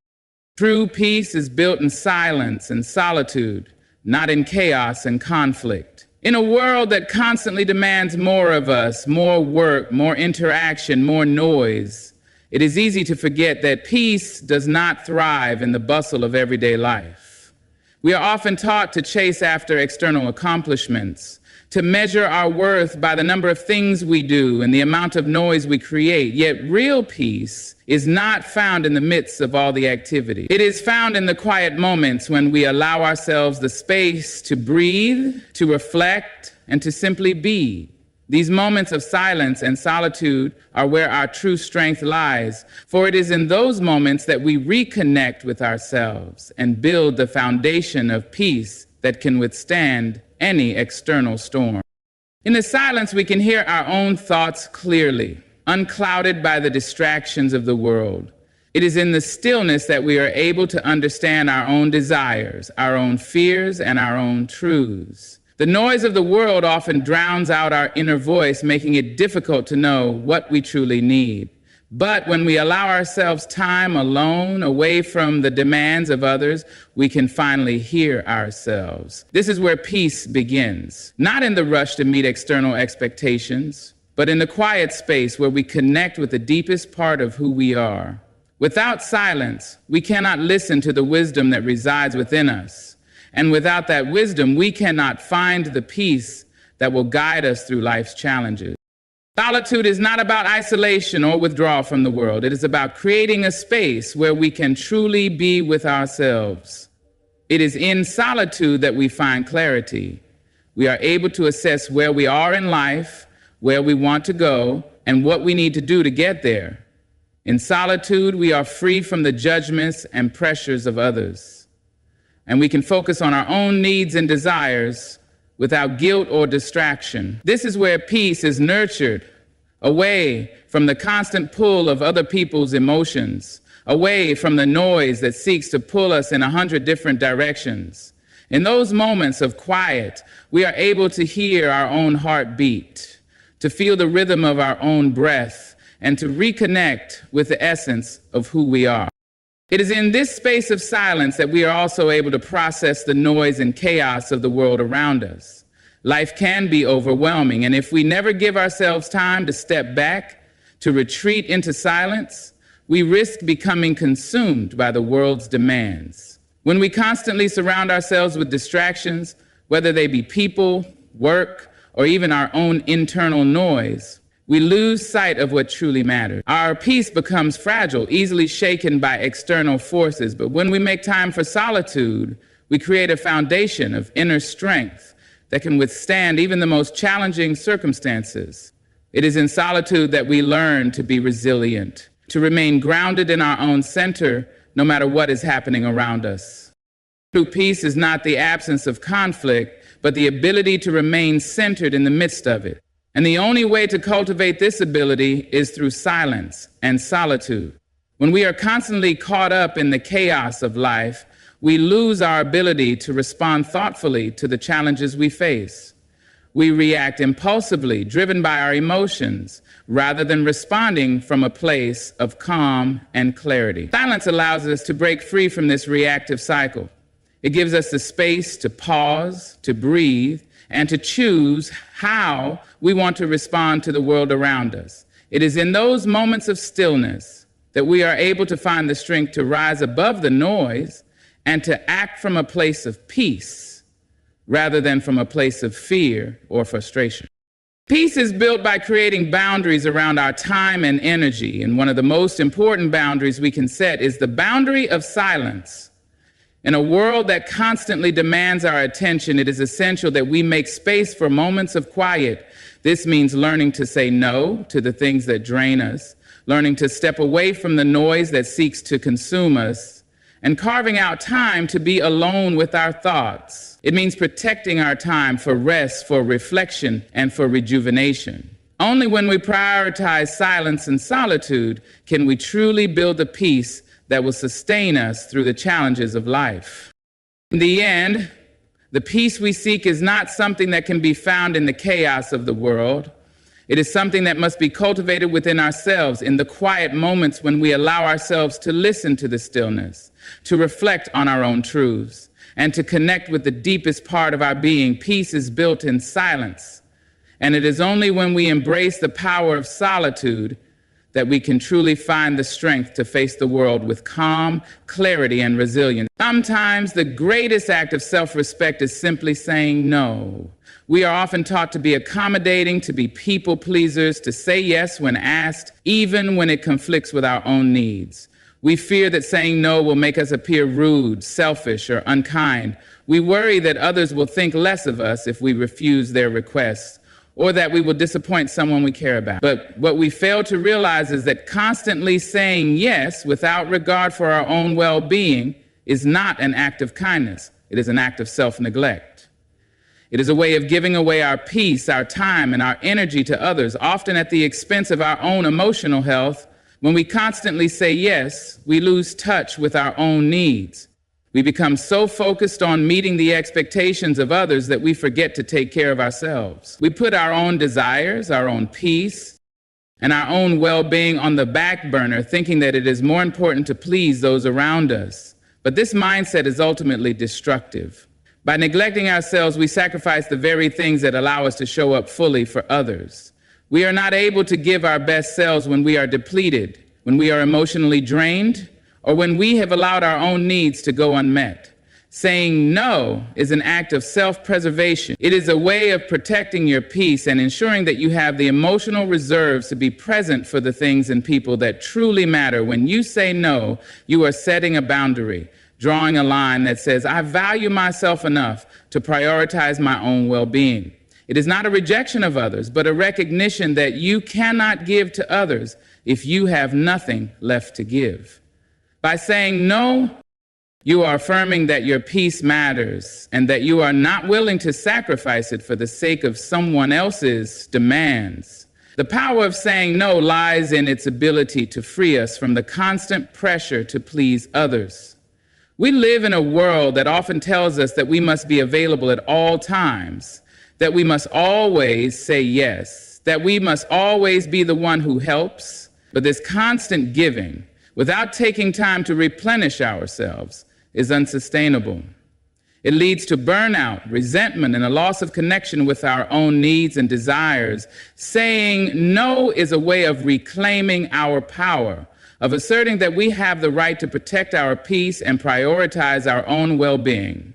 True peace is built in silence and solitude, not in chaos and conflict. In a world that constantly demands more of us, more work, more interaction, more noise, it is easy to forget that peace does not thrive in the bustle of everyday life. We are often taught to chase after external accomplishments, to measure our worth by the number of things we do and the amount of noise we create. Yet real peace is not found in the midst of all the activity. It is found in the quiet moments when we allow ourselves the space to breathe, to reflect, and to simply be. These moments of silence and solitude are where our true strength lies, for it is in those moments that we reconnect with ourselves and build the foundation of peace that can withstand any external storm. In the silence, we can hear our own thoughts clearly, unclouded by the distractions of the world. It is in the stillness that we are able to understand our own desires, our own fears, and our own truths. The noise of the world often drowns out our inner voice, making it difficult to know what we truly need. But when we allow ourselves time alone, away from the demands of others, we can finally hear ourselves. This is where peace begins, not in the rush to meet external expectations, but in the quiet space where we connect with the deepest part of who we are. Without silence, we cannot listen to the wisdom that resides within us. And without that wisdom, we cannot find the peace that will guide us through life's challenges. Solitude is not about isolation or withdrawal from the world. It is about creating a space where we can truly be with ourselves. It is in solitude that we find clarity. We are able to assess where we are in life, where we want to go, and what we need to do to get there. In solitude, we are free from the judgments and pressures of others, and we can focus on our own needs and desires without guilt or distraction. This is where peace is nurtured, away from the constant pull of other people's emotions, away from the noise that seeks to pull us in 100 different directions. In those moments of quiet, we are able to hear our own heartbeat, to feel the rhythm of our own breath, and to reconnect with the essence of who we are. It is in this space of silence that we are also able to process the noise and chaos of the world around us. Life can be overwhelming, and if we never give ourselves time to step back, to retreat into silence, we risk becoming consumed by the world's demands. When we constantly surround ourselves with distractions, whether they be people, work, or even our own internal noise, we lose sight of what truly matters. Our peace becomes fragile, easily shaken by external forces. But when we make time for solitude, we create a foundation of inner strength that can withstand even the most challenging circumstances. It is in solitude that we learn to be resilient, to remain grounded in our own center, no matter what is happening around us. True peace is not the absence of conflict, but the ability to remain centered in the midst of it. And the only way to cultivate this ability is through silence and solitude. When we are constantly caught up in the chaos of life, we lose our ability to respond thoughtfully to the challenges we face. We react impulsively, driven by our emotions, rather than responding from a place of calm and clarity. Silence allows us to break free from this reactive cycle. It gives us the space to pause, to breathe, and to choose how we want to respond to the world around us. It is in those moments of stillness that we are able to find the strength to rise above the noise and to act from a place of peace rather than from a place of fear or frustration. Peace is built by creating boundaries around our time and energy, and one of the most important boundaries we can set is the boundary of silence. In a world that constantly demands our attention, it is essential that we make space for moments of quiet. This means learning to say no to the things that drain us, learning to step away from the noise that seeks to consume us, and carving out time to be alone with our thoughts. It means protecting our time for rest, for reflection, and for rejuvenation. Only when we prioritize silence and solitude can we truly build a peace that will sustain us through the challenges of life. In the end, the peace we seek is not something that can be found in the chaos of the world. It is something that must be cultivated within ourselves in the quiet moments when we allow ourselves to listen to the stillness, to reflect on our own truths, and to connect with the deepest part of our being. Peace is built in silence, and it is only when we embrace the power of solitude that we can truly find the strength to face the world with calm, clarity, and resilience. Sometimes the greatest act of self-respect is simply saying no. We are often taught to be accommodating, to be people pleasers, to say yes when asked, even when it conflicts with our own needs. We fear that saying no will make us appear rude, selfish, or unkind. We worry that others will think less of us if we refuse their requests, or that we will disappoint someone we care about. But what we fail to realize is that constantly saying yes without regard for our own well-being is not an act of kindness. It is an act of self-neglect. It is a way of giving away our peace, our time, and our energy to others, often at the expense of our own emotional health. When we constantly say yes, we lose touch with our own needs. We become so focused on meeting the expectations of others that we forget to take care of ourselves. We put our own desires, our own peace, and our own well-being on the back burner, thinking that it is more important to please those around us. But this mindset is ultimately destructive. By neglecting ourselves, we sacrifice the very things that allow us to show up fully for others. We are not able to give our best selves when we are depleted, when we are emotionally drained, or when we have allowed our own needs to go unmet. Saying no is an act of self-preservation. It is a way of protecting your peace and ensuring that you have the emotional reserves to be present for the things and people that truly matter. When you say no, you are setting a boundary, drawing a line that says, I value myself enough to prioritize my own well-being. It is not a rejection of others, but a recognition that you cannot give to others if you have nothing left to give. By saying no, you are affirming that your peace matters and that you are not willing to sacrifice it for the sake of someone else's demands. The power of saying no lies in its ability to free us from the constant pressure to please others. We live in a world that often tells us that we must be available at all times, that we must always say yes, that we must always be the one who helps. But this constant giving, without taking time to replenish ourselves, is unsustainable. It leads to burnout, resentment, and a loss of connection with our own needs and desires. Saying no is a way of reclaiming our power, of asserting that we have the right to protect our peace and prioritize our own well-being.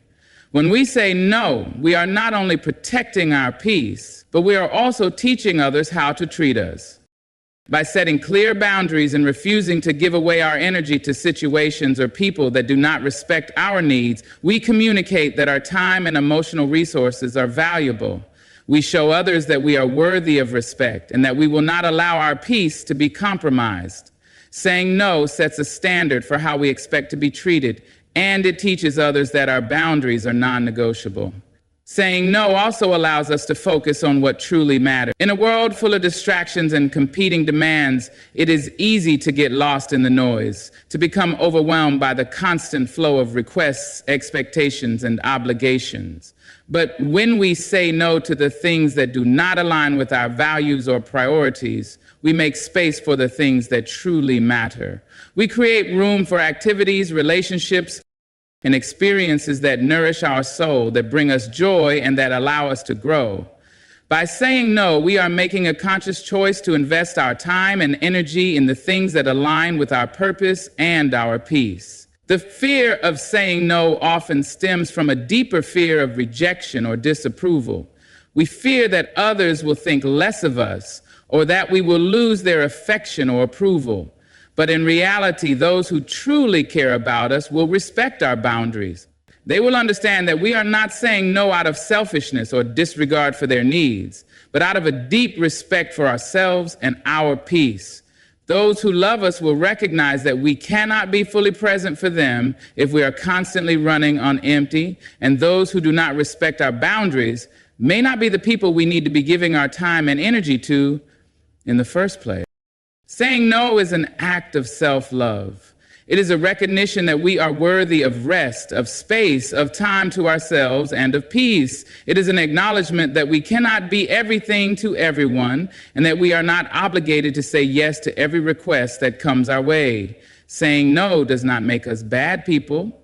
When we say no, we are not only protecting our peace, but we are also teaching others how to treat us. By setting clear boundaries and refusing to give away our energy to situations or people that do not respect our needs, we communicate that our time and emotional resources are valuable. We show others that we are worthy of respect and that we will not allow our peace to be compromised. Saying no sets a standard for how we expect to be treated, and it teaches others that our boundaries are non-negotiable. Saying no also allows us to focus on what truly matters. In a world full of distractions and competing demands, it is easy to get lost in the noise, to become overwhelmed by the constant flow of requests, expectations, and obligations. But when we say no to the things that do not align with our values or priorities, we make space for the things that truly matter. We create room for activities, relationships, and experiences that nourish our soul, that bring us joy, and that allow us to grow. By saying no, we are making a conscious choice to invest our time and energy in the things that align with our purpose and our peace. The fear of saying no often stems from a deeper fear of rejection or disapproval. We fear that others will think less of us or that we will lose their affection or approval. But in reality, those who truly care about us will respect our boundaries. They will understand that we are not saying no out of selfishness or disregard for their needs, but out of a deep respect for ourselves and our peace. Those who love us will recognize that we cannot be fully present for them if we are constantly running on empty, and those who do not respect our boundaries may not be the people we need to be giving our time and energy to in the first place. Saying no is an act of self-love. It is a recognition that we are worthy of rest, of space, of time to ourselves, and of peace. It is an acknowledgement that we cannot be everything to everyone, and that we are not obligated to say yes to every request that comes our way. Saying no does not make us bad people.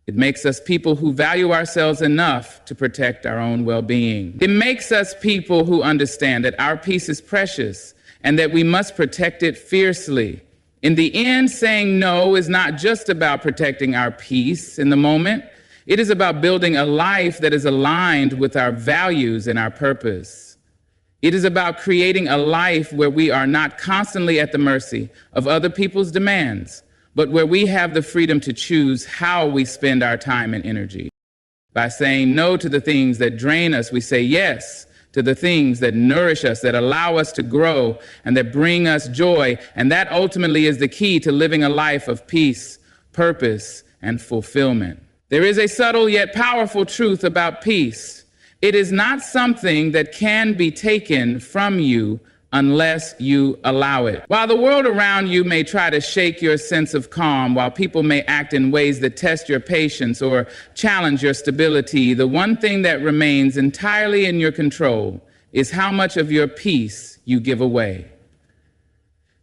It makes us people who value ourselves enough to protect our own well-being. It makes us people who understand that our peace is precious and that we must protect it fiercely. In the end, saying no is not just about protecting our peace in the moment. It is about building a life that is aligned with our values and our purpose. It is about creating a life where we are not constantly at the mercy of other people's demands, but where we have the freedom to choose how we spend our time and energy. By saying no to the things that drain us, we say yes to the things that nourish us, that allow us to grow, and that bring us joy. And that ultimately is the key to living a life of peace, purpose, and fulfillment. There is a subtle yet powerful truth about peace. It is not something that can be taken from you unless you allow it. While the world around you may try to shake your sense of calm, while people may act in ways that test your patience or challenge your stability, the one thing that remains entirely in your control is how much of your peace you give away.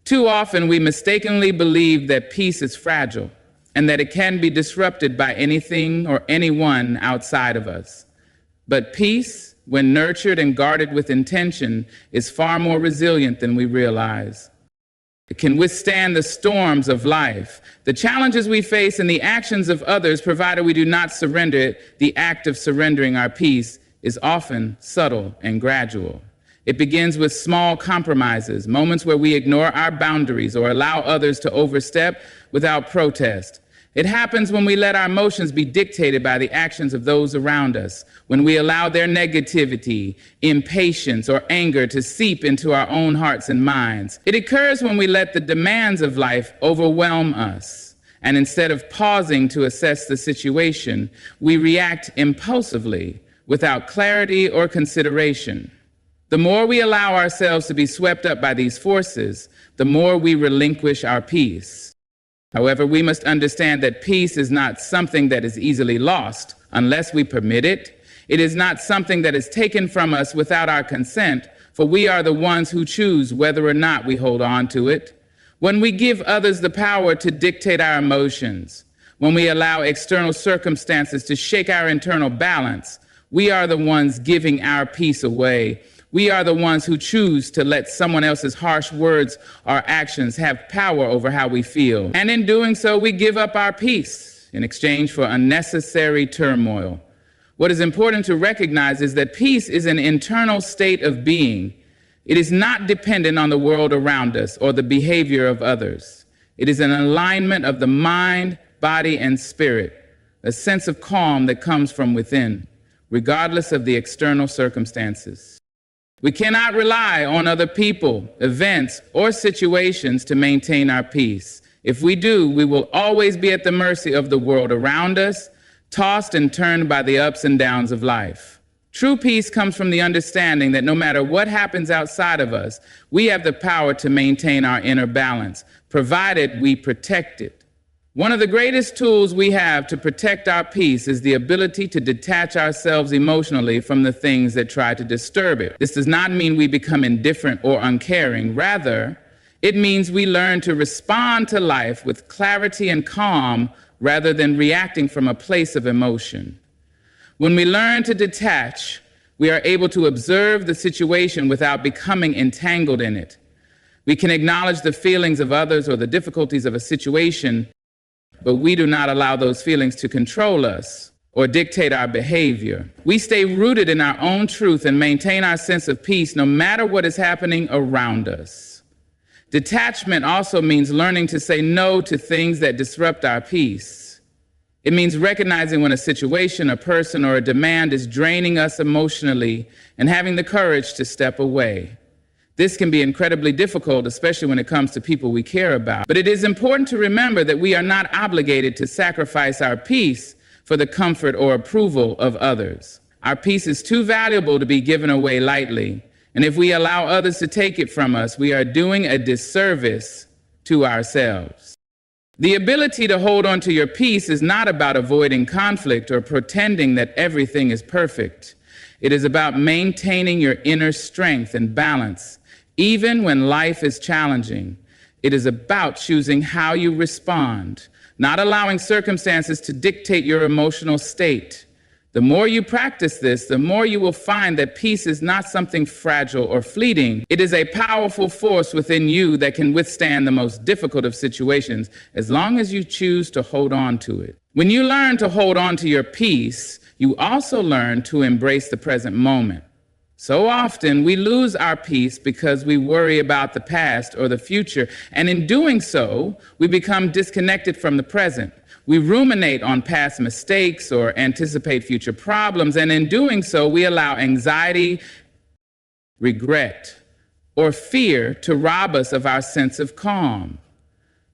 Too often, we mistakenly believe that peace is fragile and that it can be disrupted by anything or anyone outside of us. But peace, when nurtured and guarded with intention, is far more resilient than we realize. It can withstand the storms of life, the challenges we face, and the actions of others, provided we do not surrender it. The act of surrendering our peace is often subtle and gradual. It begins with small compromises, moments where we ignore our boundaries or allow others to overstep without protest. It happens when we let our emotions be dictated by the actions of those around us, when we allow their negativity, impatience, or anger to seep into our own hearts and minds. It occurs when we let the demands of life overwhelm us, and instead of pausing to assess the situation, we react impulsively without clarity or consideration. The more we allow ourselves to be swept up by these forces, the more we relinquish our peace. However, we must understand that peace is not something that is easily lost unless we permit it. It is not something that is taken from us without our consent, for we are the ones who choose whether or not we hold on to it. When we give others the power to dictate our emotions, when we allow external circumstances to shake our internal balance, we are the ones giving our peace away. We are the ones who choose to let someone else's harsh words or actions have power over how we feel. And in doing so, we give up our peace in exchange for unnecessary turmoil. What is important to recognize is that peace is an internal state of being. It is not dependent on the world around us or the behavior of others. It is an alignment of the mind, body, and spirit, a sense of calm that comes from within, regardless of the external circumstances. We cannot rely on other people, events, or situations to maintain our peace. If we do, we will always be at the mercy of the world around us, tossed and turned by the ups and downs of life. True peace comes from the understanding that no matter what happens outside of us, we have the power to maintain our inner balance, provided we protect it. One of the greatest tools we have to protect our peace is the ability to detach ourselves emotionally from the things that try to disturb it. This does not mean we become indifferent or uncaring. Rather, it means we learn to respond to life with clarity and calm rather than reacting from a place of emotion. When we learn to detach, we are able to observe the situation without becoming entangled in it. We can acknowledge the feelings of others or the difficulties of a situation, but we do not allow those feelings to control us or dictate our behavior. We stay rooted in our own truth and maintain our sense of peace no matter what is happening around us. Detachment also means learning to say no to things that disrupt our peace. It means recognizing when a situation, a person, or a demand is draining us emotionally and having the courage to step away. This can be incredibly difficult, especially when it comes to people we care about. But it is important to remember that we are not obligated to sacrifice our peace for the comfort or approval of others. Our peace is too valuable to be given away lightly. And if we allow others to take it from us, we are doing a disservice to ourselves. The ability to hold on to your peace is not about avoiding conflict or pretending that everything is perfect. It is about maintaining your inner strength and balance, even when life is challenging. It is about choosing how you respond, not allowing circumstances to dictate your emotional state. The more you practice this, the more you will find that peace is not something fragile or fleeting. It is a powerful force within you that can withstand the most difficult of situations as long as you choose to hold on to it. When you learn to hold on to your peace, you also learn to embrace the present moment. So often we lose our peace because we worry about the past or the future, and in doing so, we become disconnected from the present. We ruminate on past mistakes or anticipate future problems, and in doing so, we allow anxiety, regret, or fear to rob us of our sense of calm.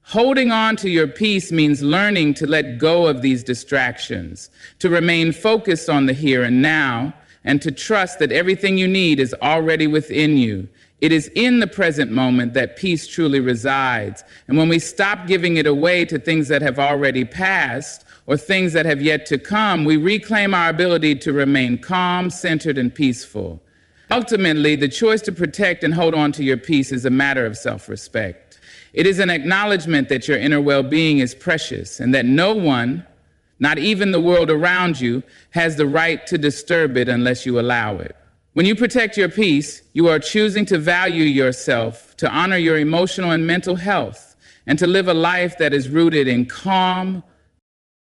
Holding on to your peace means learning to let go of these distractions, to remain focused on the here and now, and to trust that everything you need is already within you. It is in the present moment that peace truly resides. And when we stop giving it away to things that have already passed or things that have yet to come, we reclaim our ability to remain calm, centered, and peaceful. Ultimately, the choice to protect and hold on to your peace is a matter of self-respect. It is an acknowledgement that your inner well-being is precious and that no one, not even the world around you, has the right to disturb it unless you allow it. When you protect your peace, you are choosing to value yourself, to honor your emotional and mental health, and to live a life that is rooted in calm,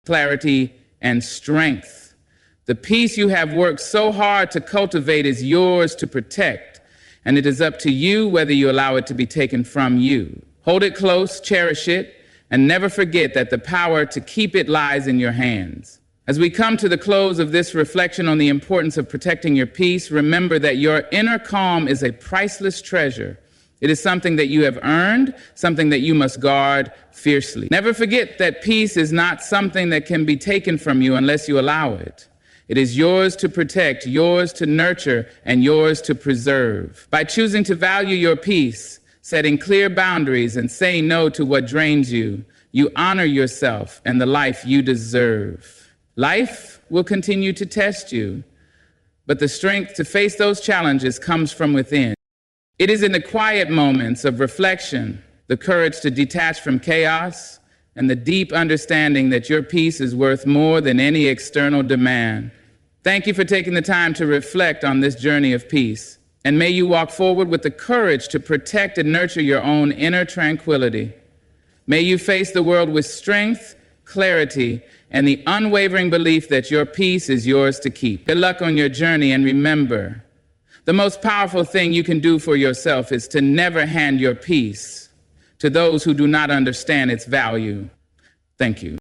clarity, and strength. The peace you have worked so hard to cultivate is yours to protect, and it is up to you whether you allow it to be taken from you. Hold it close, cherish it, and never forget that the power to keep it lies in your hands. As we come to the close of this reflection on the importance of protecting your peace, remember that your inner calm is a priceless treasure. It is something that you have earned, something that you must guard fiercely. Never forget that peace is not something that can be taken from you unless you allow it. It is yours to protect, yours to nurture, and yours to preserve. By choosing to value your peace, setting clear boundaries, and saying no to what drains you, you honor yourself and the life you deserve. Life will continue to test you, but the strength to face those challenges comes from within. It is in the quiet moments of reflection, the courage to detach from chaos, and the deep understanding that your peace is worth more than any external demand. Thank you for taking the time to reflect on this journey of peace, and may you walk forward with the courage to protect and nurture your own inner tranquility. May you face the world with strength, clarity, and the unwavering belief that your peace is yours to keep. Good luck on your journey, and remember, the most powerful thing you can do for yourself is to never hand your peace to those who do not understand its value. Thank you.